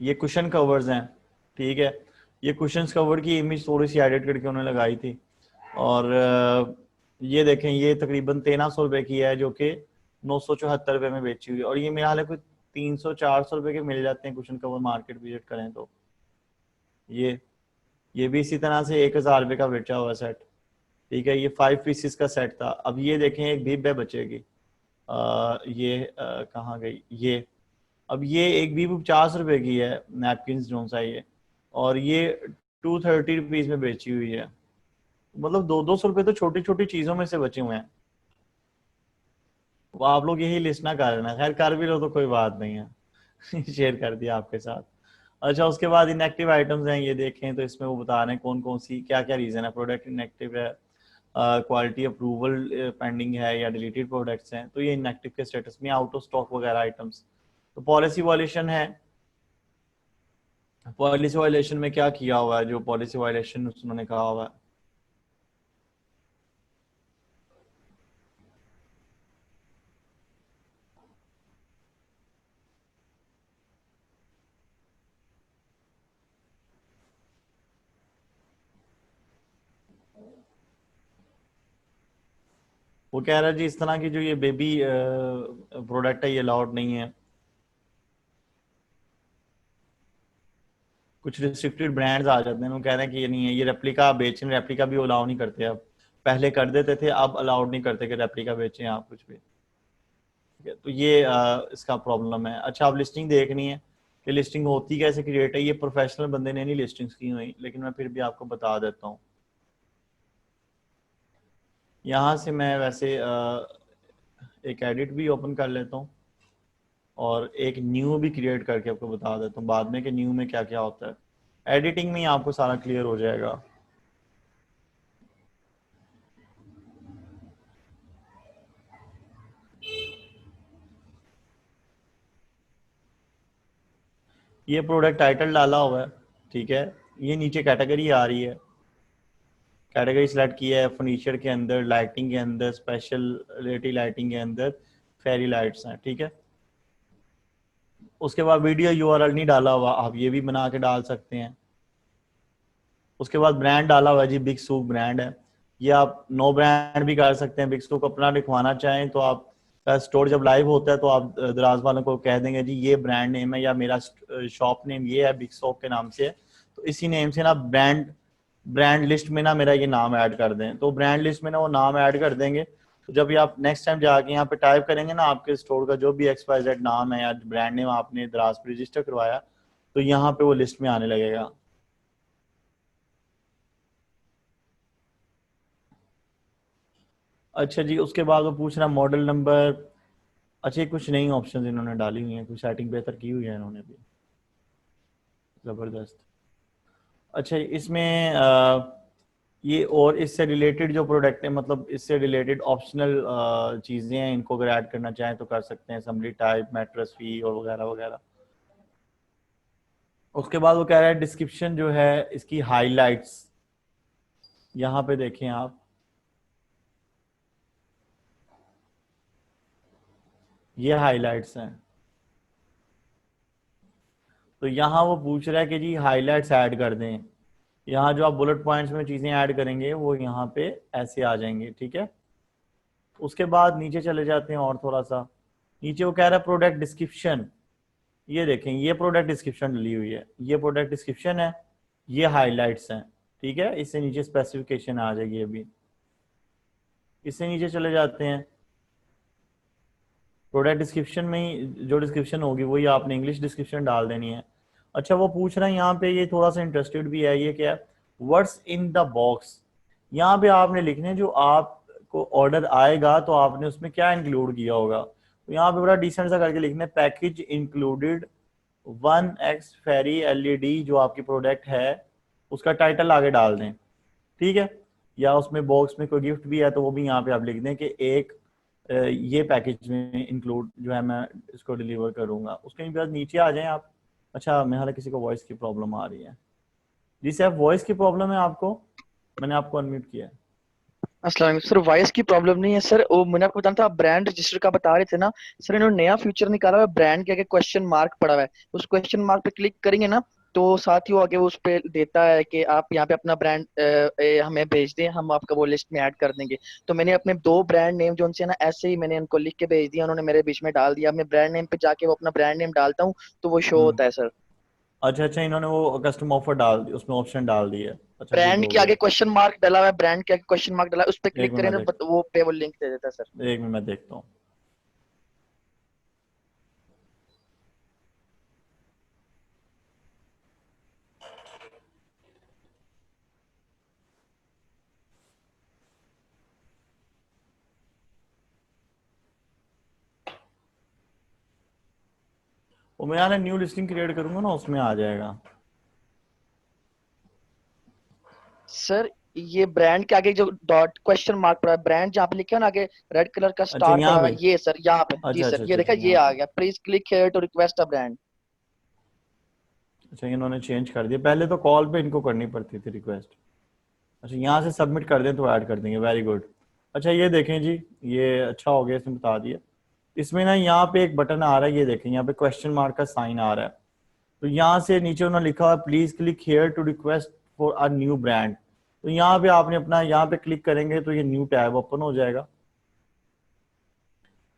ये कुशन कवर्स हैं, ठीक है। ये कुशन कवर की इमेज थोड़ी सी एडिट करके उन्होंने लगाई थी, और ये देखें, ये तकरीबन 1300 रुपए की है जो कि 974 रुपए में बेची हुई है। और ये मेरा हाल है कोई 300-400 रुपए के मिल जाते हैं कुशन कवर, मार्केट विजिट करें तो। ये भी इसी तरह से 1000 रुपए का बेचा हुआ सेट, ठीक है। ये 5 पीसेस का सेट था। अब ये देखें, एक बीब है बचेगी, कहाँ गई ये? अब ये एक बीब 50 रुपए की है, नैपकिन जो सा ये, और ये 230 रुपीज में बेची हुई है। मतलब 200 रुपए तो छोटी छोटी चीजों में से बचे हुए हैं। वो आप लोग यही लिस्ट ना कर लेना, खैर कर भी लो तो कोई बात नहीं है शेयर कर दिया आपके साथ। अच्छा, उसके बाद इनएक्टिव आइटम्स हैं, ये देखें तो इसमें वो बता रहे हैं कौन कौन सी क्या क्या रीजन है। प्रोडक्ट इनएक्टिव है, क्वालिटी अप्रूवल पेंडिंग है, या डिलीटेड प्रोडक्ट्स हैं, तो ये इनएक्टिव के स्टेटस में, आउट ऑफ स्टॉक वगैरह आइटम्स। तो पॉलिसी वायलेशन है। पॉलिसी वायलेशन में क्या किया हुआ है, जो पॉलिसी वायलेशन उन्होंने कहा हुआ है, वो कह रहा है जी इस तरह की जो ये बेबी प्रोडक्ट है ये अलाउड नहीं है। कुछ रिस्ट्रिक्टेड ब्रांड्स आ जाते हैं, वो कह रहे हैं कि ये नहीं है, ये रेप्लिका बेचें, रेप्लिका भी अलाउ नहीं करते अब, पहले कर देते थे, अब अलाउड नहीं करते कि रेप्लिका बेचें आप कुछ भी, ठीक है। तो ये इसका प्रॉब्लम है। अच्छा, अब लिस्टिंग देखनी है कि लिस्टिंग होती कैसे क्रिएट है। ये प्रोफेशनल बंदे ने नहीं लिस्टिंग्स की हुई, लेकिन मैं फिर भी आपको बता देता हूँ। यहाँ से मैं वैसे एक एडिट भी ओपन कर लेता हूँ और एक न्यू भी क्रिएट करके आपको बता देता हूँ बाद में कि न्यू में क्या क्या होता है। एडिटिंग में ही आपको सारा क्लियर हो जाएगा। ये प्रोडक्ट टाइटल डाला हुआ है, ठीक है। ये नीचे कैटेगरी आ रही है, कैटेगरी सिलेक्ट किया है, फर्नीचर के अंदर, लाइटिंग के अंदर, स्पेशलिटी लाइटिंग के अंदर फेरी लाइट्स हैं, ठीक है। उसके बाद वीडियो यूआरएल नहीं डाला हुआ, आप ये भी बना के डाल सकते हैं। उसके बाद ब्रांड डाला हुआ है जी, बिग सूक ब्रांड है। ये आप नो ब्रांड भी कर सकते हैं। बिग सूक अपना लिखवाना चाहें तो आप स्टोर जब लाइव होता है तो आप दराज वालों को कह देंगे जी ये ब्रांड नेम है या मेरा शॉप नेम ये है, बिग शॉप के नाम से है, तो इसी नेम से ना ब्रांड लिस्ट में ना मेरा ये नाम ऐड कर दें। तो ब्रांड लिस्ट में ना वो नाम ऐड कर देंगे, तो जब ये आप नेक्स्ट टाइम जाके यहाँ पे टाइप करेंगे ना आपके स्टोर का जो भी XYZ नाम है या ब्रांड नेम आपने दराज पे रजिस्टर करवाया, तो यहाँ पे वो लिस्ट में आने लगेगा। अच्छा जी, उसके बाद वो पूछ रहा मॉडल नंबर। अच्छा, कुछ नई ऑप्शन इन्होंने डाली हुई हैं, कुछ सेटिंग बेहतर की हुई है इन्होंने भी, ज़बरदस्त। अच्छा, इसमें ये और इससे रिलेटेड जो प्रोडक्ट है, मतलब इससे रिलेटेड ऑप्शनल चीज़ें हैं, इनको अगर ऐड करना चाहें तो कर सकते हैं, असेंबली टाइप, मैट्रेस फी और वगैरह वगैरह। उसके बाद वो कह रहा है डिस्क्रिप्शन जो है इसकी हाइलाइट्स, यहाँ पे देखें आप, ये हाइलाइट्स हैं। तो यहाँ वो पूछ रहा है कि जी हाइलाइट्स ऐड कर दें। यहाँ जो आप बुलेट पॉइंट्स में चीज़ें ऐड करेंगे वो यहाँ पे ऐसे आ जाएंगे, ठीक है। उसके बाद नीचे चले जाते हैं और थोड़ा सा नीचे, वो कह रहा है प्रोडक्ट डिस्क्रिप्शन। ये देखें, ये प्रोडक्ट डिस्क्रिप्शन डली हुई है, ये प्रोडक्ट डिस्क्रिप्शन है, ये हाइलाइट्स हैं, ठीक है। इससे नीचे स्पेसिफिकेशन आ जाएगी अभी। इससे नीचे चले जाते हैं, प्रोडक्ट डिस्क्रिप्शन में ही जो डिस्क्रिप्शन होगी वही आपने इंग्लिश डिस्क्रिप्शन डाल देनी है। अच्छा, वो पूछ रहे हैं यहाँ पे, ये थोड़ा सा इंटरेस्टेड भी है, ये क्या है, व्हाट्स इन द बॉक्स। यहाँ पे आपने लिखने जो आपको ऑर्डर आएगा तो आपने उसमें क्या इंक्लूड किया होगा। तो यहाँ पे बड़ा डिसेंट सा करके लिखना है, पैकेज इंक्लूडेड 1x फेरी LED, जो आपकी प्रोडक्ट है उसका टाइटल आगे डाल दें, ठीक है। या उसमें बॉक्स में कोई गिफ्ट भी है तो वो भी यहाँ पे आप लिख दें कि एक ये पैकेज में इंक्लूड जो है मैं इसको डिलीवर करूँगा। उसके बाद नीचे आ जाएं आप। अच्छा, मेरे ख्याल किसी को वॉइस की प्रॉब्लम आ रही है। जी सर, वॉइस की प्रॉब्लम है आपको, मैंने आपको अनम्यूट किया है। अस्सलाम वालेकुम सर, वॉइस की प्रॉब्लम नहीं है सर, वो मैंने आपको बताना था, आप ब्रांड रजिस्टर का बता रहे थे ना सर, इन्होंने नया फीचर निकाला हुआ है, ब्रांड के आगे क्वेश्चन मार्क पड़ा हुआ है, उस क्वेश्चन मार्क पे क्लिक करेंगे ना तो साथ ही वो आगे उस पे देता है कि आप यहाँ पे अपना ब्रांड हमें भेज दें, हम आपका वो लिस्ट में ऐड कर देंगे। तो मैंने अपने 2 ब्रांड नेम जो उनसे ना ऐसे ही मैंने उनको लिख के भेज दिया, उन्होंने मेरे बीच में डाल दिया। मैं ब्रांड नेम पे जाके वो अपना ब्रांड नेम डालता हूँ तो वो शो होता है सर। अच्छा, इन्होंने वो कस्टम ऑफर डाल दी, उसमें ऑप्शन डाल दिया। अच्छा, ब्रांड के आगे क्वेश्चन मार्क डाला हुआ है, ब्रांड के आगे क्वेश्चन मार्क डाला है, उस पे क्लिक करें तो वो पे वो लिंक दे देता है सर। एक मिनट मैं देखता हूँ। वो मैं यहाँ न्यू लिस्टिंग क्रिएट करूंगा ना, उसमें आ जाएगा सर। ये ब्रांड के आगे जो डॉट क्वेश्चन मार्क पड़ा है, ब्रांड जहाँ पे लिखा है ना आगे रेड कलर का स्टार पड़ा है, ये सर यहाँ पे। जी अच्छा, सर, ये देखा, ये आ गया, please click here to request a brand. अच्छा, इन्होंने चेंज कर दिया, पहले तो कॉल पे इनको करनी पड़ती थी रिक्वेस्ट। अच्छा, यहाँ से सबमिट कर दें तो ऐड कर देंगे, वेरी गुड। अच्छा, ये देखें जी, ये अच्छा हो गया, इसने बता दिया। इसमें ना यहाँ पे एक बटन आ रहा है, ये देखें यहाँ पे क्वेश्चन मार्क का साइन आ रहा है। तो यहाँ से नीचे उन्होंने लिखा हुआ please click here to request for a new brand. तो यहाँ पे आपने अपना यहाँ पे क्लिक करेंगे तो ये न्यू टैब ओपन हो जाएगा।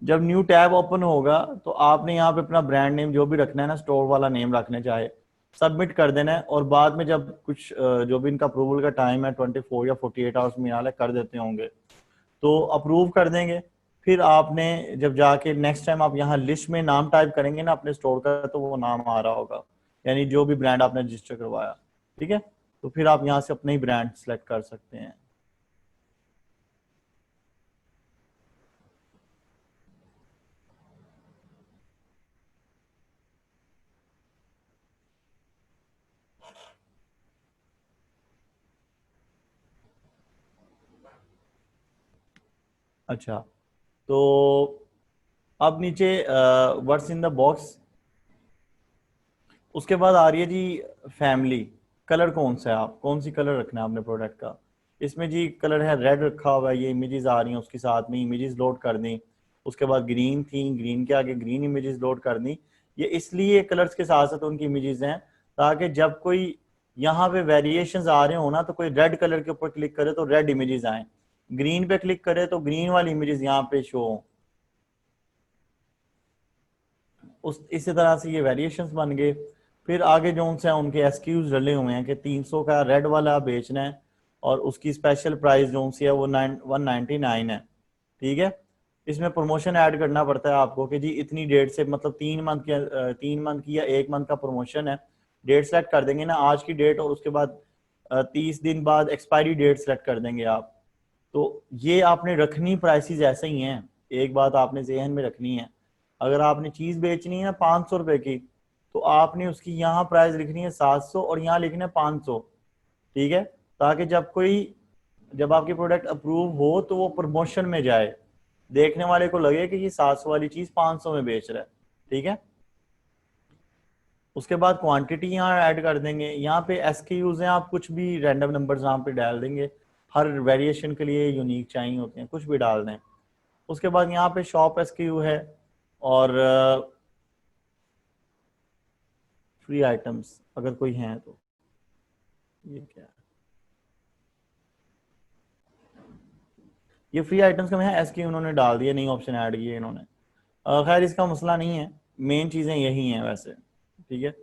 जब न्यू टैब ओपन होगा तो आपने यहाँ पे अपना ब्रांड नेम जो भी रखना है ना, स्टोर वाला नेम रखना चाहे, सबमिट कर देना है। और बाद में जब कुछ जो भी इनका अप्रूवल का टाइम है 24 या 48 आवर्स में यहाँ कर देते होंगे तो अप्रूव कर देंगे। फिर आपने जब जाके नेक्स्ट टाइम आप यहाँ लिस्ट में नाम टाइप करेंगे ना अपने स्टोर का, तो वो नाम आ रहा होगा, यानी जो भी ब्रांड आपने रजिस्टर करवाया, ठीक है। तो फिर आप यहाँ से अपने ही ब्रांड सेलेक्ट कर सकते हैं। अच्छा, तो अब नीचे व्हाट्स इन द बॉक्स, उसके बाद आ रही है जी फैमिली। कलर कौन सा है, आप कौन सी कलर रखना है आपने प्रोडक्ट का। इसमें जी कलर है रेड रखा हुआ है, ये इमेजेस आ रही हैं, उसके साथ में इमेजेस लोड कर दी। उसके बाद ग्रीन थी, ग्रीन के आगे ग्रीन इमेजेस लोड कर दी। ये इसलिए कलर्स के साथ साथ उनकी इमेजेस हैं ताकि जब कोई यहाँ पे वेरिएशंस आ रहे हो ना तो कोई रेड कलर के ऊपर क्लिक करे तो रेड इमेजेस आए, ग्रीन पे क्लिक करे तो ग्रीन वाली इमेजेस यहाँ पे शो हो। उस इसी तरह से ये वेरिएशंस बन गए। फिर आगे जो उनसे उनके एसक्यूज डले हुए हैं कि 300 का रेड वाला बेचना है और उसकी स्पेशल प्राइस जो सी है वो 199 है, ठीक है। इसमें प्रमोशन ऐड करना पड़ता है आपको कि जी इतनी डेट से, मतलब 3 मंथ की या 1 मंथ का प्रमोशन है। डेट सेलेक्ट कर देंगे ना, आज की डेट, और उसके बाद 30 दिन बाद एक्सपायरी डेट सेलेक्ट कर देंगे आप। तो ये आपने रखनी प्राइसेस ऐसे ही हैं। एक बात आपने ज़हन में रखनी है, अगर आपने चीज़ बेचनी है 500 रुपए की तो आपने उसकी यहाँ प्राइस लिखनी है 700 और यहाँ लिखना है 500, ठीक है। ताकि जब कोई जब आपकी प्रोडक्ट अप्रूव हो तो वो प्रमोशन में जाए, देखने वाले को लगे कि ये 700 वाली चीज 500 में बेच रहा है, ठीक है। उसके बाद क्वांटिटी यहाँ ऐड कर देंगे। यहाँ पे SKUs हैं, आप कुछ भी रैंडम नंबर्स यहाँ पे डाल देंगे, हर वेरिएशन के लिए यूनिक चाहिए होते हैं, कुछ भी डाल दें। उसके बाद यहाँ पे शॉप SKU है और फ्री आइटम्स अगर कोई हैं तो। ये क्या है, ये फ्री आइटम्स का में है, SKU उन्होंने डाल दिया, नई ऑप्शन ऐड किए इन्होंने। खैर इसका मसला नहीं है, मेन चीजें यही हैं वैसे, ठीक है।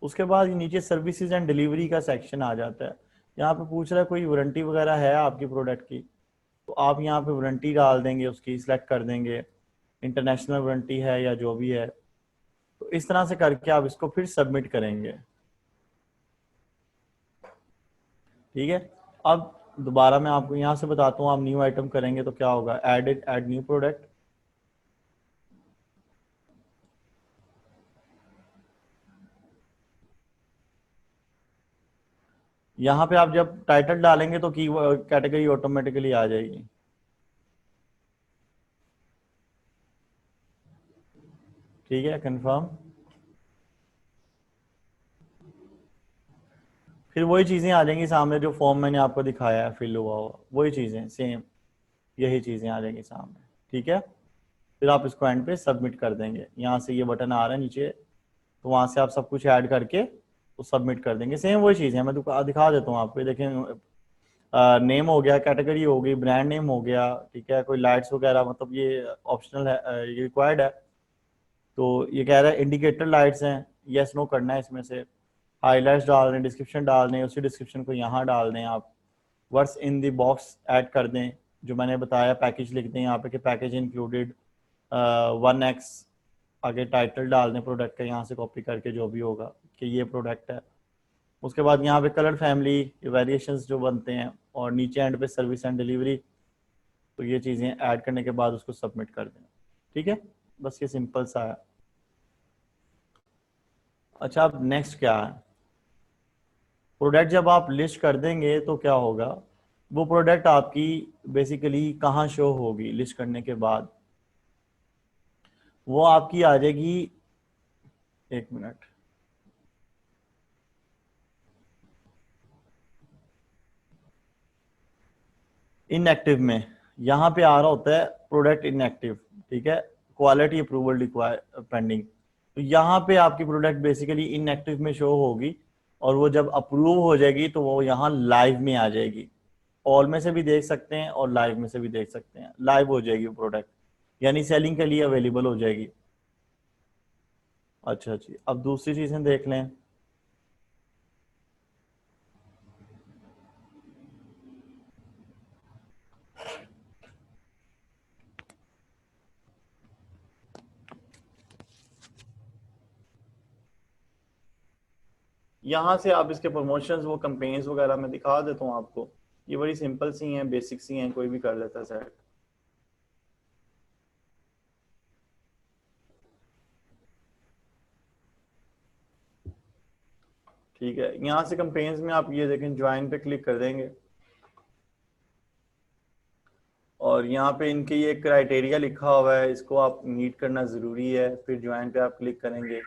उसके बाद नीचे सर्विसेज एंड डिलीवरी का सेक्शन आ जाता है। यहाँ पे पूछ रहा है कोई वारंटी वगैरह है आपकी प्रोडक्ट की, तो आप यहाँ पे वारंटी डाल देंगे, उसकी सिलेक्ट कर देंगे, इंटरनेशनल वारंटी है या जो भी है। तो इस तरह से करके आप इसको फिर सबमिट करेंगे, ठीक है। अब दोबारा मैं आपको यहाँ से बताता हूँ, आप न्यू आइटम करेंगे तो क्या होगा, ऐड न्यू प्रोडक्ट। यहाँ पे आप जब टाइटल डालेंगे तो की कैटेगरी ऑटोमेटिकली आ जाएगी, ठीक है, कंफर्म। फिर वही चीजें आ जाएंगी सामने जो फॉर्म मैंने आपको दिखाया है फिल हुआ हुआ, वही चीजें सेम, यही चीजें आ जाएंगी सामने, ठीक है। फिर आप इसको एंड पे सबमिट कर देंगे। यहाँ से ये बटन आ रहा है नीचे, तो वहां से आप सब कुछ ऐड करके तो सबमिट कर देंगे। सेम वही चीज़ है, मैं दिखा देता हूँ आपको। देखें, नेम हो गया, कैटेगरी हो गई, ब्रांड नेम हो गया, ठीक है, कोई लाइट्स वगैरह, मतलब ये ऑप्शनल है, ये रिक्वायर्ड है। तो ये कह रहा है इंडिकेटर लाइट्स हैं, यस नो करना है इसमें से, हाईलाइट्स डाल दें, डिस्क्रिप्शन डाल दें, उसी डिस्क्रिप्शन को यहाँ डाल दें आप, words in the box add कर दें जो मैंने बताया, पैकेज लिख दें यहाँ पे कि पैकेज इंक्लूडेड 1x, आगे टाइटल डाल दें प्रोडक्ट का, यहाँ से कॉपी करके जो भी होगा कि ये प्रोडक्ट है। उसके बाद यहाँ पे कलर फैमिली वेरिएशंस जो बनते हैं, और नीचे एंड पे सर्विस एंड डिलीवरी, तो ये चीज़ें ऐड करने के बाद उसको सबमिट कर दें, ठीक है। बस ये सिंपल सा है। अच्छा, अब नेक्स्ट क्या है, प्रोडक्ट जब आप लिस्ट कर देंगे तो क्या होगा, वो प्रोडक्ट आपकी बेसिकली कहाँ शो होगी लिस्ट करने के बाद, वो आपकी आ जाएगी, एक मिनट, इनएक्टिव में यहाँ पे आ रहा होता है प्रोडक्ट इनएक्टिव, ठीक है, क्वालिटी अप्रूवल रिक्वायर पेंडिंग। तो यहाँ पे आपकी प्रोडक्ट बेसिकली इनएक्टिव में शो होगी, और वो जब अप्रूव हो जाएगी तो वो यहाँ लाइव में आ जाएगी। ऑल में से भी देख सकते हैं और लाइव में से भी देख सकते हैं, लाइव हो जाएगी वो प्रोडक्ट, यानी सेलिंग के लिए अवेलेबल हो जाएगी। अच्छा जी, अब दूसरी चीजें देख लें। यहाँ से आप इसके प्रमोशंस, वो कैंपेन्स वगैरह मैं दिखा देता हूँ आपको। ये बड़ी सिंपल सी हैं, बेसिक सी हैं, कोई भी कर लेता है सेट। ठीक है, यहाँ से कैंपेन्स में आप ये देखें, ज्वाइन पे क्लिक कर देंगे, और यहाँ पे इनके ये क्राइटेरिया लिखा हुआ है, इसको आप मीट करना ज़रूरी है। फिर ज्वाइन पे आप क्लिक करेंगे,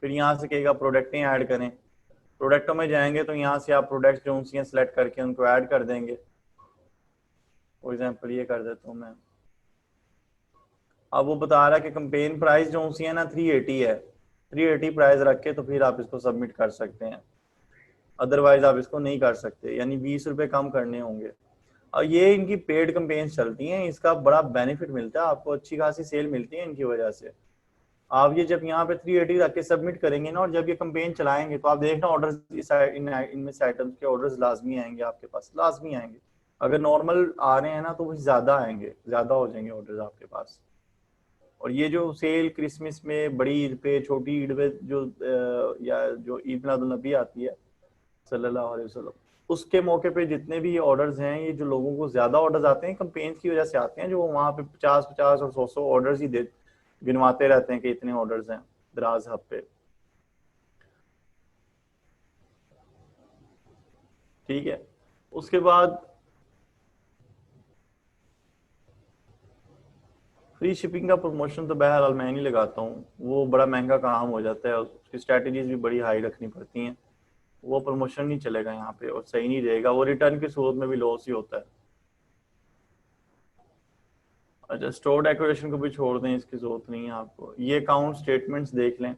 फिर यहाँ से कहेगा प्रोडक्टें ऐड करें। प्रोडक्टों में जाएंगे तो यहाँ से आप प्रोडक्ट्स जो उनसे सेलेक्ट करके उनको ऐड कर देंगे। फॉर एग्जांपल ये कर देता हूँ मैं। अब वो बता रहा है कि कैंपेन प्राइस जो उनसी है ना 380 है, 380 प्राइस रख के तो फिर आप इसको सबमिट कर सकते हैं, अदरवाइज आप इसको नहीं कर सकते, यानी 20 रुपये कम करने होंगे। और ये इनकी पेड कैंपेन्स चलती हैं, इसका बड़ा बेनिफिट मिलता है आपको, अच्छी खासी सेल मिलती है इनकी वजह से। आप ये जब यहाँ पे 380 रख के सबमिट करेंगे ना, और जब ये कैंपेन चलाएंगे तो आप देखना ऑर्डर्स इनमें से आइटम्स के ऑर्डर्स लाजमी आएंगे आपके पास, लाजमी आएंगे। अगर नॉर्मल आ रहे हैं ना तो वो ज्यादा आएंगे, ज्यादा हो जाएंगे ऑर्डर्स आपके पास। और ये जो सेल क्रिसमस में, बड़ी ईद पे, छोटी ईद पे जो या जो ईद मिलादुल नबी आती है सल्लल्लाहु अलैहि वसल्लम, उसके मौके पे जितने भी ऑर्डर्स हैं, ये जो लोगों को ज्यादा ऑर्डर्स आते हैं कैंपेन्स की वजह से आते हैं, जो वहाँ पे 50-50 और 100 ऑर्डर्स ही गिनवाते रहते हैं कि इतने ऑर्डर्स हैं दराज हब पे। ठीक है। उसके बाद फ्री शिपिंग का प्रमोशन तो बहरहाल मैं नहीं लगाता हूँ, वो बड़ा महंगा काम हो जाता है, उसकी स्ट्रेटजीज भी बड़ी हाई रखनी पड़ती हैं, वो प्रमोशन नहीं चलेगा यहाँ पे और सही नहीं रहेगा, वो रिटर्न की सूरत में भी लॉस ही होता है। अच्छा, स्टोर डेकोरेशन को भी छोड़ दें, इसकी जरूरत नहीं है आपको। ये अकाउंट स्टेटमेंट्स देख लें।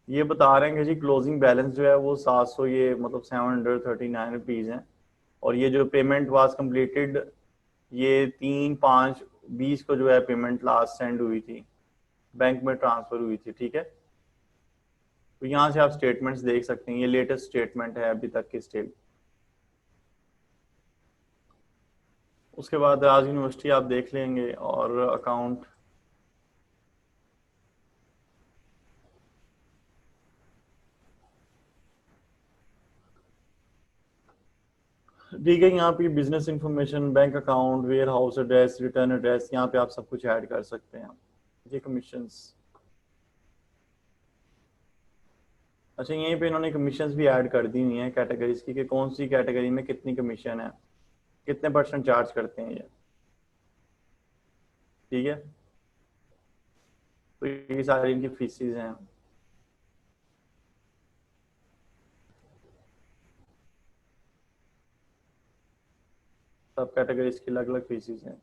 ये बता रहे हैं कि जी क्लोजिंग बैलेंस जो है वो 700, ये मतलब 739 रुपीज है, और ये जो पेमेंट वाज कंप्लीटेड ये 3/5/20 को जो है पेमेंट लास्ट सेंड हुई थी, बैंक में ट्रांसफर हुई थी। ठीक है, तो यहाँ से आप स्टेटमेंट्स देख सकते हैं, ये लेटेस्ट स्टेटमेंट है अभी तक की स्टिल। उसके बाद राज यूनिवर्सिटी आप देख लेंगे और अकाउंट ठीक है। यहाँ पे business information, bank account, warehouse address, return address, यहाँ पे आप सब कुछ ऐड कर सकते हैं। ये कमीशंस, अच्छा यहीं पे इन्होंने कमीशंस भी ऐड कर दी हुई हैं कैटेगरीज की, कि कौन सी कैटेगरी में कितनी कमीशन है, कितने % चार्ज करते हैं ये। ठीक है, तो ये सारी इनकी फीसिस हैं। सब कैटेगरीज की अलग अलग फीसिस हैं।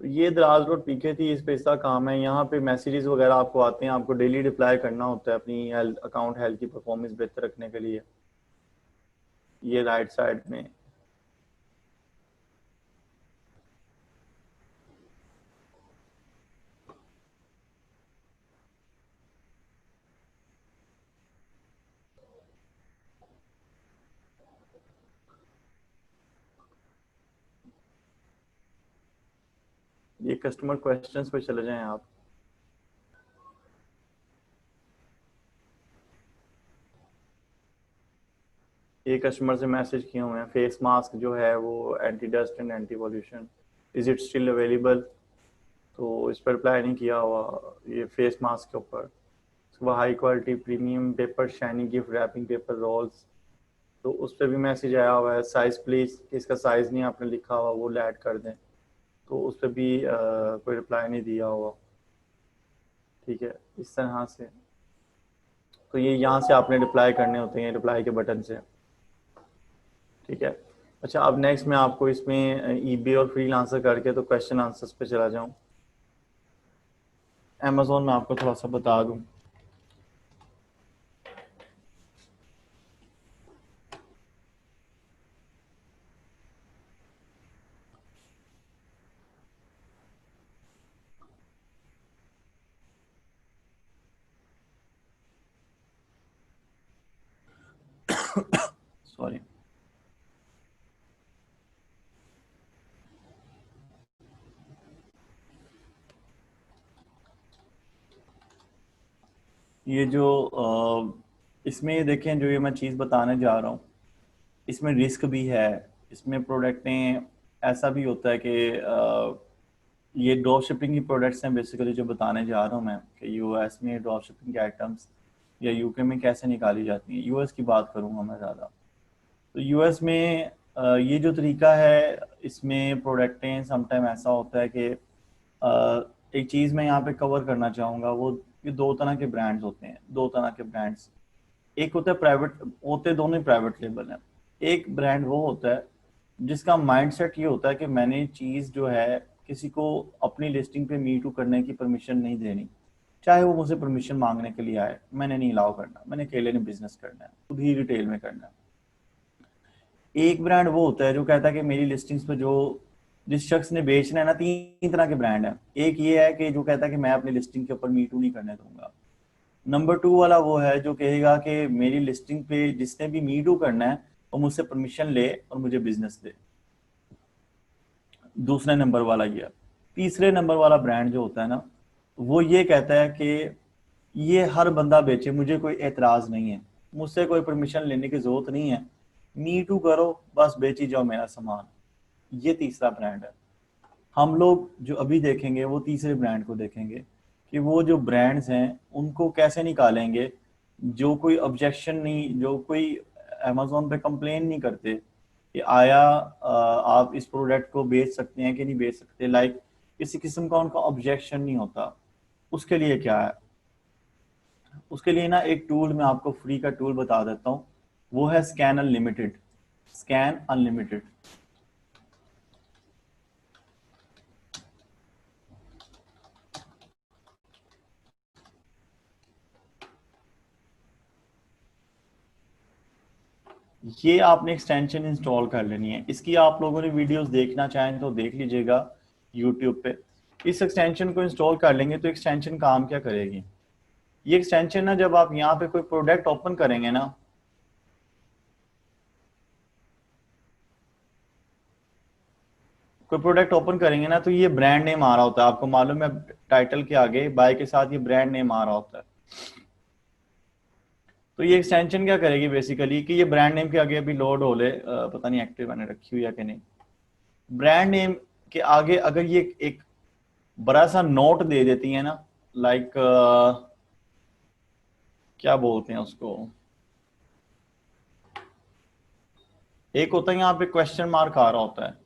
तो ये दराज रोड पीके थी, इस पे इसका काम है। यहाँ पे मैसेजेस वगैरह आपको आते हैं, आपको डेली रिप्लाई करना होता है अपनी अकाउंट हेल्थ की परफॉर्मेंस बेहतर रखने के लिए। ये राइट साइड में ये कस्टमर क्वेश्चंस पे चले जाएं आप। ये कस्टमर से मैसेज किए हुए हैं, फेस मास्क जो है वो anti dust and anti pollution, is it still available, तो इस पर रिप्लाई नहीं किया हुआ ये फेस मास्क के ऊपर। उसके बाद high quality premium paper shining gift wrapping paper rolls, तो उस पर भी मैसेज आया हुआ है, साइज प्लीज, इसका साइज नहीं आपने लिखा हुआ वो ऐड कर दें, तो उस पर भी कोई रिप्लाई नहीं दिया हुआ। ठीक है, इस तरह से, तो ये यहाँ से आपने रिप्लाई करने होते हैं, रिप्लाई के बटन से। ठीक है, अच्छा अब नेक्स्ट मैं आपको इसमें ईबे और फ्रीलांसर करके तो क्वेश्चन आंसर्स पे चला जाऊँ। अमेज़ॉन में आपको थोड़ा सा बता दूँ, सॉरी, ये जो इसमें देखें, जो ये मैं चीज़ बताने जा रहा हूँ इसमें रिस्क भी है। इसमें प्रोडक्टें ऐसा भी होता है कि ये ड्रॉप शिपिंग की प्रोडक्ट्स हैं बेसिकली जो बताने जा रहा हूँ मैं, कि यूएस में ड्रॉप शिपिंग के आइटम्स या यूके में कैसे निकाली जाती हैं। यूएस की बात करूँगा मैं ज़्यादा, तो यूएस में ये जो तरीका है, इसमें प्रोडक्टें समटाइम ऐसा होता है कि एक चीज़ मैं यहाँ पे कवर करना चाहूँगा, वो ये 2 तरह के ब्रांड्स होते हैं, 2 तरह के ब्रांड्स। एक होता है प्राइवेट, होते दोनों ही प्राइवेट लेबल हैं। एक ब्रांड वो होता है जिसका माइंडसेट ये होता है कि मैंने चीज़ जो है किसी को अपनी लिस्टिंग पे मी टू करने की परमिशन नहीं देनी, चाहे वो मुझसे परमिशन मांगने के लिए आए, मैंने नहीं अलाउ करना, मैंने अकेले ने बिजनेस करना है, खुद ही रिटेल में करना है। एक ब्रांड वो होता है जो कहता है कि मेरी लिस्टिंग्स पे जो जिस शख्स ने बेचना है ना, 3 तरह के ब्रांड है। एक ये है कि जो कहता है कि मैं अपनी लिस्टिंग के ऊपर मी टू नहीं करने दूंगा। नंबर 2 वाला वो है जो कहेगा कि मेरी लिस्टिंग पे जिसने भी मी टू करना है वो मुझसे परमिशन ले और मुझे बिजनेस दे। दूसरे नंबर वाला ये। तीसरे नंबर वाला ब्रांड जो होता है ना, वो ये कहता है कि ये हर बंदा बेचे, मुझे कोई एतराज़ नहीं है, मुझसे कोई परमिशन लेने की ज़रूरत नहीं है, मी टू करो, बस बेची जाओ मेरा सामान। ये तीसरा ब्रांड है। हम लोग जो अभी देखेंगे वो तीसरे ब्रांड को देखेंगे कि वो जो ब्रांड्स हैं उनको कैसे निकालेंगे, जो कोई ऑब्जेक्शन नहीं, जो कोई अमेजोन पे कंप्लेन नहीं करते कि आया आप इस प्रोडक्ट को बेच सकते हैं कि नहीं बेच सकते, लाइक किसी किस्म का उनका ऑब्जेक्शन नहीं होता। उसके लिए क्या है, उसके लिए ना एक टूल मैं आपको फ्री का टूल बता देता हूँ, वो है स्कैन अनलिमिटेड। Scan unlimited. ये आपने एक्सटेंशन इंस्टॉल कर लेनी है। इसकी आप लोगों ने वीडियोस देखना चाहें तो देख लीजिएगा यूट्यूब पे। इस एक्सटेंशन को इंस्टॉल कर लेंगे तो एक्सटेंशन काम क्या करेगी, ये एक्सटेंशन ना जब आप यहाँ पे कोई प्रोडक्ट ओपन करेंगे ना, कोई प्रोडक्ट ओपन करेंगे ना, तो ये ब्रांड नेम आ रहा होता है। आपको मालूम है टाइटल के आगे बाय के साथ ये ब्रांड नेम आ रहा होता है। तो ये एक्सटेंशन क्या करेगी बेसिकली कि ये ब्रांड नेम के आगे अभी लोड हो ले, पता नहीं एक्टिव मैंने रखी हुई है कि नहीं। ब्रांड नेम के आगे अगर ये एक बड़ा सा नोट दे देती है ना, लाइक क्या बोलते हैं उसको, एक होता है यहाँ पे क्वेश्चन मार्क आ रहा होता है,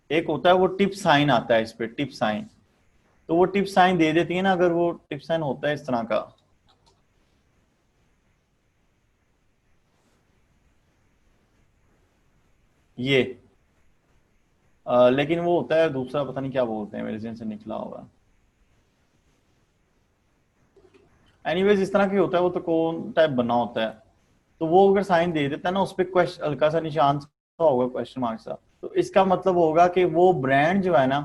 एक होता है वो टिप साइन आता है, इस पे टिप साइन। तो वो टिप साइन दे देती है ना, अगर वो टिप साइन होता है इस तरह का, ये लेकिन वो होता है दूसरा, पता नहीं क्या बोलते हैं, मेरे जहन से निकला होगा। एनीवेज इस तरह की होता है वो, तो कौन टाइप बना होता है। तो वो अगर साइन दे देता है ना, उस पर क्वेश्चन हल्का सा निशान सा होगा, क्वेश्चन मार्क सा, तो इसका मतलब होगा कि वो ब्रांड जो है ना,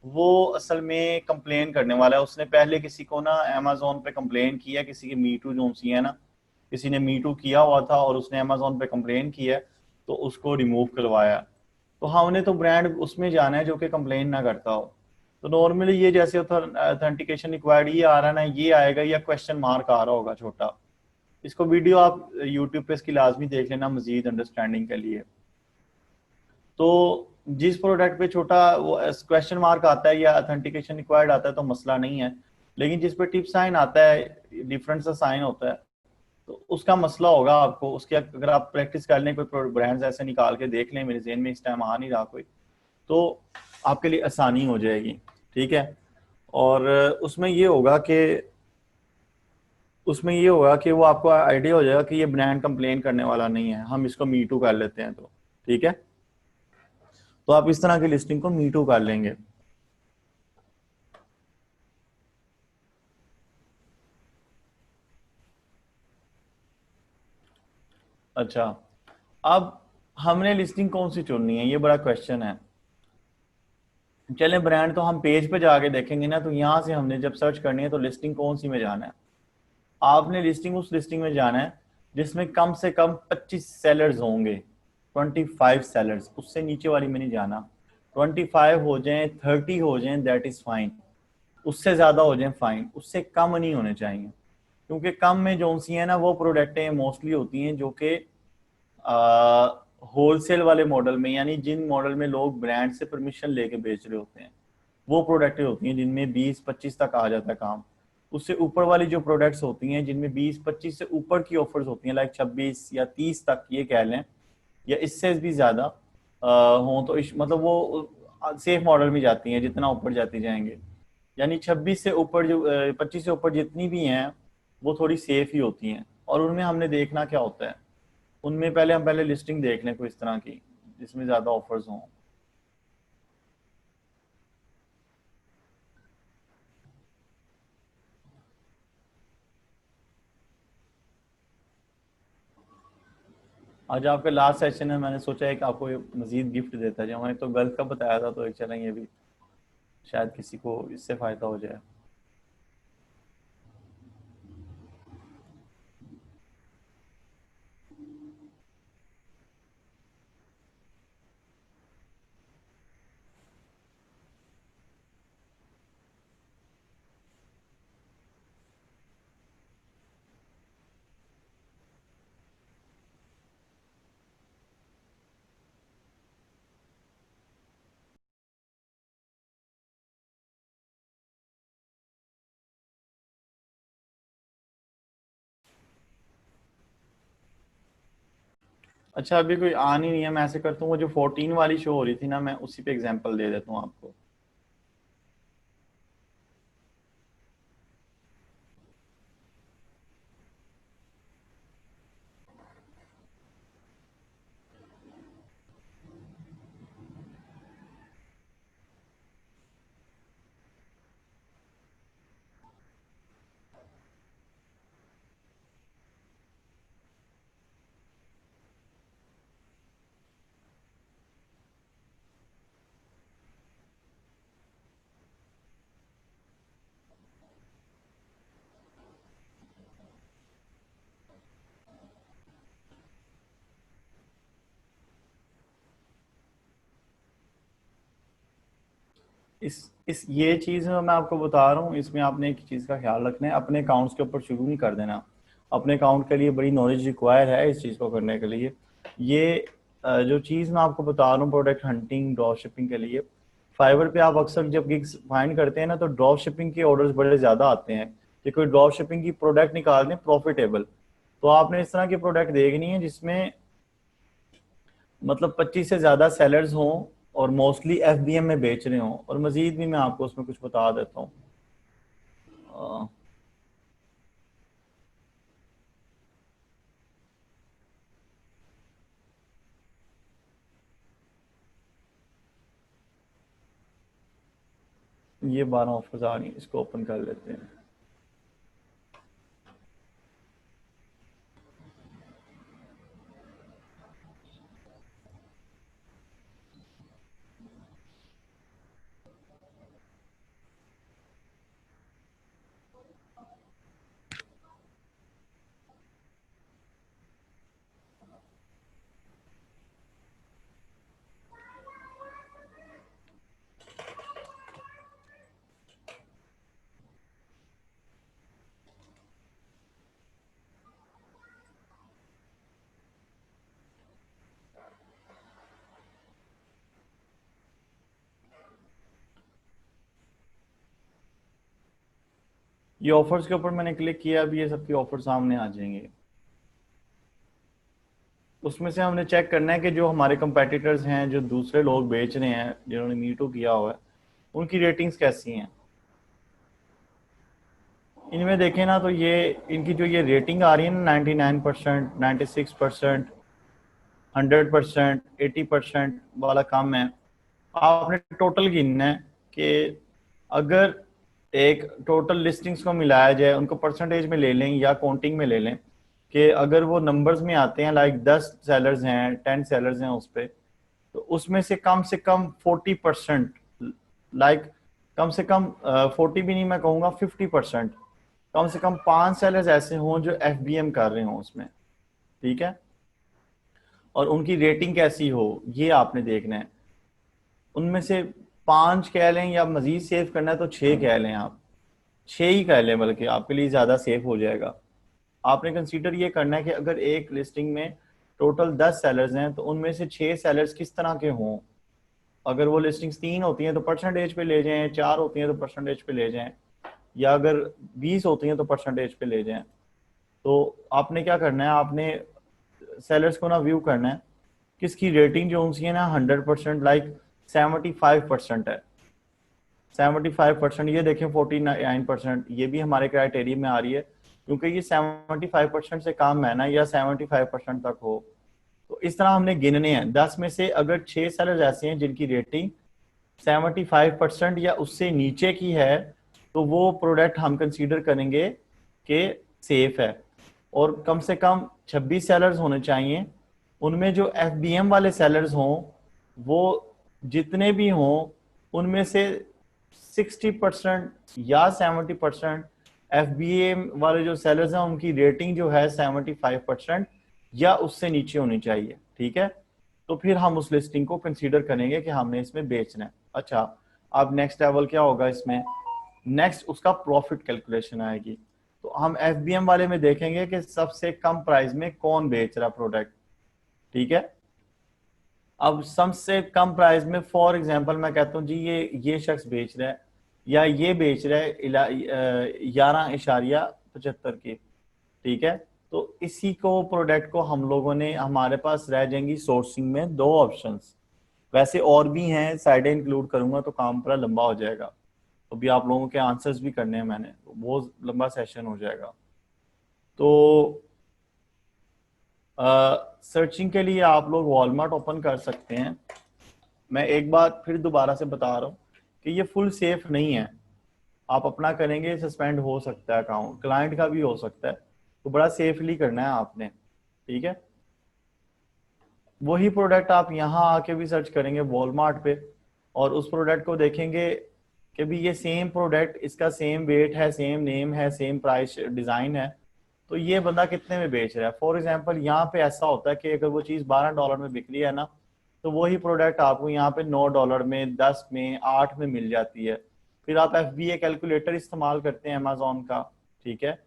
वो असल में कंप्लेन करने वाला है। उसने पहले किसी को ना अमेजोन पे कंप्लेन किया, किसी की मीटू जो सी है ना, किसी ने मीटू किया हुआ था और उसने अमेजोन पे कंप्लेन किया, तो उसको रिमूव करवाया। तो हमने तो ब्रांड उसमें जाना है जो कि कंप्लेन ना करता हो। तो नॉर्मली ये जैसे ऑथेंटिकेशन रिक्वायर्ड ये आ रहा है ना, ये आएगा, या क्वेश्चन मार्क आ रहा होगा छोटा। इसको वीडियो आप यूट्यूब पे इसकी लाजमी देख लेना मजीद अंडरस्टैंडिंग के लिए। तो जिस प्रोडक्ट पे छोटा वो क्वेश्चन मार्क आता है या ऑथेंटिकेशन रिक्वायर्ड आता है तो मसला नहीं है, लेकिन जिस पे टिप साइन आता है, डिफरेंट सा साइन होता है, तो उसका मसला होगा आपको। उसके अगर आप प्रैक्टिस कर लें, कोई ब्रांड्स ऐसे निकाल के देख लें, मेरे जहन में इस टाइम आ नहीं रहा कोई, तो आपके लिए आसानी हो जाएगी। ठीक है। और उसमें ये होगा कि वो आपको आइडिया हो जाएगा कि ये ब्रांड कंप्लेन करने वाला नहीं है, हम इसको मीटू कर लेते हैं। तो ठीक है, तो आप इस तरह की लिस्टिंग को मीटू कर लेंगे। अच्छा, अब हमने लिस्टिंग कौन सी चुननी है, ये बड़ा क्वेश्चन है। चले ब्रांड तो हम पेज पे जाके देखेंगे ना, तो यहां से हमने जब सर्च करनी है तो लिस्टिंग कौन सी में जाना है, आपने लिस्टिंग उस लिस्टिंग में जाना है जिसमें कम से कम 25 सेलर्स होंगे, 25 सेलर्स, उससे नीचे वाली में नहीं जाना। 25 हो जाएं, 30 हो जाएं, दैट इज फाइन। उससे ज्यादा हो जाएं फाइन, उससे कम नहीं होने चाहिए, क्योंकि कम में जो सी है ना, वो प्रोडक्टें मोस्टली होती हैं जो कि होलसेल वाले मॉडल में, यानी जिन मॉडल में लोग ब्रांड से परमिशन लेके बेच रहे होते हैं, वो प्रोडक्टें होती हैं जिनमें 20-25 तक आ जाता है काम। उससे ऊपर वाली जो प्रोडक्ट्स होती हैं जिनमें 20-25 से ऊपर की ऑफर्स होती हैं, लाइक 26 या 30 तक ये कह लें, या इससे भी ज़्यादा हों, तो मतलब वो सेफ मॉडल में जाती हैं जितना ऊपर जाती जाएंगे। यानी 26 से ऊपर जो 25 से ऊपर जितनी भी हैं वो थोड़ी सेफ ही होती हैं। और उनमें हमने देखना क्या होता है, उनमें हम पहले लिस्टिंग देख लें कोई इस तरह की जिसमें ज़्यादा ऑफर्स हों। आज आपका लास्ट सेशन है, मैंने सोचा है कि आपको मजीद गिफ्ट देता जाए। मैंने तो गल्फ का बताया था, तो एक चलें ये भी शायद किसी को इससे फ़ायदा हो जाए। अच्छा अभी कोई आ नहीं है, मैं ऐसे करता हूँ, वो जो 14 वाली शो हो रही थी ना, मैं उसी पे एग्जांपल दे देता हूँ आपको। इस ये चीज़ मैं आपको बता रहा हूँ, इसमें आपने एक चीज़ का ख्याल रखना है, अपने अकाउंट्स के ऊपर शुरू नहीं कर देना। अपने अकाउंट के लिए बड़ी नॉलेज रिक्वायर है इस चीज़ को करने के लिए। ये जो चीज़ मैं आपको बता रहा हूँ प्रोडक्ट हंटिंग ड्रॉप शिपिंग के लिए, फाइवर पे आप अक्सर जब गिग्स फाइंड करते हैं ना, तो ड्रॉप शिपिंग के ऑर्डर्स बड़े ज़्यादा आते हैं कि कोई ड्रॉप शिपिंग की प्रोडक्ट निकाल दें प्रॉफिटेबल। तो आपने इस तरह की प्रोडक्ट देखनी है जिसमें मतलब 25 से ज़्यादा सेलर्स हों और मोस्टली एफबीएम में बेच रहे हों। और मज़ीद भी मैं आपको उसमें कुछ बता देता हूँ। ये 12 ऑफर्स आ रही हैं, इसको ओपन कर लेते हैं। ये ऑफर्स के ऊपर मैंने क्लिक किया, अभी ये सबके ऑफर सामने आ जाएंगे। उसमें से हमने चेक करना है कि जो हमारे कंपेटिटर्स हैं, जो दूसरे लोग बेच रहे हैं, जिन्होंने मीटू किया हुआ है, उनकी रेटिंग्स कैसी हैं। इनमें देखें ना तो ये इनकी जो ये रेटिंग आ रही है ना 99%, 96%, 100%, 80% वाला कम है। आपने टोटल गिनना है कि अगर एक टोटल लिस्टिंग्स को मिलाया जाए, उनको परसेंटेज में ले लें या काउंटिंग में ले लें, कि अगर वो नंबर्स में आते हैं लाइक 10 सेलर्स हैं, 10 सेलर्स हैं उस पर, तो उसमें से कम 40%, लाइक कम से कम 40 भी नहीं, मैं कहूँगा 50%, कम से कम 5 सेलर्स ऐसे हों जो एफबीएम कर रहे हों उसमें, ठीक है। और उनकी रेटिंग कैसी हो ये आपने देखना है। उनमें से 5 कह लें या मजीद सेव करना है तो 6 कह लें, आप 6 ही कह लें, बल्कि आपके लिए ज़्यादा सेफ हो जाएगा। आपने कंसीडर ये करना है कि अगर एक लिस्टिंग में टोटल 10 सेलर्स हैं तो उनमें से 6 सेलर्स किस तरह के हों। अगर वो लिस्टिंग्स 3 होती हैं तो परसेंटेज पे ले जाएं, 4 होती हैं तो परसेंटेज पे ले जाएं, या अगर 20 होती हैं तो परसेंटेज पे ले जाएं। तो आपने क्या करना है, आपने सेलर्स को ना व्यू करना है किसकी रेटिंग जो उनकी है ना 100%, लाइक 75% है। 75% ये देखें, 49%, ये भी हमारे क्राइटेरिया में आ रही है क्योंकि ये 75% से कम है ना, या 75% तक हो। तो इस तरह हमने गिनने हैं। 10 में से अगर 6 सेलर्स ऐसे हैं जिनकी रेटिंग 75% या उससे नीचे की है, तो वो प्रोडक्ट हम कंसीडर करेंगे कि सेफ है। और कम से कम 26 सेलर्स होने चाहिए, उनमें जो एफबीएम वाले सेलर्स हों वो जितने भी हों उनमें से 60% या 70% एफबीएम वाले जो सेलर्स हैं उनकी रेटिंग जो है 75% या उससे नीचे होनी चाहिए, ठीक है। तो फिर हम उस लिस्टिंग को कंसीडर करेंगे कि हमने इसमें बेचना है। अच्छा, अब नेक्स्ट लेवल क्या होगा इसमें, नेक्स्ट उसका प्रॉफिट कैलकुलेशन आएगी। तो हम एफबीएम वाले में देखेंगे कि सबसे कम प्राइस में कौन बेच रहा प्रोडक्ट, ठीक है। अब सबसे कम प्राइस में फॉर एग्जांपल मैं कहता हूँ जी ये शख्स बेच रहा है या ये बेच रहा है 11.75 की, ठीक है। तो इसी को प्रोडक्ट को हम लोगों ने, हमारे पास रह जाएंगी सोर्सिंग में 2 ऑप्शंस। वैसे और भी हैं, साइडें इंक्लूड करूंगा तो काम पूरा लंबा हो जाएगा, तो भी आप लोगों के आंसर्स भी करने हैं मैंने, तो बहुत लंबा सेशन हो जाएगा। तो सर्चिंग के लिए आप लोग वॉलमार्ट ओपन कर सकते हैं। मैं एक बात फिर दोबारा से बता रहा हूँ कि ये फुल सेफ नहीं है, आप अपना करेंगे सस्पेंड हो सकता है अकाउंट, क्लाइंट का भी हो सकता है, तो बड़ा सेफली करना है आपने, ठीक है। वही प्रोडक्ट आप यहाँ आके भी सर्च करेंगे वॉलमार्ट पे और उस प्रोडक्ट को देखेंगे कि भी ये सेम प्रोडक्ट, इसका सेम वेट है, सेम नेम है, सेम प्राइस डिजाइन है, तो ये बंदा कितने में बेच रहा है। फॉर एग्जांपल यहाँ पे ऐसा होता है कि अगर वो चीज़ $12 में बिक रही है ना, तो वही प्रोडक्ट आपको यहाँ पे $9 में, 10 में, 8 में मिल जाती है। फिर आप FBA कैलकुलेटर इस्तेमाल करते हैं अमेजोन का, ठीक है,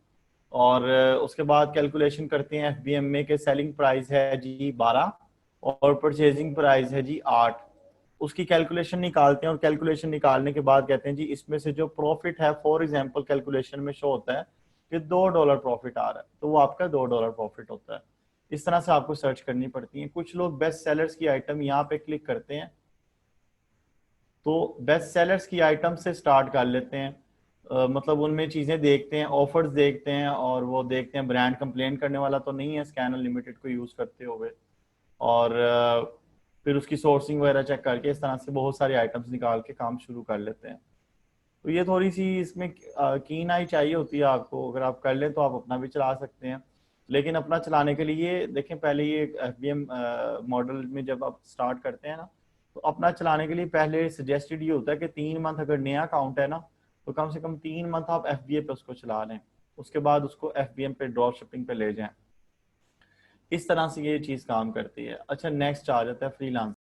और उसके बाद कैलकुलेशन करते हैं FBM में कि सेलिंग प्राइस है जी 12 और परचेजिंग प्राइस है जी 8, उसकी कैलकुलेशन निकालते हैं और कैलकुलेशन निकालने के बाद कहते हैं जी इसमें से जो प्रॉफिट है, फॉर एग्जांपल कैलकुलेशन में शो होता है कि $2 प्रॉफिट आ रहा है, तो वो आपका $2 प्रॉफिट होता है। इस तरह से आपको सर्च करनी पड़ती है। कुछ लोग बेस्ट सेलर्स की आइटम यहाँ पे क्लिक करते हैं, तो बेस्ट सेलर्स की आइटम से स्टार्ट कर लेते हैं, मतलब उनमें चीज़ें देखते हैं, ऑफर्स देखते हैं, और वो देखते हैं ब्रांड कंप्लेन करने वाला तो नहीं है स्कैनर लिमिटेड को यूज़ करते हुए, और फिर उसकी सोर्सिंग वगैरह चेक करके इस तरह से बहुत सारी आइटम्स निकाल के काम शुरू कर लेते हैं। तो ये थोड़ी सी इसमें कीन आई चाहिए होती है आपको, अगर आप कर लें तो आप अपना भी चला सकते हैं, लेकिन अपना चलाने के लिए देखें पहले ये FBM मॉडल में जब आप स्टार्ट करते हैं ना, तो अपना चलाने के लिए पहले सजेस्टेड ये होता है कि 3 मंथ अगर नया अकाउंट है ना, तो कम से कम 3 मंथ आप FBA पे उसको चला लें, उसके बाद उसको FBM पे ड्रॉप शिपिंग पे ले जाएं। इस तरह से ये चीज़ काम करती है। अच्छा, नेक्स्ट आ जाता है फ्रीलांस।